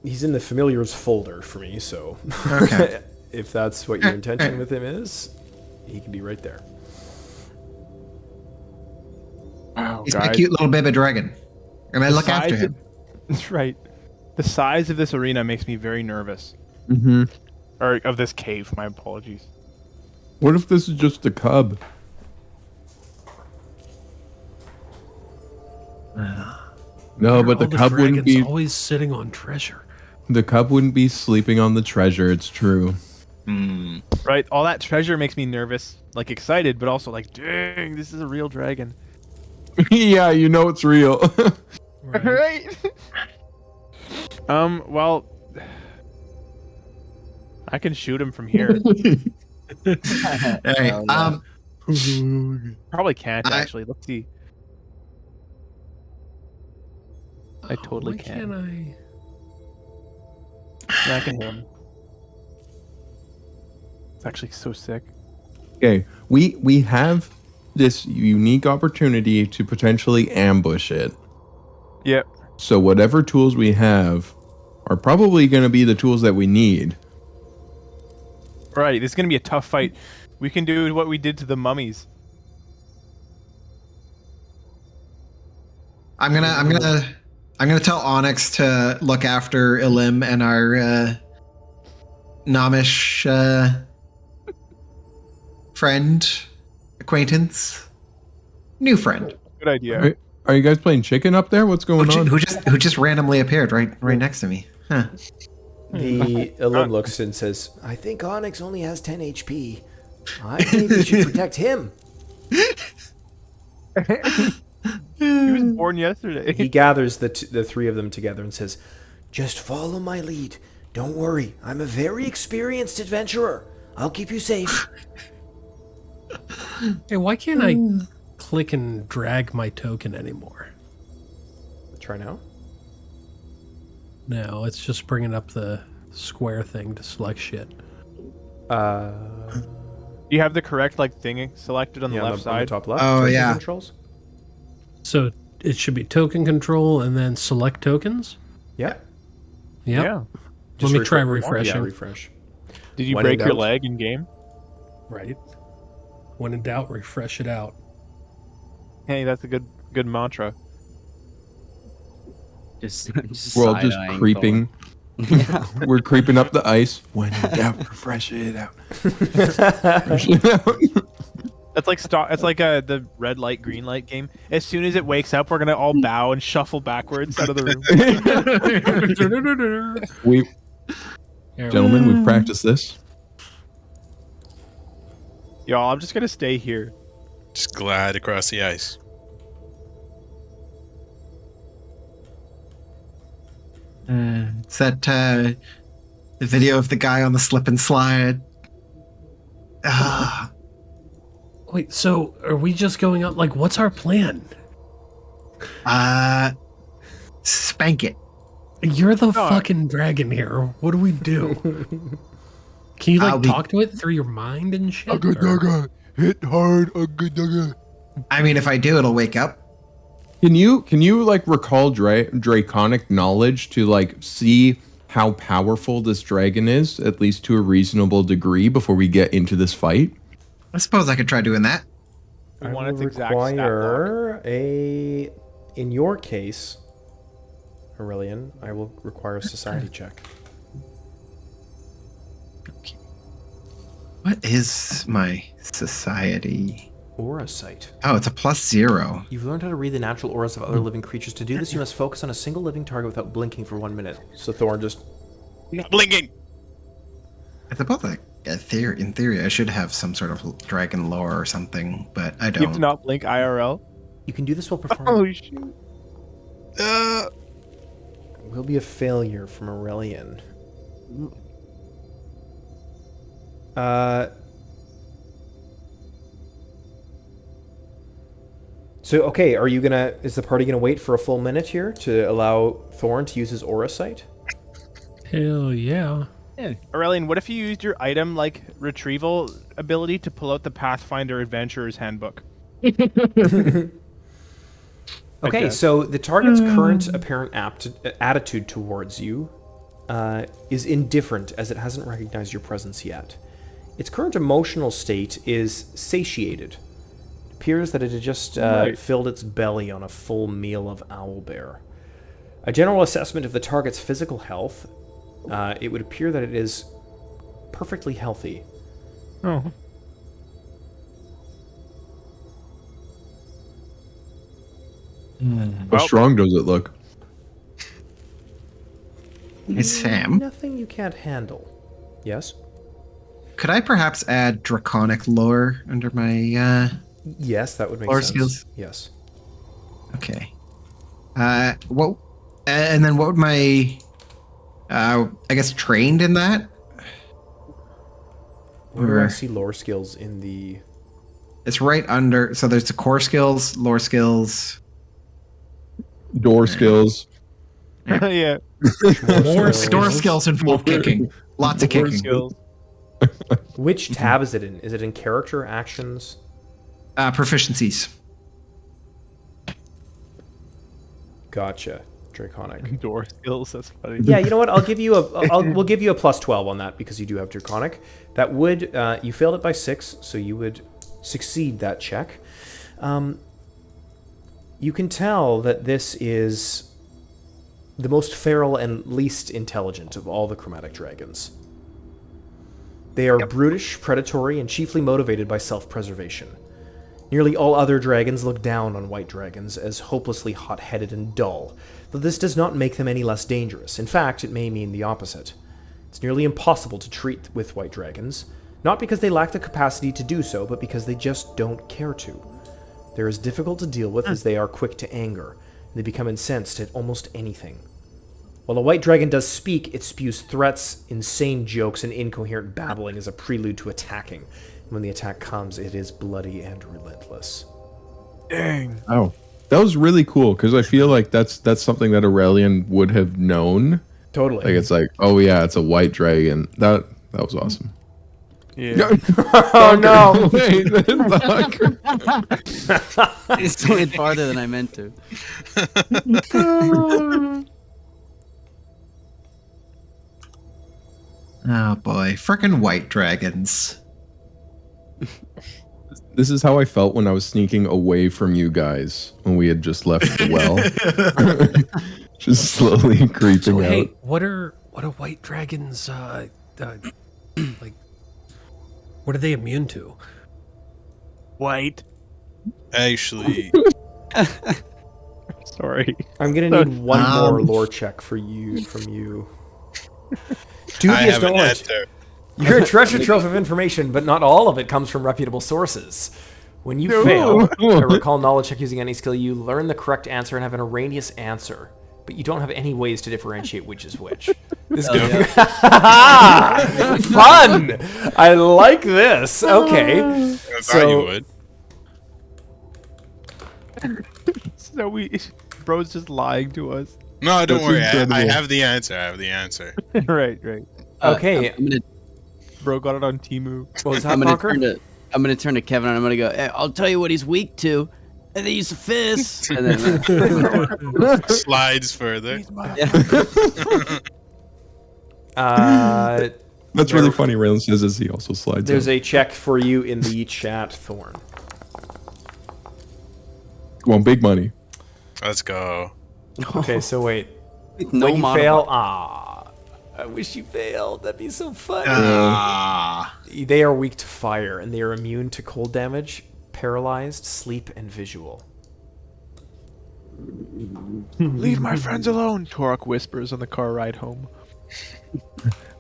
A: He's in the familiars folder for me, so
F: Okay.
A: if that's what your intention with him is, he can be right there.
B: Wow,
F: He's my
B: guys.
F: cute little baby dragon. And I
B: The
F: look after
B: size
F: him.
B: That's right. The size of this arena makes me very nervous.
C: Mm-hmm.
B: Or of this cave, my apologies.
C: What if this is just a cub? No, but the
E: All the
C: cub wouldn't
E: dragons
C: be.
E: always sitting on treasure.
C: The cub wouldn't be sleeping on the treasure. It's true.
B: Right? All that treasure makes me nervous, like excited, but also like, dang, this is a real dragon.
C: Yeah, you know it's real.
E: Right?
B: Right? Well, I can shoot him from here.
F: Hey,
D: Oh, yeah.
B: Probably can't
F: I-
B: actually. Let's see. I totally
E: Why
B: can.
E: can't I?
B: Yeah, I can hit him. It's actually so sick.
C: Okay, we have this unique opportunity to potentially ambush it.
B: Yep.
C: So whatever tools we have are probably going to be the tools that we need.
B: Right. This is gonna be a tough fight. We can do what we did to the mummies.
F: I'm gonna tell Onyx to look after Elim and our Nomish friend, acquaintance, new friend,
B: Good idea.
C: Are you guys playing chicken up there? What's going on?
F: who just randomly appeared right next to me. Huh.
A: The Elim looks and says, I think Onyx only has 10 HP. I think we should protect him.
B: He was born yesterday.
A: He gathers the three of them together and says, just follow my lead. Don't worry. I'm a very experienced adventurer. I'll keep you safe.
E: Hey, why can't I click and drag my token anymore?
A: Try now.
E: No, it's just bringing up the square thing to select shit.
B: You have the correct thing selected on the
A: Yeah,
B: left
A: on the
B: side.
A: top left.
F: Oh,
A: token
F: yeah.
A: Controls.
E: So it should be token control and then select tokens?
A: Yeah.
E: Yep.
B: Yeah.
E: Let me try
A: Yeah,
E: refreshing.
A: refresh.
B: Did you
A: When in
B: break your
A: doubt.
B: leg in game?
E: Right. When in doubt, refresh it out.
B: Hey, that's a good mantra.
D: Just
C: We're all just
D: side-eyeing
C: creeping.
D: Yeah.
C: We're creeping up the ice. When in doubt, refresh it out. Refresh it out.
B: That's like It's like the red light, green light game. As soon as it wakes up, we're gonna all bow and shuffle backwards out of the room.
C: Gentlemen, we've practiced this.
B: Y'all, I'm just gonna stay here.
G: Just glide across the ice.
F: It's that the video of the guy on the slip and slide. Ah,
E: Wait, so are we just going up? Like, what's our plan?
F: spank it.
E: You're the fucking dragon here. What do we do? Can you,
F: I'll
E: like,
F: be-
E: talk to it through your mind and shit? or-
C: Hit hard, a good dogger.
F: I mean, if I do, it'll wake up.
C: Can you like recall draconic knowledge to like see how powerful this dragon is, at least to a reasonable degree, before we get into this fight?
F: I suppose I could try doing that.
B: We
A: I
B: want
A: will
B: its exact stat log.
A: require in your case, Aurelian, I will require a society check.
F: What is my society?
A: Aura sight.
F: Oh, it's a +0.
A: You've learned how to read the natural auras of other living creatures. To do this, you must focus on a single living target without blinking for 1 minute. So Thorn just...
G: Not blinking.
F: I suppose like in theory, I should have some sort of dragon lore or something, but I don't.
B: You have to not blink IRL.
A: You can do this while performing...
B: Oh shoot.
A: Will be a failure from Aurelian. So, okay, are you gonna... Is the party gonna wait for a full minute here to allow Thorn to use his aura sight?
E: Hell yeah.
B: Aurelian, what if you used your item like retrieval ability to pull out the Pathfinder Adventurer's Handbook?
A: Okay, so the target's current apparent attitude towards you is indifferent, as it hasn't recognized your presence yet. Its current emotional state is satiated. It appears that it had just filled its belly on a full meal of owlbear. A general assessment of the target's physical health, it would appear that it is perfectly healthy.
B: Oh.
C: How strong does it look?
F: Hey, Sam,
A: Nothing you can't handle. Yes?
F: could I perhaps add draconic lore under my?
A: Yes, that would make
F: Lore
A: sense.
F: skills?
A: Yes.
F: Okay. What? And then what would my? I guess trained in that.
A: Where do I
F: Or-
A: see lore skills in the...
F: It's right under. So there's the core skills, lore skills.
C: Door skills.
B: Yeah.
E: More
F: Store
E: skills.
F: skills involve kicking. Lots of
B: More
F: kicking.
B: skills.
A: Which tab is it in? Is it in character, actions?
F: Proficiencies.
A: Gotcha. Draconic.
B: Door skills. That's funny.
A: Yeah, you know what? I'll give you we'll give you a +12 on that because you do have Draconic. That would you failed it by 6, so you would succeed that check. You can tell that this is the most feral and least intelligent of all the chromatic dragons. They are brutish, predatory, and chiefly motivated by self-preservation. Nearly all other dragons look down on white dragons as hopelessly hot-headed and dull, though this does not make them any less dangerous. In fact, it may mean the opposite. It's nearly impossible to treat with white dragons, not because they lack the capacity to do so, but because they just don't care to. They're as difficult to deal with as they are quick to anger, and they become incensed at almost anything. While a white dragon does speak, it spews threats, insane jokes, and incoherent babbling as a prelude to attacking. And when the attack comes, it is bloody and relentless.
B: Dang.
C: Oh, that was really cool because I feel like that's something that Aurelian would have known.
A: Totally.
C: Like it's like, oh yeah, it's a white dragon. That was awesome.
B: Yeah.
A: Oh no!
C: Wait,
D: It's went farther than I meant to.
F: Oh boy, frickin' white dragons.
C: This is how I felt when I was sneaking away from you guys when we had just left the well. Just slowly creeping
E: So
C: out.
E: hey, what are white dragons like? What are they immune to?
B: White.
G: Actually,
B: Sorry.
A: I'm gonna need one more lore check from you.
G: I
A: Dubious
G: have an
A: knowledge.
G: answer.
A: You're a treasure trove of information, but not all of it comes from reputable sources. When you fail or recall knowledge check using any skill, you learn the correct answer and have an erroneous answer, but you don't have any ways to differentiate which is which. This is good. Fun! I like this. Okay.
G: I thought
A: So-
G: you would.
B: So bro's just lying to us.
G: No, don't
C: That's
G: worry. I
C: incredible.
G: have the answer. I have the answer.
B: Right.
A: Okay.
D: I'm gonna
B: Bro got it on Temu.
A: What was that,
D: I'm gonna
A: Conker?
D: turn to Kevin and I'm gonna go. Hey, I'll tell you what he's weak to. And they use a fist. And then
G: Slides further.
C: That's really funny. Raylan says as he also slides.
A: There's
C: out.
A: a check for you in the chat, Thorn.
C: Come on, big money.
G: Let's go.
A: Okay, so wait.
D: no
A: When you
D: modifier.
A: fail, I wish you failed. That'd be so fun.
F: Ah.
A: They are weak to fire, and they are immune to cold damage, paralyzed, sleep, and visual.
B: Leave my friends alone, Torok whispers on the car ride home.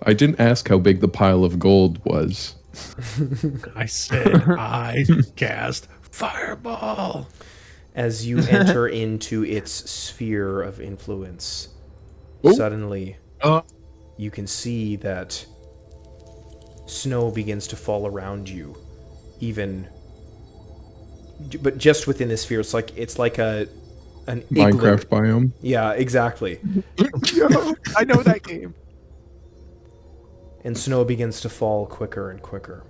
C: I didn't ask how big the pile of gold was.
E: I said I cast fireball.
A: As you enter into its sphere of influence,
C: Oh.
A: suddenly
F: Oh.
A: you can see that snow begins to fall around you, but just within the sphere. It's like an igloo.
C: Minecraft biome.
A: Yeah, exactly.
B: I know that game.
A: And snow begins to fall quicker and quicker.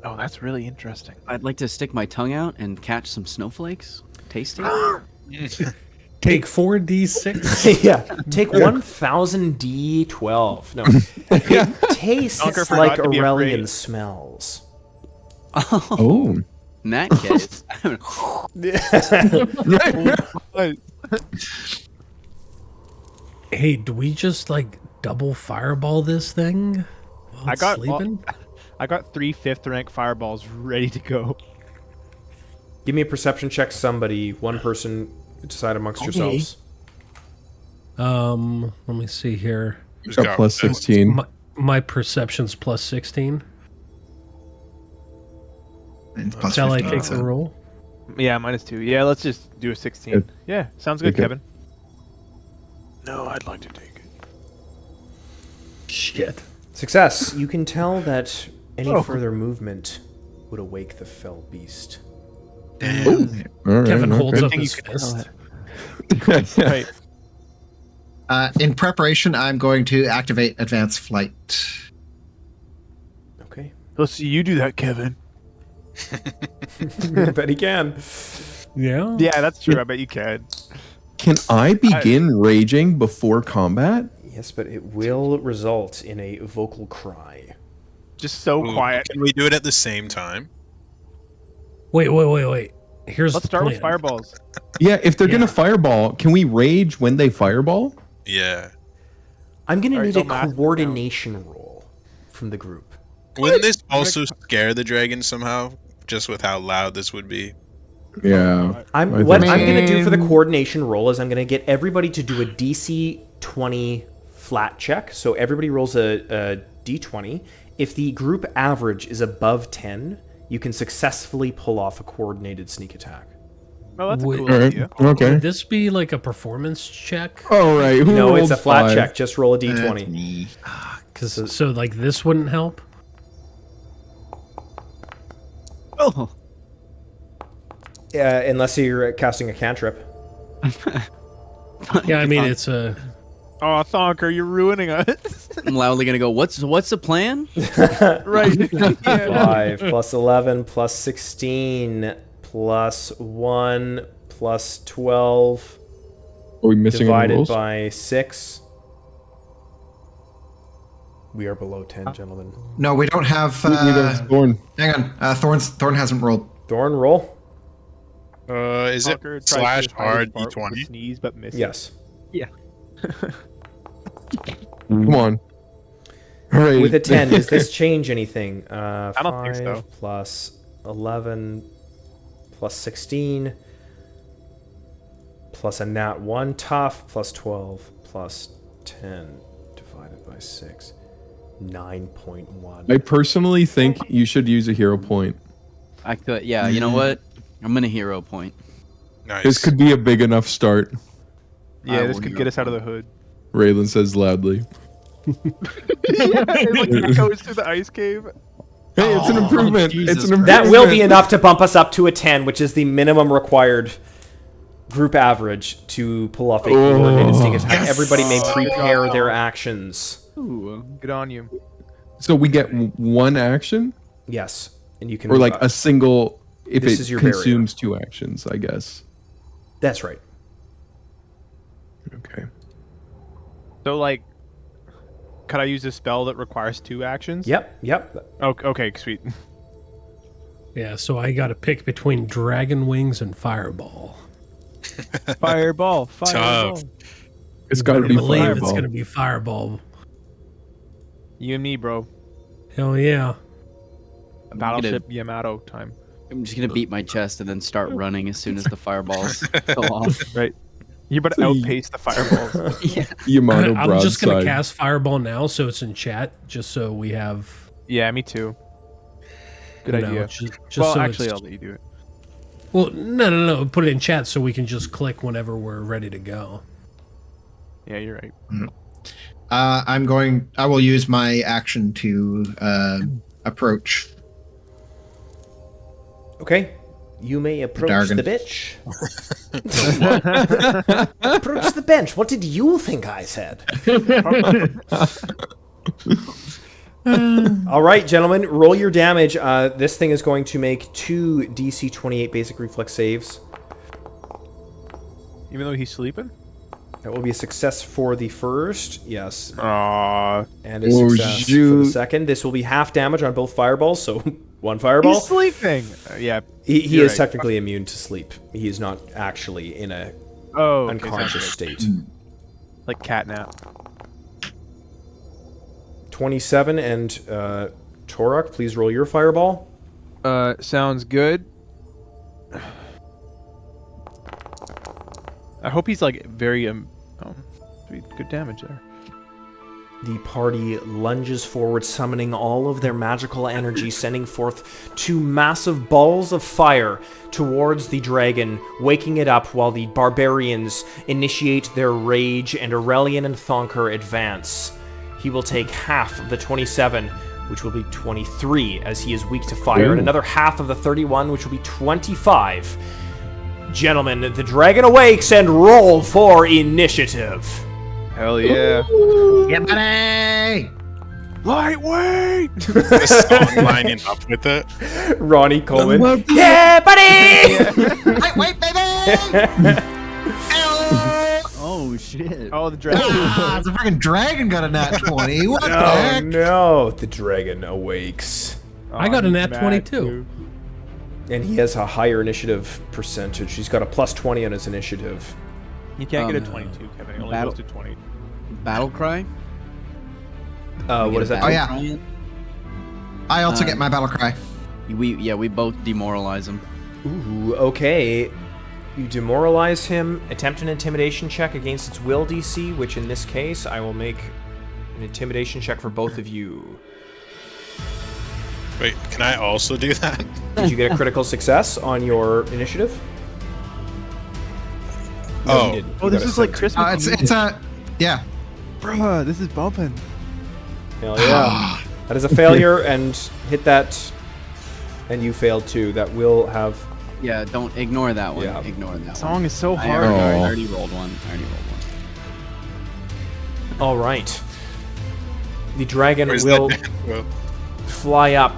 B: Oh, that's really interesting.
D: I'd like to stick my tongue out and catch some snowflakes. Tasty. Oh,
E: Take 4d6.
A: Yeah, take 1,000 D12. No, it tastes
B: Dunker forgot
A: like
B: to be
A: Aurelian
B: afraid.
A: smells.
C: Oh.
D: In that case,
E: Hey, do we just like double fireball this thing? While
B: I
E: it's
B: got
E: sleeping?
B: I got 3 5th rank fireballs ready to go.
A: Give me a perception check, somebody. One person, decide amongst yourselves.
E: Let me see here.
G: Who's
C: Got plus
G: that?
C: 16.
E: My perception's plus 16.
F: And plus
E: Shall I
F: 15,
E: take
F: so-
E: the roll?
B: Yeah, -2. Yeah, let's just do a 16.
C: Good.
B: Yeah, sounds good,
C: Okay.
B: Kevin. No, I'd like to take it.
E: Shit.
A: Success. You can tell that any
B: Oh.
A: further movement would awake the fell beast.
G: Damn.
C: All right,
E: Kevin holds
C: okay.
E: up
B: thing
E: his
B: you can
E: fist.
B: Right.
F: In preparation, I'm going to activate advanced flight.
A: Okay.
B: Let's see you do that, Kevin.
A: I bet he can.
E: Yeah?
B: Yeah, that's true. I bet you can.
C: Can I begin raging before combat?
A: Yes, but it will result in a vocal cry.
B: Just so
G: Ooh,
B: quiet.
G: Can we do it at the same time?
E: Wait. Here's
B: Let's
E: the
B: start
E: plan.
B: with fireballs.
C: Yeah, if they're
E: Yeah.
C: gonna fireball, can we rage when they fireball?
G: Yeah.
A: I'm going to
B: Alright,
A: need a
B: don't math it down.
A: coordination roll from the group.
G: Wouldn't this also scare the dragon somehow? Just with how loud this would be.
C: Yeah.
A: What
C: think
A: I'm
C: so.
A: going to do for the coordination roll is I'm going to get everybody to do a DC 20 flat check. So everybody rolls a D20. If the group average is above 10, you can successfully pull off a coordinated sneak attack.
B: Oh, that's a
E: Wait.
B: cool
C: All right.
B: idea.
C: Okay.
E: Would this be like a performance check?
C: All right. Who
A: No, it's a
C: rolled
A: flat
C: 5?
A: check. Just roll a
F: That's
A: D20.
F: me.
E: Because so like this wouldn't help.
D: oh,
A: Unless you're casting a cantrip.
E: Yeah, I mean it's a.
B: Oh, Thonker, you're ruining us.
D: I'm loudly gonna go. What's the plan?
B: Right. Yeah.
A: 5 plus 11 plus 16 plus 1 plus 12
C: Are we missing any
A: divided
C: rules?
A: by 6. We are below 10, gentlemen.
F: No, we don't have.
C: Neither is Thorn.
F: Hang on. Thorn hasn't rolled.
A: Thorn, roll.
G: Is it
B: Thonker tries
G: slash
B: to hide his
G: hard
B: fart with a
G: D20?
B: Sneeze, but miss.
A: Yes.
C: Come on. All right.
A: With a 10, does this change anything? I
B: don't think so.
A: Plus 11 plus 16 plus a nat 1 tough plus 12 plus 10 divided by 6. 9.1.
C: I personally think you should use a hero point.
D: I could. Yeah, you know what? I'm gonna hero point.
G: Nice.
C: This could be a big enough start.
B: Yeah,
D: I
B: this
D: will
B: could
D: hero
B: get us out of the
D: point.
B: hood.
C: Raylan says loudly.
B: It goes through the ice cave.
C: Hey, it's an improvement.
D: Jesus
C: It's an improvement.
A: That will be enough to bump us up to a 10, which is the minimum required group average to pull off a coordinated sneak attack.
F: Yes.
A: Everybody may prepare their actions.
D: Ooh.
B: Good on you.
C: So we get one action,
A: Yes, and you can
C: or like a single. if
A: This
C: it
A: is your barrier.
C: consumes 2 actions, I guess.
A: That's right.
C: Okay.
B: So like, could I use a spell that requires 2 actions?
A: Yep.
B: Okay, sweet.
E: Yeah, so I got to pick between dragon wings and fireball.
B: Fireball.
G: Tough.
C: It's
E: You
C: got to
E: better
C: be
E: believe
C: fireball.
E: it's going to be fireball.
B: You and me, bro.
E: Hell yeah.
B: Battleship Yamato time.
D: I'm just gonna beat my chest and then start running as soon as the fireballs go off.
B: Right. You better outpace the fireballs.
D: Yeah.
C: Yamato
E: I'm just going to
C: broadside.
E: cast fireball now so it's in chat, just so we have...
B: Yeah, me too. Good
E: you know,
B: idea.
E: just
B: Well,
E: so
B: actually,
E: it's-
B: I'll let you do it.
E: Well, no. Put it in chat so we can just click whenever we're ready to go.
B: Yeah, you're right.
F: I will use my action to approach.
A: Okay. You may approach
F: Dargan.
A: the bitch. Approach the bench. What did you think I said? All right, gentlemen, roll your damage. This thing is going to make 2 DC 28 basic reflex saves.
B: Even though he's sleeping?
A: That will be a success for the first. Yes.
B: Aww.
A: And a
C: Oh,
A: success for the
C: shoot.
A: second. This will be half damage on both fireballs, so 1 fireball.
B: He's sleeping! Yeah.
A: He
B: you're
A: is
B: right.
A: technically immune to sleep. He is not actually in a
B: Oh, okay,
A: unconscious
B: sounds good.
A: state.
B: Like catnap.
A: 27 and Torok, please roll your fireball.
B: Sounds good. I hope he's like very sweet, good damage there.
A: The party lunges forward, summoning all of their magical energy, sending forth 2 massive balls of fire towards the dragon, waking it up while the barbarians initiate their rage and Aurelian and Thonker advance. He will take half of the 27, which will be 23, as he is weak to fire, and another half of the 31, which will be 25. Gentlemen, the dragon awakes and roll for initiative.
B: Hell yeah.
F: Yeah, buddy!
B: Lightweight!
G: The song lining up with it.
A: Ronnie Coleman. Yeah, buddy!
F: Wait, baby!
D: Oh shit.
B: Oh, the dragon.
F: Ah, the freaking dragon got a nat 20. What the
A: Oh
F: heck?
A: no, the dragon awakes.
E: I got a
B: he's
E: nat
B: mad,
E: 22.
B: too.
A: And he has a higher initiative percentage. He's got a plus 20 on his initiative.
B: You can't get a
D: no.
B: 22, Kevin. It only
D: Battle-
B: goes to 20.
D: Battle cry?
A: What is that?
F: Oh, yeah.
D: Cry?
F: I also get my battle cry.
D: We both demoralize him.
A: Ooh, okay. You demoralize him, attempt an intimidation check against its will DC, which in this case, I will make an intimidation check for both of you.
G: Wait, can I also do that?
A: Did you get a critical success on your initiative? No,
G: Oh.
A: you didn't.
B: Oh,
A: You
B: this
A: got a
B: is like
A: 17.
B: Christmas.
F: It's a yeah.
B: Bruh, this is bumping.
A: Hell yeah. That is a failure, and hit that, and you failed too. That will have...
D: Yeah, don't ignore that one.
A: Yeah.
D: Ignore that one.
B: Song is so
D: I
B: hard.
D: already rolled one.
A: All right. The dragon
G: Where's
A: will
G: that? Well,
A: fly up,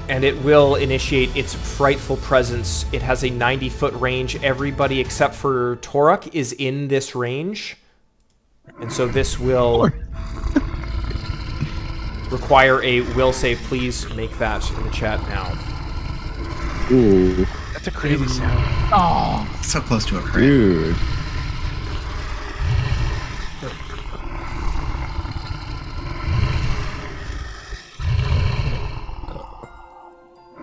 A: and it will initiate its frightful presence. It has a 90-foot range. Everybody except for Torok is in this range, and so this will require a will save. Please make that in the chat now.
C: Ooh,
B: That's a crazy sound.
F: Oh, so close to a crit.
C: dude.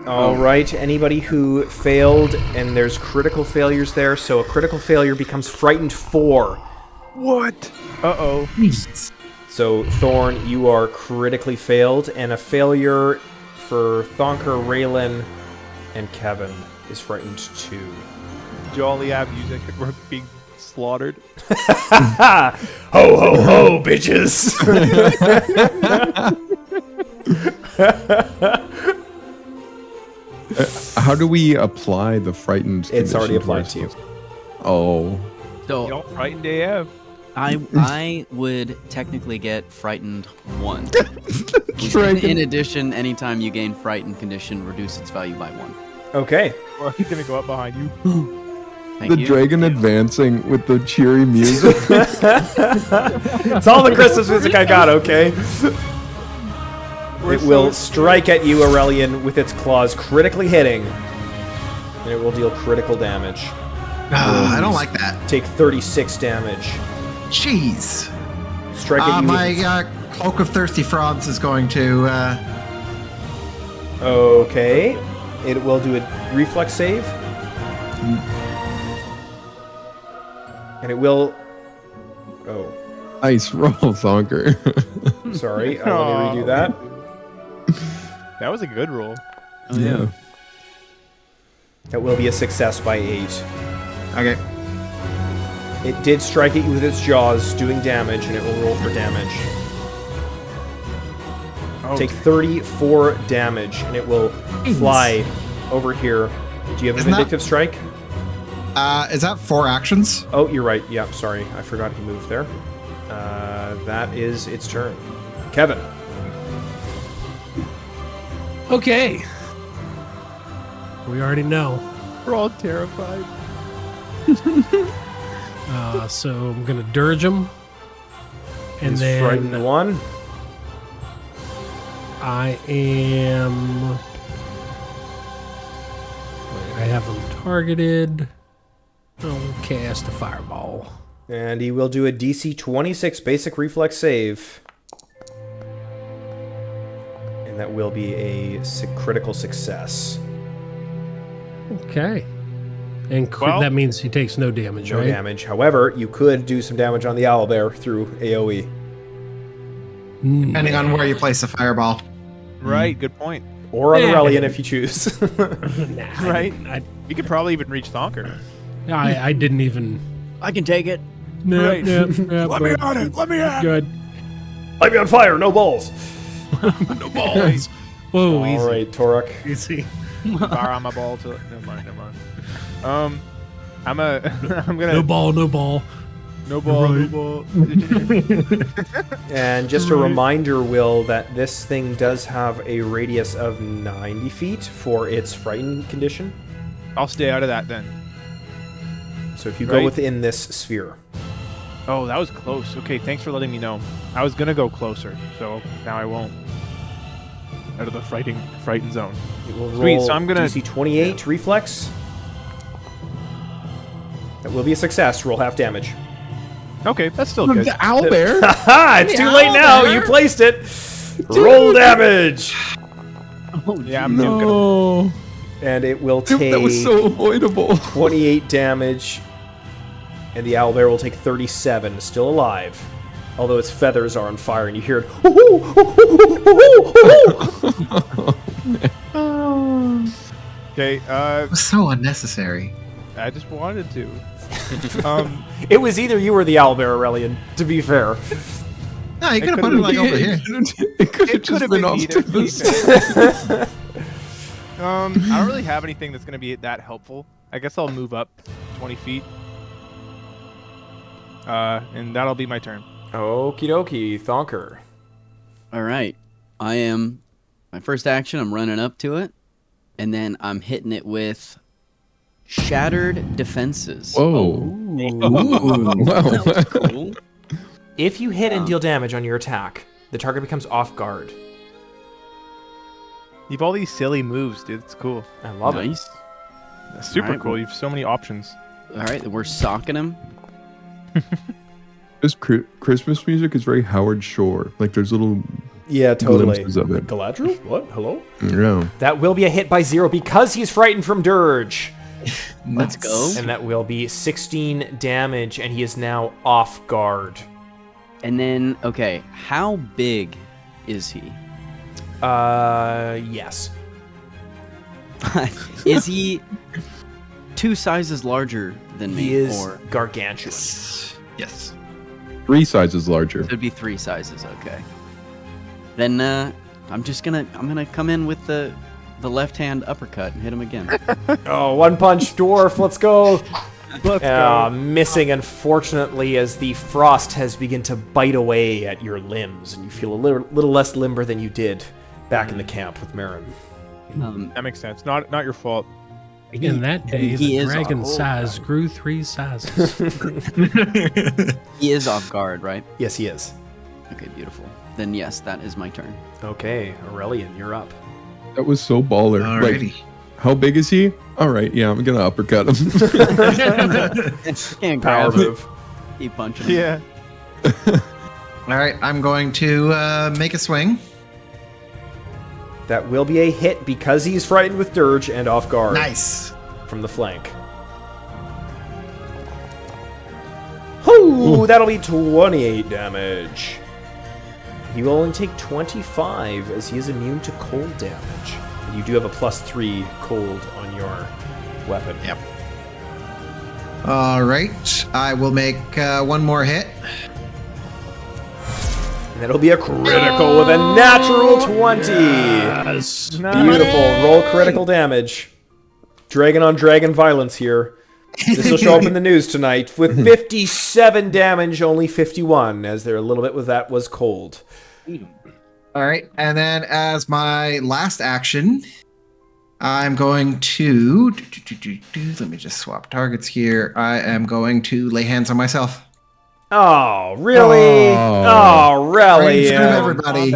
A: All right, anybody who failed, and there's critical failures there, so a critical failure becomes frightened 4.
B: What? Uh-oh.
A: So, Thorn, you are critically failed, and a failure for Thonker, Raylan, and Kevin is frightened 2.
B: Jolly app music. We're being slaughtered.
A: Ho, ho, ho, bitches!
C: How do we apply the frightened?
A: It's already
C: condition
A: applied to you.
C: ourselves? Oh,
D: So
B: Y'all frightened AF.
D: I would technically get frightened 1.
C: Dragon.
D: In addition, anytime you gain frightened condition, reduce its value by 1.
A: Okay.
B: Or he's gonna go up behind you.
D: Thank
C: The
D: you.
C: dragon advancing with the cheery music.
A: It's all the Christmas music I got, okay? It will strike at you, Aurelian, with its claws, critically hitting. And it will deal critical damage.
F: I don't like that.
A: Take 36 damage.
F: Jeez.
A: Strike at you.
F: My Cloak of Thirsty Frogs is going to...
A: Okay. It will do a reflex save. And it will... Oh,
C: Nice roll, Thonker.
A: sorry. Let me redo that.
B: That was a good roll.
D: Oh, yeah.
A: That will be a success by 8.
F: Okay.
A: It did strike at you with its jaws, doing damage, and it will roll for damage.
B: Oh,
A: Take 34 damage, and it will fly over here. Do you have a
F: Isn't that-
A: vindictive strike?
F: Is that 4 actions?
A: Oh, you're right. Yep, sorry. I forgot he moved there. That is its turn. Kevin.
E: Okay. We already know.
B: we're all terrified.
E: So I'm gonna dirge him, and
A: He's
E: then
A: frightened 1.
E: I am. Wait, I have him targeted. I'll cast a fireball.
A: And he will do a DC 26 basic reflex save. And that will be a critical success.
E: Okay. And
B: Well-
E: that means he takes no damage,
A: No
E: right?
A: damage. However, you could do some damage on the owlbear through AoE.
F: Depending on where you place the fireball.
B: Right, good point.
A: Or on
E: Yeah.
A: Aurelian if you choose.
E: Nah,
B: Right.
E: I,
B: We could probably even reach Thonker.
E: I didn't even.
D: I can take it.
E: No,
B: Right.
E: no,
B: Let me on it. Let me on it.
E: Good.
A: Light me on fire, no balls.
B: No balls.
E: Whoa,
A: All
E: easy.
A: right, Torok.
E: Easy.
B: Fire on my ball to. Never mind. I'm gonna.
E: No ball, no ball.
B: No ball.
E: Right.
B: No ball.
A: And just a reminder, Will, that this thing does have a radius of 90 feet for its frightened condition.
B: I'll stay out of that then.
A: So if you go
B: Right.
A: within this sphere.
B: Oh, that was close. Okay, thanks for letting me know. I was gonna go closer, so now I won't. Out of the frightened zone.
A: It will
B: Sweet,
A: roll
B: so I'm gonna-
A: DC 28 reflex. That will be a success. Roll half damage.
B: Okay, that's still good.
C: The owlbear?
A: Haha! It's too late now. You placed it. Roll damage,
B: Yeah, I'm gonna.
C: No.
A: and it will
C: Dude,
A: take
C: that was so avoidable.
A: 28 damage, and the owlbear will take 37. Still alive, although its feathers are on fire, and you hear it.
B: Okay,
F: It was so unnecessary.
B: I just wanted to.
A: It was either you or the owlbear, Aurelian. To be fair.
F: No, you could have
B: could've
F: put it like
B: been-
F: over here.
C: It could have
B: It
C: just
B: could've
C: been
B: been
C: off
B: either.
C: to the side.
B: I don't really have anything that's gonna be that helpful. I guess I'll move up 20 feet. And that'll be my turn.
A: Okie dokie, Thonker.
D: All right. I am. My first action, I'm running up to it. And then I'm hitting it with Shattered Defenses.
C: Whoa.
D: That was cool.
A: If you hit and deal damage on your attack, the target becomes off guard.
B: You've all these silly moves, dude. It's cool.
A: I love it.
D: Nice.
B: That's super
D: Alright,
B: cool.
D: well-
B: You've so many options.
D: All right, we're socking him.
C: This Christmas music is very Howard Shore. Like there's little
A: Yeah, totally.
C: glimpses of it.
A: Galadriel? What? Hello?
C: Yeah.
A: That will be a hit by 0 because he's frightened from Dirge.
D: Let's go.
A: And that will be 16 damage, and he is now off guard.
D: And then, okay, how big is he?
A: Yes.
D: Is he 2 sizes larger than me?
A: He is
D: Or
A: gargantuan.
F: Yes.
C: 3 sizes larger.
D: it'd be 3 sizes, okay. Then I'm gonna come in with the left hand uppercut and hit him again.
A: Oh, one punch dwarf, let's go.
B: Let's go.
A: Missing, unfortunately, as the frost has begun to bite away at your limbs, and you feel a little less limber than you did back in the camp with Marin.
B: That makes sense. Not your fault.
E: In that day,
D: he
E: the
D: is
E: dragon
D: off-
E: size grew 3 sizes.
D: He is off guard, right?
A: Yes, he is.
D: Okay, beautiful. Then yes, that is my turn.
A: Okay, Aurelian, you're up.
C: That was so baller.
F: Alrighty.
C: Like, how big is he? All right, yeah, I'm gonna uppercut him.
D: Can't
A: Power
D: grab him.
A: move.
D: Keep punching him.
B: Yeah.
F: All right, I'm going to make a swing.
A: That will be a hit because he's frightened with Dirge and off guard
F: Nice.
A: from the flank. Ooh, that'll be 28 damage. He will only take 25 as he is immune to cold damage. And you do have a +3 cold on your weapon.
F: Yep. All right, I will make one more hit.
A: And that'll be a critical with a natural 20. Beautiful. Roll critical damage. Dragon on dragon violence here. This will show up in the news tonight with 57 damage, only 51, as there a little bit with that was cold.
F: All right, and then as my last action, I'm going to let me just swap targets here. I am going to lay hands on myself.
A: Oh, really? Oh, really?
F: Right in front of everybody.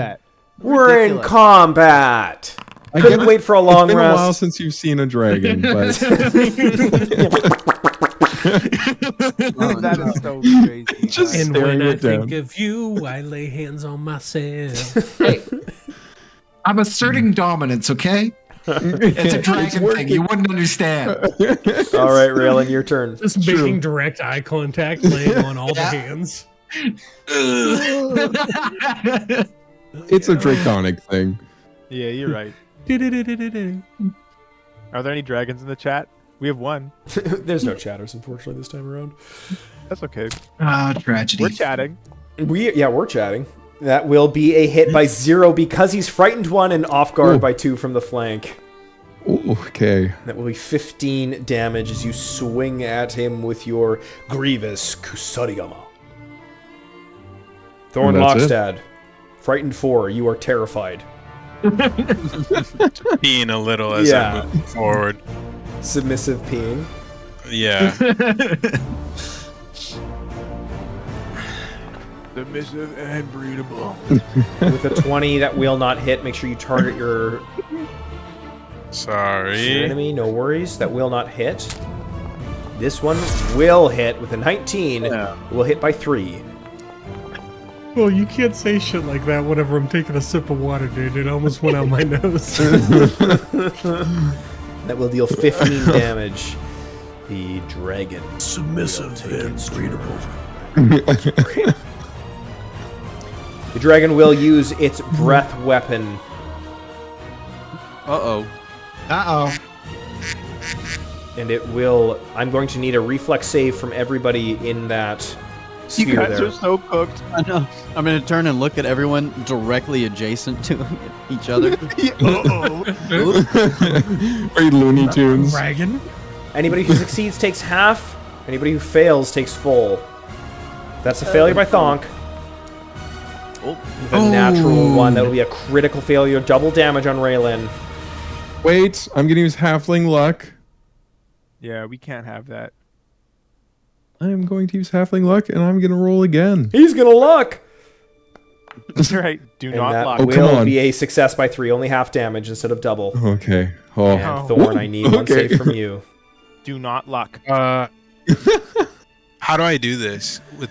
A: We're in
B: Ridiculous.
A: combat. I couldn't wait for a long
C: It's been a while
A: rest.
C: since you've seen a dragon, but
B: That is so crazy.
C: just
E: And
C: staring
E: when I
C: it down.
E: think of you, I lay hands on myself.
F: Hey, I'm asserting dominance, okay? It's a dragon thing. You wouldn't understand.
A: All right, Raylan, your turn.
E: Just making direct eye contact, laying on all the
F: Yeah.
E: hands.
C: It's a draconic thing.
B: Yeah, you're right.
E: Do-do-do-do-do-do.
B: Are there any dragons in the chat? We have one.
A: There's no chatters, unfortunately, this time around.
B: That's okay.
F: Ah, tragedy.
B: We're chatting.
A: We're chatting. That will be a hit by 0 because he's frightened 1 and off guard
C: Ooh.
A: by 2 from the flank.
C: Ooh, okay.
A: That will be 15 damage as you swing at him with your Grievous Kusarigama. Thorn
C: And that's it?
A: Lockstad. Frightened 4, you are terrified.
G: Peeing a little as
A: Yeah.
G: I move forward.
A: Submissive peeing.
G: Yeah.
B: Submissive and breedable.
A: With a 20, that will not hit. Make sure you target your
G: Sorry.
A: enemy. No worries. That will not hit. This one will hit with a 19. Will hit by 3.
E: Well, you can't say shit like that whenever I'm taking a sip of water, dude. It almost went out my nose.
A: That will deal 15 damage. The dragon.
E: Submissive and breedable.
A: The dragon will use its breath weapon.
D: Uh-oh.
F: Uh-oh.
A: And it will... I'm going to need a reflex save from everybody in that
B: You
A: sphere
B: guys
A: there.
B: are so cooked.
D: I know. I'm gonna turn and look at everyone directly adjacent to each other.
C: Are you Looney Tunes?
E: Dragon?
A: Anybody who succeeds takes half. Anybody who fails takes full. That's a failure by Thonk. With a natural 1. That will be a critical failure. Double damage on Raylan.
C: Wait, I'm gonna use halfling luck.
B: Yeah, we can't have that.
C: I'm going to use halfling luck, and I'm gonna roll again.
A: He's gonna luck!
B: That's right. Do
A: And
B: not
A: that
B: lock.
C: Oh, come
A: will
C: on.
A: be a success by 3. Only half damage instead of double.
C: Okay. Oh.
A: And Thorn, I need one
C: Okay.
A: save from you.
B: Do not luck.
G: How do I do this? With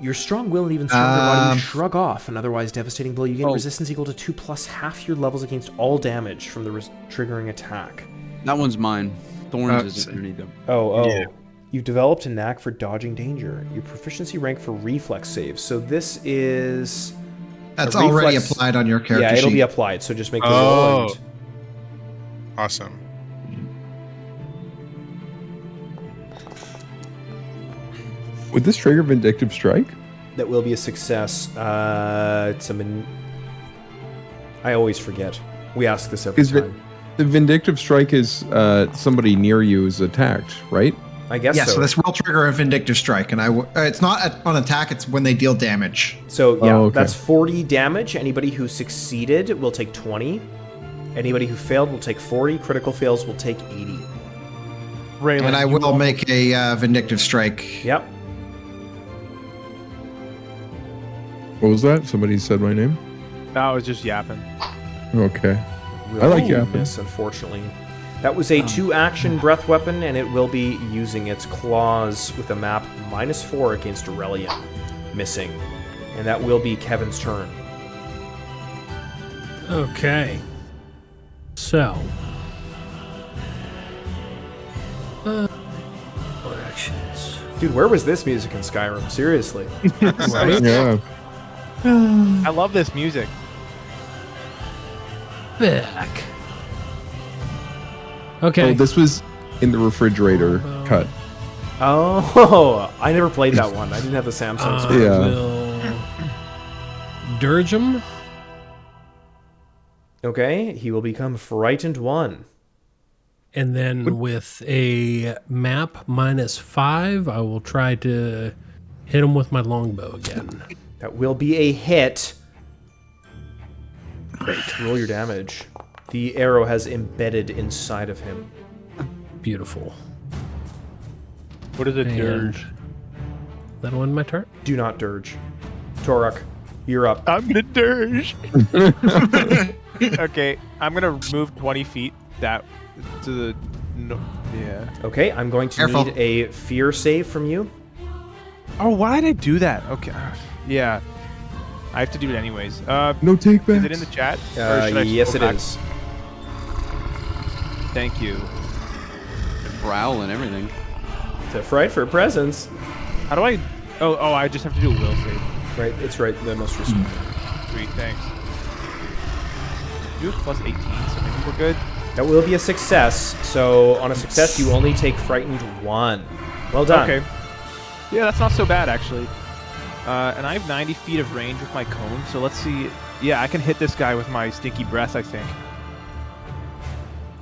A: Your strong will and even stronger body
F: Um,
A: shrug off an otherwise devastating blow. You gain
D: Oh.
A: resistance equal to 2 plus half your levels against all damage from the triggering attack.
D: That one's mine. Thorns isn't underneath them.
A: Oh.
G: Yeah.
A: You've developed a knack for dodging danger. Your proficiency rank for reflex saves. So this is...
F: That's
A: a
F: already
A: reflex-
F: applied on your character
A: Yeah, it'll
F: sheet.
A: be applied, so just make the roll.
G: Oh.
A: And
G: awesome.
C: Would this trigger Vindictive Strike?
A: that will be a success. It's a... I always forget. We ask this every
C: Is it-
A: time.
C: The Vindictive Strike is somebody near you is attacked, right?
A: I guess
F: Yeah,
A: so.
F: so this will trigger a vindictive strike, and it's not on attack; it's when they deal damage.
A: So yeah,
C: Oh, okay.
A: that's 40 damage. Anybody who succeeded will take 20. Anybody who failed will take 40. Critical fails will take 80.
B: Raylan,
F: And I
B: you
F: will
B: almost-
F: make a vindictive strike.
A: Yep.
C: What was that? Somebody said my name?
B: That was just yapping.
C: Okay. I like
A: Will
C: yapping.
A: miss, unfortunately. That was a 2-action breath weapon, and it will be using its claws with a map -4 against Aurelian. Missing. And that will be Kevin's turn.
E: Okay. So. What actions?
A: Dude, where was this music in Skyrim? Seriously.
E: Right?
C: Yeah.
B: I love this music.
E: Back. Okay.
C: Oh, this was in the refrigerator cut.
A: Oh, I never played that one. I didn't have the Samsung.
E: I
A: screen.
C: Yeah.
E: will dirge him.
A: Okay, he will become Frightened 1.
E: And then with a map -5, I will try to hit him with my longbow again.
A: That will be a hit. Great. Roll your damage. The arrow has embedded inside of him.
E: Beautiful.
B: What is a
E: And
B: dirge?
E: That'll end my turn.
A: Do not dirge. Toruk, you're up.
B: I'm gonna dirge. Okay, I'm gonna move 20 feet that to the. No, yeah.
A: Okay, I'm going to
F: Careful.
A: need a fear save from you.
B: Oh, why did I do that? Okay. Yeah. I have to do it anyways.
C: No take back.
B: Is it in the chat? Or should I just
A: Yes,
B: go
A: it
B: back?
A: is.
B: Thank you.
D: Growl and everything.
A: To fright for presence.
B: How do I? Oh, I just have to do a will save.
A: Right, it's right, the most recent.
B: Sweet, thanks. You have plus 18, so maybe we're good.
A: That will be a success. So on a success, you only take Frightened 1. Well done.
B: Okay. Yeah, that's not so bad actually. And I have 90 feet of range with my cone, so let's see. Yeah, I can hit this guy with my stinky breath, I think.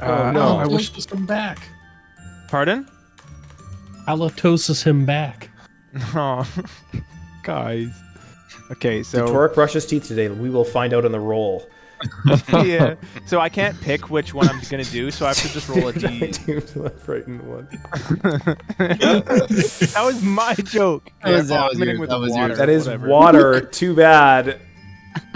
A: No,
B: I wish.
E: Halitosis him back.
B: Pardon?
E: Halitosis him back.
B: Oh, guys. Okay, so
A: Did Toruk brush his teeth today? We will find out on the roll.
B: yeah. So I can't pick which one I'm gonna do, so I have to just roll a D.
A: Frightened 1.
B: That was my joke.
D: That was
B: vomiting
D: yours,
B: with
D: that was
B: water,
D: yours.
A: That is
B: whatever.
A: water. Too bad.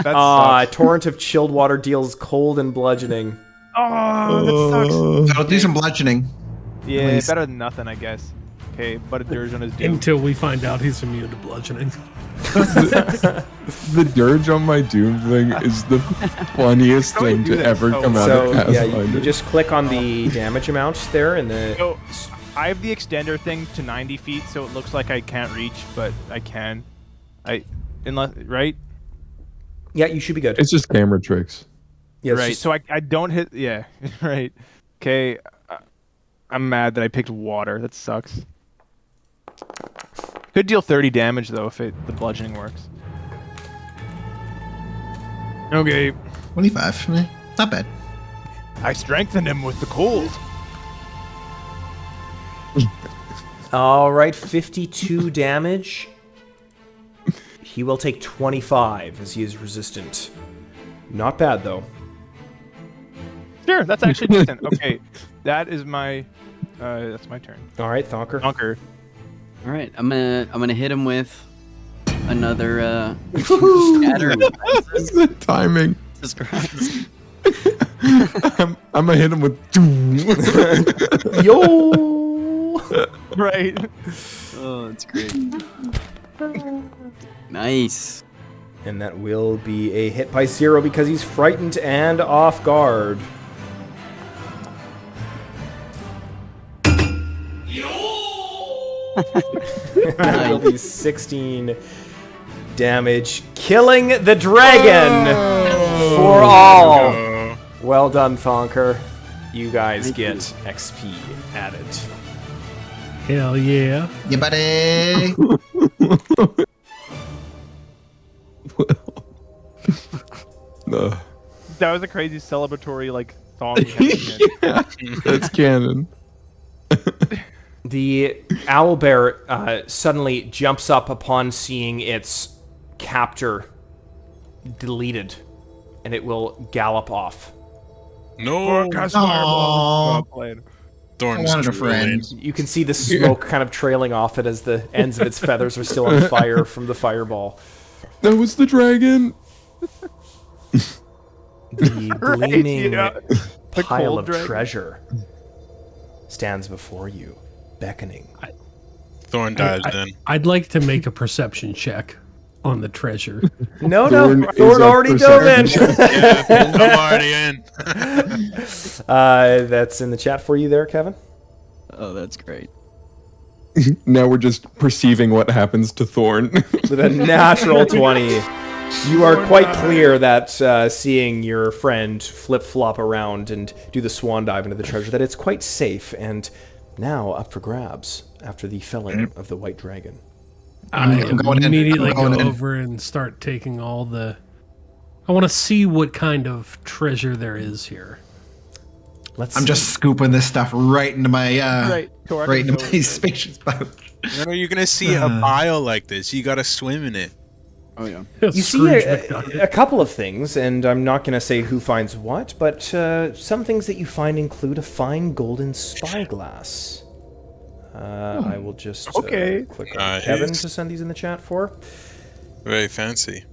B: That
A: Ah,
B: sucks.
A: torrent of chilled water deals cold and bludgeoning.
B: Oh, that sucks.
F: I'll do some bludgeoning.
B: Yeah,
F: least.
B: better than nothing, I guess. Okay, but a dirge on his dude.
E: Until we find out he's immune to bludgeoning.
C: The dirge on my Doom thing is the funniest
B: How do
C: thing
B: you do
C: to
B: that?
C: ever
B: Oh,
C: come out
A: So
C: of
A: yeah,
C: Pathfinder.
A: you just click on the damage amounts there in the.
B: So I have the extender thing to 90 feet, so it looks like I can't reach, but I can. Unless right?
A: Yeah, you should be good.
C: It's just camera tricks.
A: Yeah, it's
B: right.
A: just-
B: So I don't hit. Yeah. Right. Okay. I'm mad that I picked water. That sucks. Could deal 30 damage though if the bludgeoning works. Okay.
F: 25. Not bad.
B: I strengthened him with the cold.
A: All right, 52 damage. He will take 25 as he is resistant. Not bad though.
B: Sure, that's actually decent. Okay, that is my. That's my turn.
A: All right, Thonker.
B: Conquer.
D: All right, I'm gonna hit him with another scatter of
C: It's the timing.
D: Jesus Christ.
C: I'm gonna hit him with Doom.
A: Yo.
B: Right.
D: Oh, that's great. Nice.
A: And that will be a hit by 0 because he's frightened and off guard. That'll be 16 damage, killing the dragon for all. Well done, Thonker. You guys get XP added.
E: Hell yeah.
F: Yeah, buddy.
C: Ugh.
B: That was a crazy celebratory like song. We had at the end.
C: Yeah, that's canon.
A: The owlbear suddenly jumps up upon seeing its captor deleted, and it will gallop off.
G: No.
B: Forecast
F: Aw.
B: fireball. Well played.
G: Thorn's
F: wanted a
G: drooling.
F: friend.
A: You can see the smoke kind of trailing off it as the ends of its feathers are still on fire from the fireball.
C: That was the dragon.
A: The gleaming
B: yeah. The
A: pile
B: cold
A: of
B: dragon.
A: treasure stands before you, beckoning.
G: Thorn dives in.
E: I'd like to make a perception check on the treasure.
A: No,
C: Thorn
A: no,
C: is
A: Thorn
C: up
A: already
C: for
A: dove in.
G: Yeah, I'm already in.
A: That's in the chat for you there, Kevin.
D: Oh, that's great.
C: Now we're just perceiving what happens to Thorn.
A: With a natural 20. You are quite clear that seeing your friend flip-flop around and do the swan dive into the treasure, that it's quite safe and now up for grabs after the felling of the white dragon.
E: I
F: I'm going in.
E: immediately
F: I'm
E: go
F: going in.
E: over and start taking all the... I want to see what kind of treasure there is here.
A: Let's
F: I'm
A: see.
F: just scooping this stuff right into my
B: Right, Torque,
F: right into
B: go
F: my
B: with it.
F: spacious pouch.
G: When are you gonna see a pile like this? You gotta swim in it.
D: Oh yeah.
A: You see a couple of things, and I'm not going to say who finds what, but some things that you find include a fine golden spyglass. I will just click on
G: Nice.
A: Kevin to send these in the chat for.
G: Very fancy.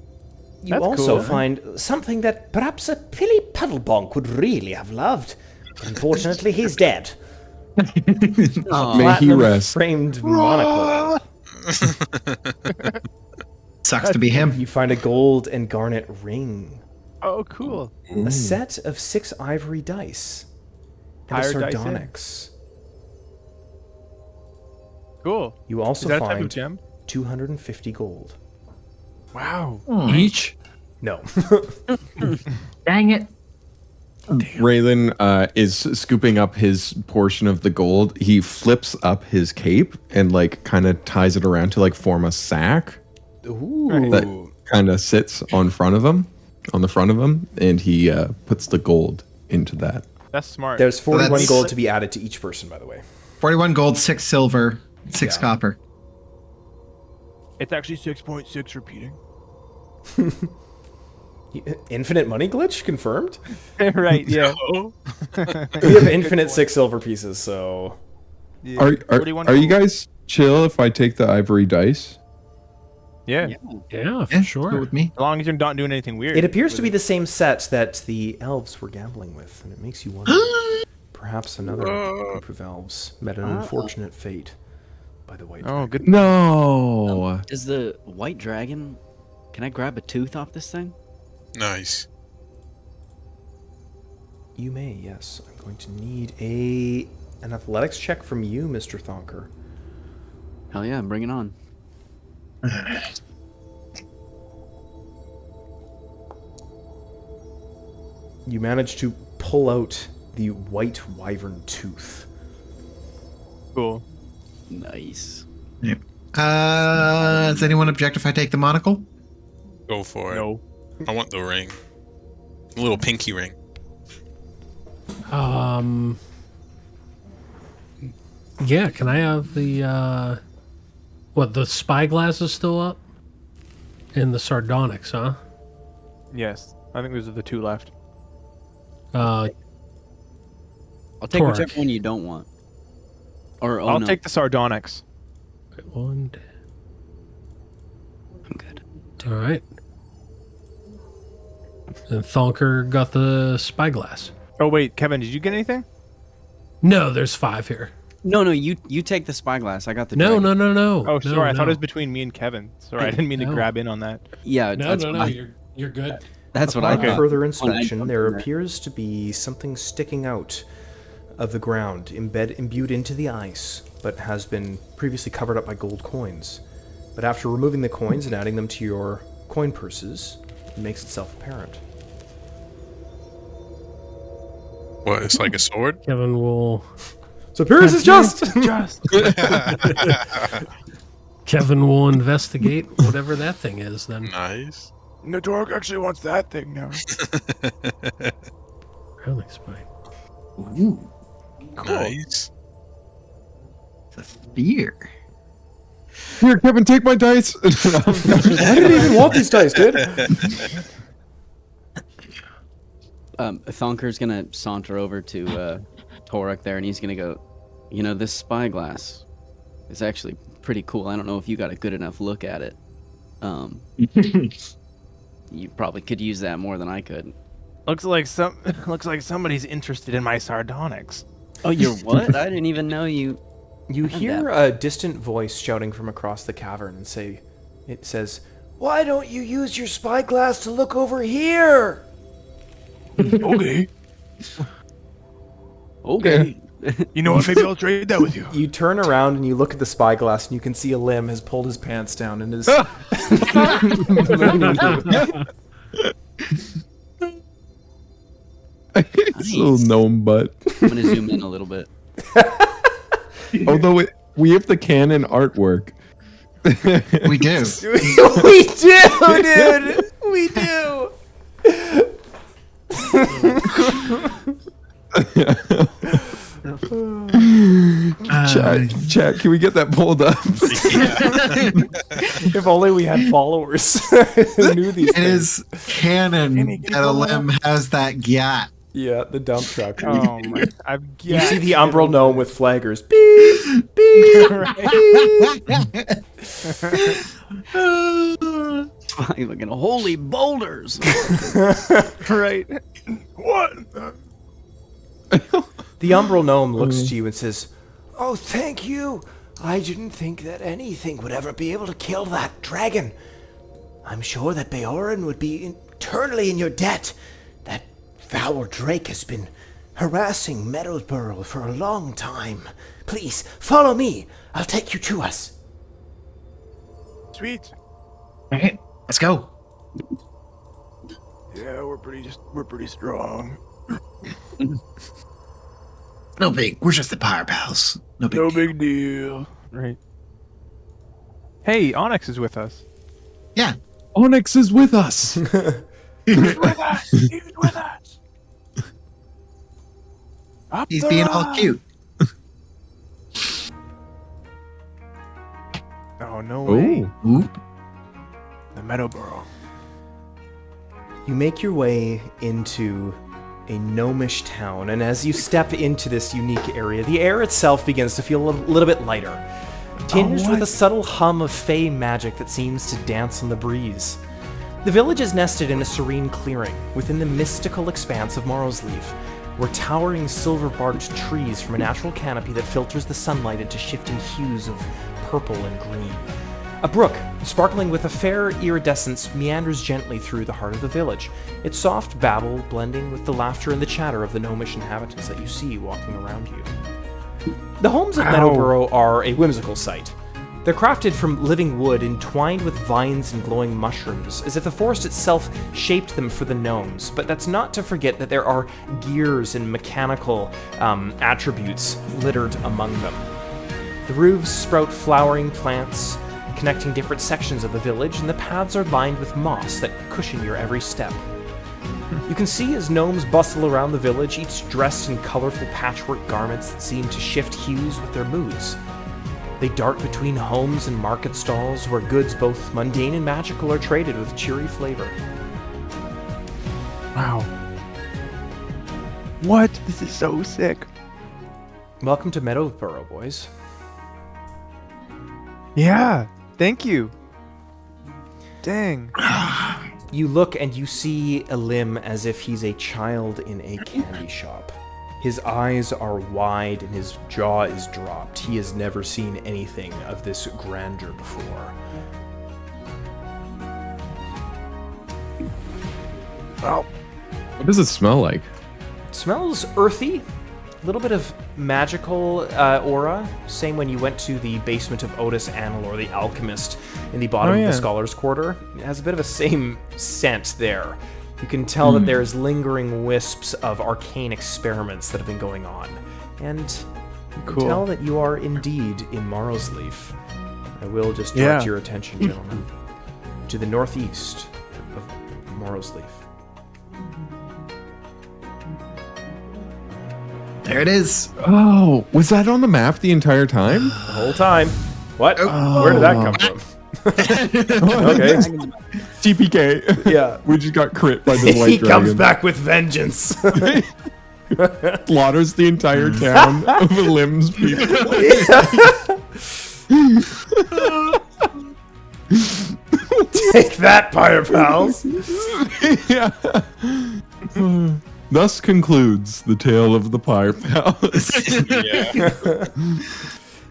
A: You
B: That's
A: also
B: cool.
A: find something that perhaps a Pilly Puddlebonk would really have loved. Unfortunately, he's dead.
D: Oh,
C: May he rest.
A: Framed monocle.
F: Sucks to be him.
A: You find a gold and garnet ring.
B: Oh, cool.
A: A set of 6 ivory dice. And a
B: Higher dice in.
A: sardonyx.
B: Cool.
A: You also
B: Is that a type of
A: find
B: gem?
A: 250 gold.
B: Wow.
E: Each?
A: No.
I: Dang it.
C: Raylan is scooping up his portion of the gold. He flips up his cape and like kind of ties it around to like form a sack
A: Ooh.
C: that kind of sits on front of him, on the front of him, and he puts the gold into that.
B: That's smart.
A: There's 41
F: that's-
A: gold to be added to each person, by the way.
F: 41 gold, 6 silver, 6
A: Yeah.
F: copper.
B: It's actually 6.6 repeating.
A: Infinite money glitch confirmed?
B: Right, yeah.
A: We have infinite 6 silver pieces, so...
B: Yeah.
C: Are
B: 41
C: you
B: gold.
C: guys chill if I take the ivory dice?
B: Yeah.
E: Yeah, for
F: Yeah,
E: sure.
F: go with me.
B: As long as you're not doing anything weird.
A: It appears to
B: with
A: be
B: it.
A: the same set that the elves were gambling with, and it makes you wonder. Perhaps another group of elves met an unfortunate fate by the white
B: Oh,
A: dragon.
B: good.
C: No.
D: Does the white dragon? Can I grab a tooth off this thing?
G: Nice.
A: You may, yes. I'm going to need an athletics check from you, Mr. Thonker.
D: Hell yeah, bring it on.
A: You managed to pull out the white wyvern tooth.
B: Cool.
D: Nice.
F: Does anyone object if I take the monocle?
G: Go for it.
B: No.
G: I want the ring. The little pinky ring.
E: Yeah, can I have the the spyglass is still up? And the sardonyx, huh?
B: Yes. I think those are the 2 left.
D: I'll take
E: Torque.
D: whichever one you don't want. Or
B: I'll
D: no,
B: take the sardonyx.
E: One.
D: I'm good.
E: All right. And Thonker got the spyglass.
B: Oh, wait. Kevin, did you get anything?
E: No, there's 5 here.
D: No, you take the spyglass. I got the
E: No,
D: dragon.
E: no.
B: Oh, sorry. I thought it was
E: no.
B: between me and Kevin. Sorry, I didn't mean to
E: No.
B: grab in on that.
D: Yeah,
E: No,
D: that's
E: no,
D: what
E: no.
D: I-
E: You're good.
D: That's what I
A: Upon
D: thought.
A: further inspection,
D: jumped
A: there
D: in there.
A: appears to be something sticking out of the ground, imbued into the ice, but has been previously covered up by gold coins. But after removing the coins and adding them to your coin purses, it makes itself apparent.
G: What? It's like a sword?
E: Kevin will.
A: So appearance is just!
E: Kevin will investigate whatever that thing is. Then
G: Nice.
B: No, Torque actually wants that thing now.
E: Growling spike.
F: Ooh,
G: Nice.
F: it's a spear.
C: Here, Kevin, take my dice.
A: I didn't even want these dice, dude!
D: Thonker's gonna saunter over to Torek there, and he's gonna go. This spyglass is actually pretty cool. I don't know if you got a good enough look at it. You probably could use that more than I could.
B: Looks like somebody's interested in my sardonyx.
D: Oh, you're what? I didn't even know you.
A: You
D: had
A: hear
D: that.
A: a distant voice shouting from across the cavern and it says,
H: Why don't you use your spyglass to look over here?
B: Okay.
D: Okay.
B: You know what? Maybe I'll trade that with you.
A: you turn around and you look at the spyglass and you can see a limb has pulled his pants down and is
C: It's a little gnome butt.
D: I'm gonna zoom in a little bit.
C: Although we have the canon artwork.
F: We do.
A: we do, dude. We do.
C: Chat, can we get that pulled up?
A: If only we had followers who knew these
F: It
A: things.
F: is canon that a limb has that gat.
A: Yeah, the dump truck.
B: Oh my! I've
A: You see the umbral gnome with flaggers. Beep, beep.
D: Fucking looking holy boulders.
B: right. What?
A: The umbral gnome looks to you and says,
H: Oh, thank you. I didn't think that anything would ever be able to kill that dragon. I'm sure that Beorin would be eternally in your debt. That foul drake has been harassing Meadowsboro for a long time. Please, follow me. I'll take you to us.
B: Sweet.
F: All right, let's go.
B: Yeah, we're pretty strong.
F: No big. We're just the Pire Pals. No big.
B: No
F: deal.
B: big deal. Right. Hey, Onyx is with us.
F: Yeah.
C: Onyx is with us.
B: He's with us. He's with us. Up
F: He's
B: the
F: being all
B: rock.
F: cute.
B: Oh no way.
C: Oh,
F: Ooh.
B: The Meadowboro.
A: You make your way into a gnomish town, and as you step into this unique area, the air itself begins to feel a little bit lighter, tinged with a subtle hum of fey magic that seems to dance on the breeze. The village is nested in a serene clearing within the mystical expanse of Morrowsleaf, where towering silver-barked trees form a natural canopy that filters the sunlight into shifting hues of purple and green. A brook, sparkling with a fair iridescence, meanders gently through the heart of the village, its soft babble blending with the laughter and the chatter of the gnomish inhabitants that you see walking around you. The homes of Meadowboro are a whimsical sight. They're crafted from living wood entwined with vines and glowing mushrooms, as if the forest itself shaped them for the gnomes, but that's not to forget that there are gears and mechanical attributes littered among them. The roofs sprout flowering plants, connecting different sections of the village, and the paths are lined with moss that cushion your every step. You can see as gnomes bustle around the village, each dressed in colorful patchwork garments that seem to shift hues with their moods. They dart between homes and market stalls where goods both mundane and magical are traded with cheery flavor.
B: Wow. What? This is so sick.
A: Welcome to Meadowsboro, boys.
B: Yeah. Thank you. Dang.
A: You look and you see Elim as if he's a child in a candy shop. His eyes are wide and his jaw is dropped. He has never seen anything of this grandeur before.
B: Well,
C: what does it smell like?
A: It smells earthy, a little bit of magical aura. Same when you went to the basement of Otis Annal, the alchemist in the bottom of the Scholar's Quarter. It has a bit of a same scent there. You can tell that there's lingering wisps of arcane experiments that have been going on. And you can tell that you are indeed in Morrowsleaf. I will just direct your attention, gentlemen, to the northeast of Morrowsleaf.
F: There it is.
C: Oh, was that on the map the entire time?
A: The whole time. What? Where did that come from? Okay.
C: TPK.
A: Yeah.
C: We just got crit by the white
A: He
C: dragon.
A: comes back with vengeance.
C: Slaughters the entire town of Elim's people.
A: Take that, Pire Pals!
C: Yeah. Thus concludes the tale of the Pire Pals.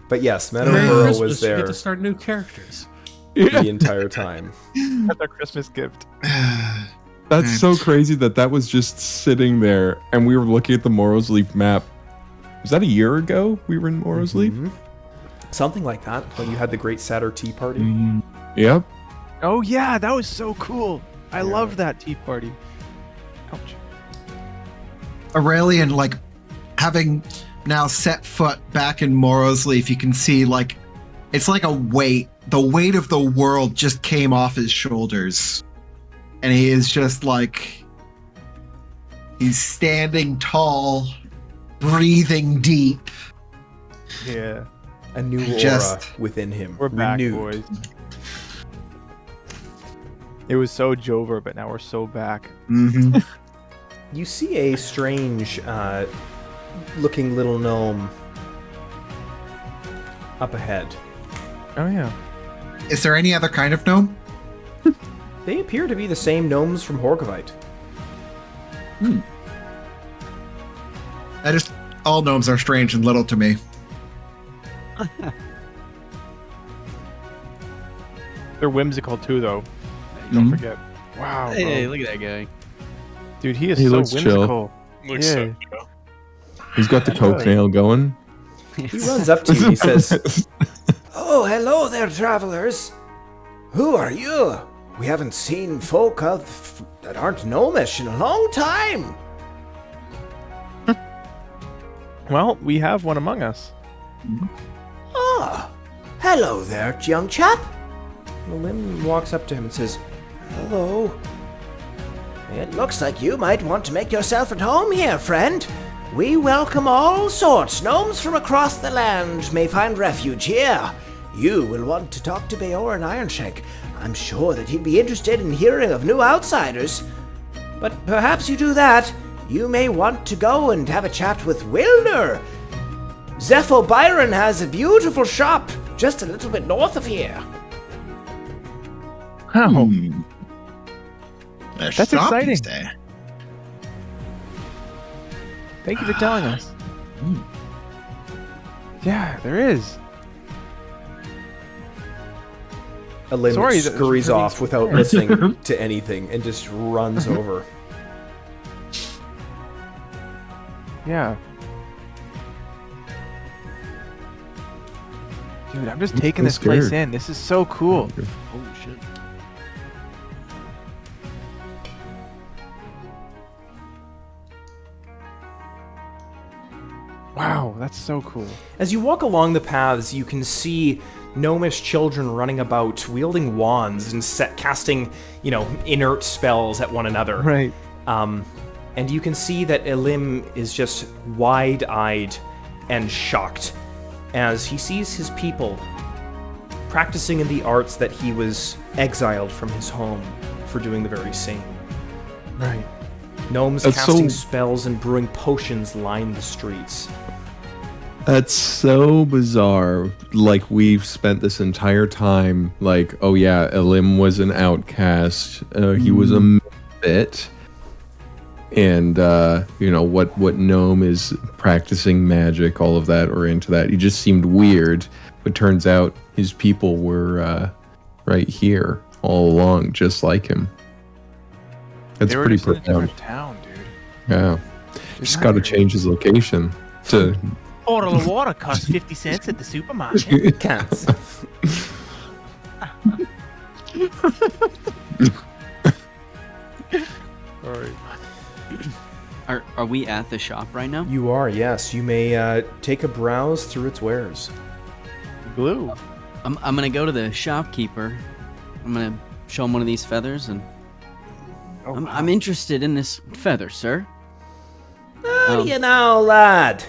A: But yes,
E: Merry
A: Meadowborough
E: Christmas,
A: was
E: You get
A: there
E: to start new characters.
A: the entire time.
B: That's our Christmas gift.
C: That's so crazy that was just sitting there, and we were looking at the Morrowsleaf map. Was that a year ago we were in Morrowsleaf?
A: Mhm. Something like that, when you had the Great Satyr Tea Party.
C: Yep.
B: Oh yeah, that was so cool. I loved that tea party. Ouch.
F: Aurelian, like, having now set foot back in Morrowsleaf, you can see, like, it's like a weight. The weight of the world just came off his shoulders. And he is just like, he's standing tall, breathing deep.
B: Yeah.
A: A new aura
F: Just-
A: within him.
B: We're back,
A: renewed.
B: boys. It was so Jover, but now we're so back.
F: Mm-hmm.
A: You see a strange looking little gnome up ahead.
B: Oh yeah.
F: Is there any other kind of gnome?
A: They appear to be the same gnomes from Horgovite.
F: All gnomes are strange and little to me.
B: They're whimsical too, though. Don't forget. Wow.
D: Hey,
B: bro.
D: look at that guy.
B: Dude, he is
C: He
B: so
C: looks chill.
B: whimsical.
G: Looks so chill.
C: He's got the coke nail going.
A: He runs up to you and he says,
H: Oh, hello there, travelers. Who are you? We haven't seen folk that aren't gnomish in a long time.
B: Well, we have one among us.
H: Ah, hello there, young chap.
A: Lim walks up to him and says,
H: Hello. It looks like you might want to make yourself at home here, friend. We welcome all sorts. Gnomes from across the land may find refuge here. You will want to talk to Beorin Ironshank. I'm sure that he'd be interested in hearing of new outsiders. But perhaps you do that, you may want to go and have a chat with Wilder. Zepho Byron has a beautiful shop just a little bit north of here.
B: How?
F: That's
B: exciting. Thank you for telling us. Yeah, there is.
A: Lim
B: Sorry, that was
A: scurries
B: really
A: off without listening to anything and just runs over.
B: Yeah. Dude, I'm just taking
C: I'm
B: this place
C: scared.
B: in. This is so cool.
D: Holy shit.
B: Wow, that's so cool.
A: As you walk along the paths, you can see gnomish children running about, wielding wands and casting, inert spells at one another.
B: Right.
A: And you can see that Elim is just wide-eyed and shocked as he sees his people practicing in the arts that he was exiled from his home for doing the very same.
B: Right.
A: Gnomes
C: That's
A: casting
C: so-
A: spells and brewing potions line the streets.
C: That's so bizarre. Like, we've spent this entire time, like, oh yeah, Elim was an outcast. He was a misfit. And, what gnome is practicing magic, all of that, or into that. He just seemed weird. But turns out his people were right here all along, just like him. That's
B: They were
C: pretty
B: just in a
C: profound.
B: different town, dude.
C: Yeah. Just got to change his location to...
J: Bottle of water costs 50 cents at the supermarket.
A: Cats.
B: Alright.
D: Are we at the shop right now?
A: You are, yes. You may take a browse through its wares.
B: Blue.
D: I'm gonna go to the shopkeeper. I'm gonna show him one of these feathers, and I'm interested in this feather, sir.
H: You know, lad,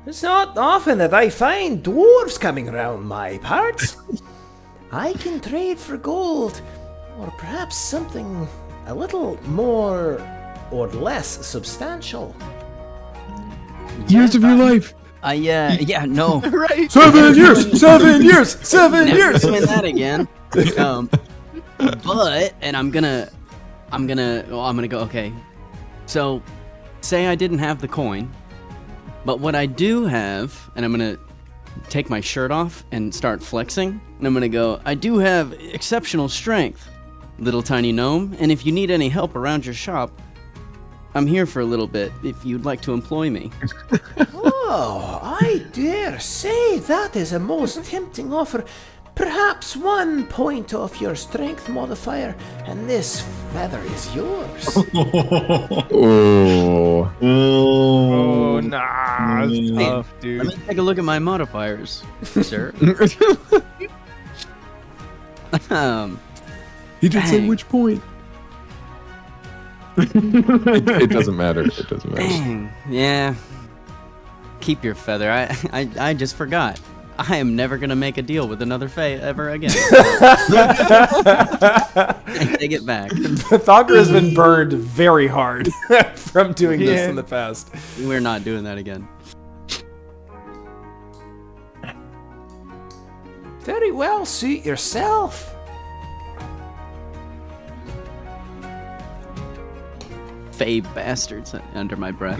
H: it's not often that I find dwarves coming around my parts. I can trade for gold, or perhaps something a little more or less substantial.
C: Years of your life.
D: No.
B: Right.
A: 7 years! 7 years! 7
D: Never
A: years!
D: doing that again. But I'm gonna go. Okay, so say I didn't have the coin, but what I do have, and I'm gonna take my shirt off and start flexing, and I'm gonna go. I do have exceptional strength, little tiny gnome, and if you need any help around your shop, I'm here for a little bit. If you'd like to employ me.
H: Oh, I dare say that is a most tempting offer. Perhaps 1 point off your strength modifier, and this feather is yours.
C: Oh.
B: Oh, nah. That's tough,
D: Let
B: dude.
D: me take a look at my modifiers, sir.
C: He did say
D: Dang.
C: which point. It doesn't matter. It doesn't matter.
D: Dang. Yeah. Keep your feather. I just forgot. I am never gonna make a deal with another Fae ever again. Take it back.
A: Thogger has been burned very hard from doing this in the past.
D: We're not doing that again.
H: Very well, suit yourself.
D: Fae bastards under my breath.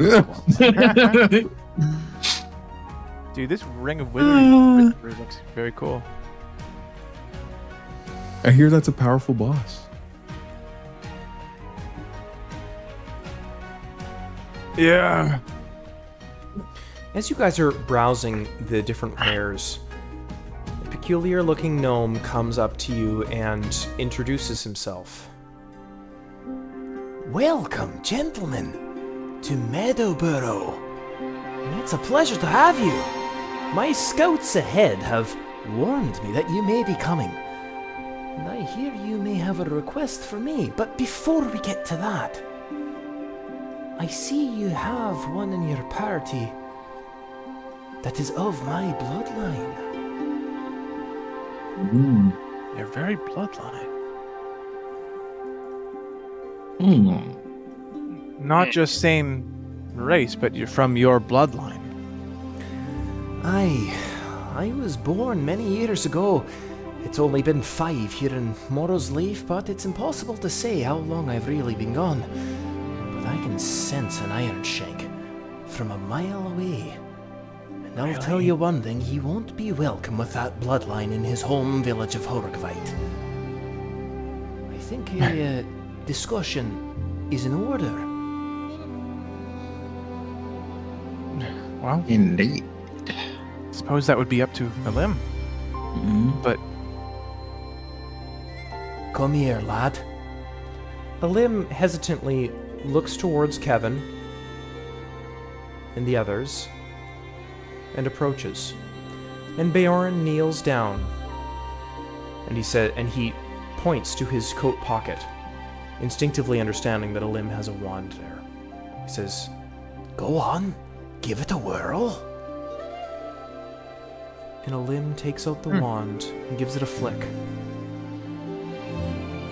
B: Dude, this Ring of Withering Whispers looks very cool.
C: I hear that's a powerful boss.
B: Yeah.
A: As you guys are browsing the different wares, a peculiar-looking gnome comes up to you and introduces himself.
H: Welcome, gentlemen, to Meadowborough. It's a pleasure to have you. My scouts ahead have warned me that you may be coming. And I hear you may have a request for me, but before we get to that, I see you have one in your party that is of my bloodline.
B: They're very bloodline. Not just same race, but you're from your bloodline.
H: I was born many years ago. It's only been 5 here in Morrowsleaf, but it's impossible to say how long I've really been gone. But I can sense an Ironshank from a mile away. And I'll tell you one thing, he won't be welcome with that bloodline in his home village of Horrocvite. I think a discussion is in order.
B: Well,
F: Indeed.
B: suppose that would be up to Alim. But
H: Come here, lad.
A: Alim hesitantly looks towards Kevin and the others and approaches. And Beorin kneels down. And he points to his coat pocket, instinctively understanding that Alim has a wand there. He says,
H: Go on, give it a whirl.
A: and Alim takes out the wand and gives it a flick.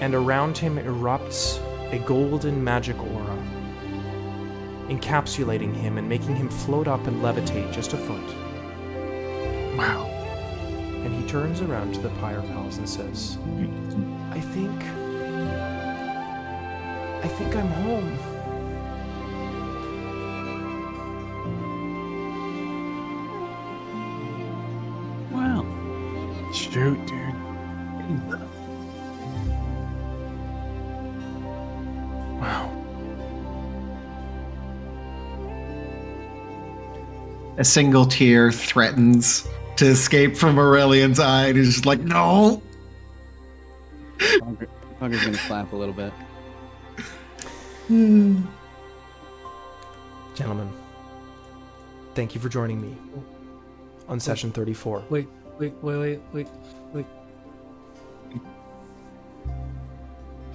A: And around him erupts a golden magic aura, encapsulating him and making him float up and levitate just a foot.
B: wow.
A: And he turns around to the Pire Pals and says, I think I'm home.
D: Wow.
B: Shoot, dude. Wow.
F: A single tear threatens to escape from Aurelian's eye, and he's just like, no.
D: Fucker's gonna clap a little bit.
A: Gentlemen, thank you for joining me on session 34.
E: Wait.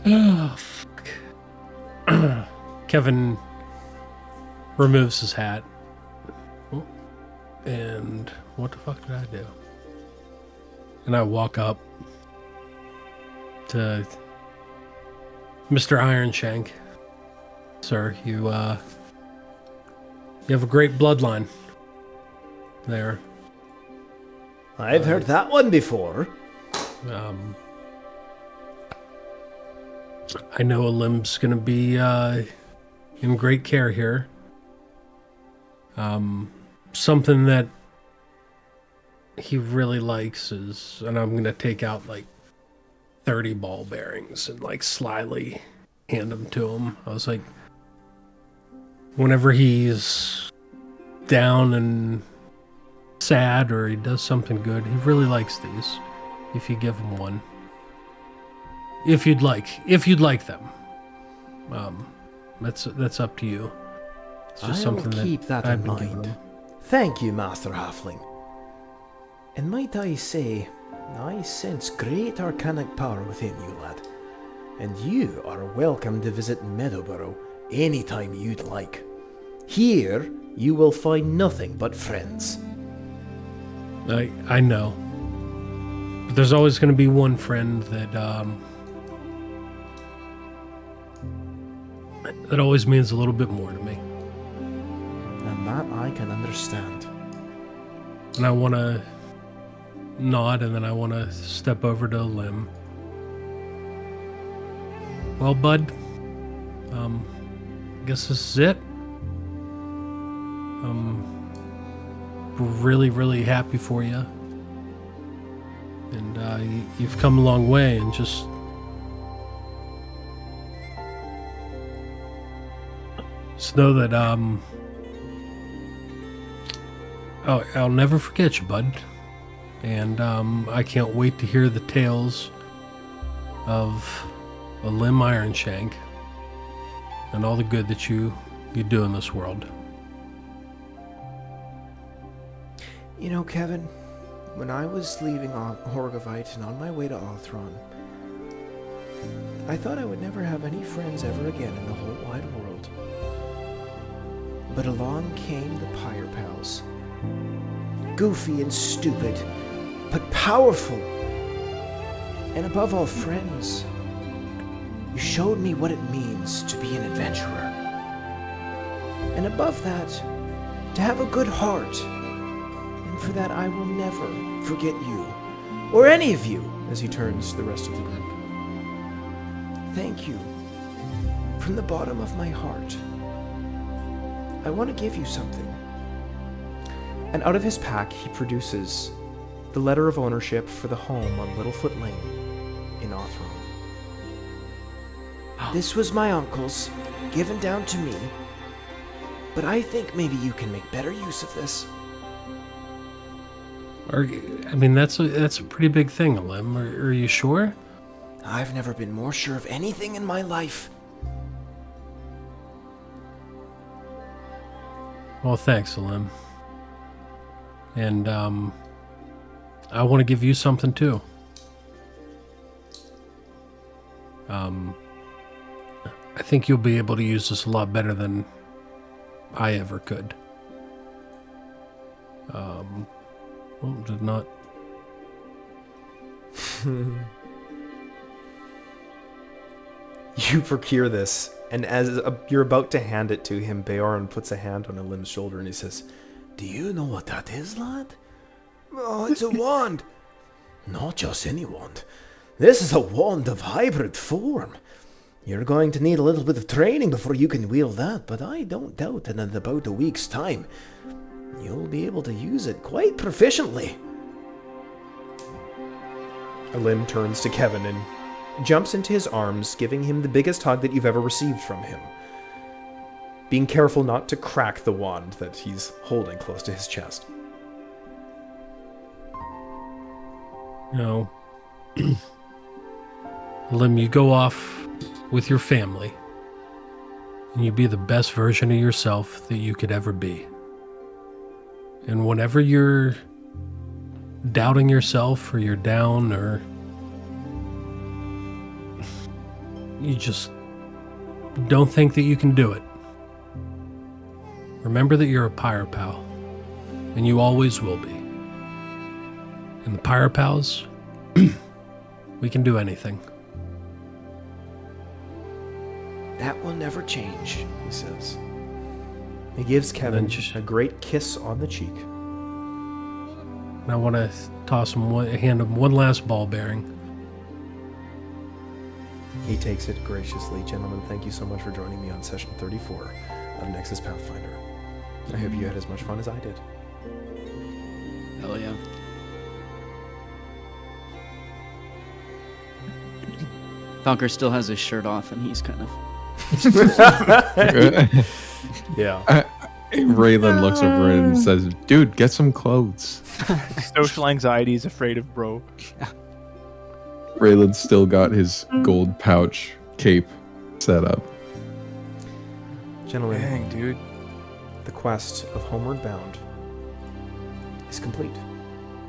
E: Oh, fuck. Kevin removes his hat. Oh, and what the fuck did I do? And I walk up to Mr. Ironshank. Sir, You have a great bloodline there.
H: I've heard that one before.
E: I know Elim's going to be in great care here. Something that he really likes is, and I'm going to take out like 30 ball bearings and like slyly hand them to him. I was like, whenever he's down and sad or he does something good, he really likes these. If you give him one. If you'd like them. That's up to you. It's just
H: I'll
E: something
H: keep that
E: I've
H: in
E: been giving
H: mind.
E: him.
H: Thank you, Master Halfling. And might I say, I sense great arcanic power within you, lad. And you are welcome to visit Meadowborough anytime you'd like. Here, you will find nothing but friends.
E: I know. But there's always going to be one friend that always means a little bit more to me.
H: And that I can understand.
E: And I want to nod, and then I want to step over to Lim. Well, bud, guess this is it. Really, really happy for you. And you've come a long way, and just know that I'll never forget you, bud. And I can't wait to hear the tales of Beorin Ironshank and all the good that you do in this world.
H: You know, Kevin, when I was leaving Horgovite and on my way to Othron, I thought I would never have any friends ever again in the whole wide world. But along came the Pire Pals. Goofy and stupid, but powerful. And above all, friends. You showed me what it means to be an adventurer. And above that, to have a good heart. And for that, I will never forget you, or any of you, as he turns to the rest of the group. Thank you, from the bottom of my heart. I want to give you something.
A: And out of his pack, he produces the letter of ownership for the home on Littlefoot Lane in Othron.
H: This was my uncle's, given down to me, but I think maybe you can make better use of this.
E: That's a pretty big thing, Elim. Are you sure?
H: I've never been more sure of anything in my life.
E: Well, thanks, Elim. And I want to give you something too. I think you'll be able to use this a lot better than I ever could. Well, did not.
A: You procure this, and as you're about to hand it to him, Beorin puts a hand on Elim's shoulder and he says,
H: Do you know what that is, lad? Oh, it's a wand. Not just any wand. This is a wand of hybrid form. You're going to need a little bit of training before you can wield that, but I don't doubt that in about a week's time, you'll be able to use it quite proficiently.
A: Elim turns to Kevin and jumps into his arms, giving him the biggest hug that you've ever received from him, being careful not to crack the wand that he's holding close to his chest.
E: No. Elim, you go off with your family, and you be the best version of yourself that you could ever be. And whenever you're doubting yourself, or you're down, or you just don't think that you can do it, remember that you're a Pire Pal, and you always will be. And the Pire Pals, we can do anything.
H: That will never change, he says.
A: He gives Kevin
E: then just-
A: a great kiss on the cheek.
E: And I want to hand him one last ball bearing.
A: He takes it graciously. Gentlemen, thank you so much for joining me on session 34 of Nexus Pathfinder. I hope you had as much fun as I did.
D: Hell yeah. Falker still has his shirt off, and he's kind of.
A: Yeah.
C: Raylan looks over and says, "Dude, get some clothes."
B: Social anxiety is afraid of bro.
C: Raylan's still got his gold pouch cape set up.
A: Gentlemen,
B: Dang, dude.
A: the quest of Homeward Bound is complete.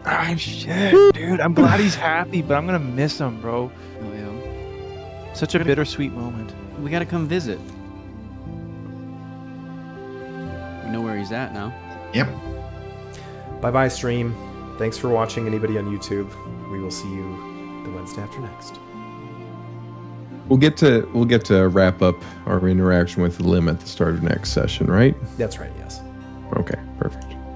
B: Ah, shit, dude. I'm glad he's happy, but I'm gonna miss him, bro.
D: Oh yeah.
B: Such a bittersweet moment.
D: We gotta come visit. We know where he's at now.
F: Yep.
A: Bye-bye, stream. Thanks for watching, anybody on YouTube. We will see you the Wednesday after next.
C: We'll get to wrap up our interaction with Lim at the start of next session, right?
A: That's right, yes.
C: Okay, perfect.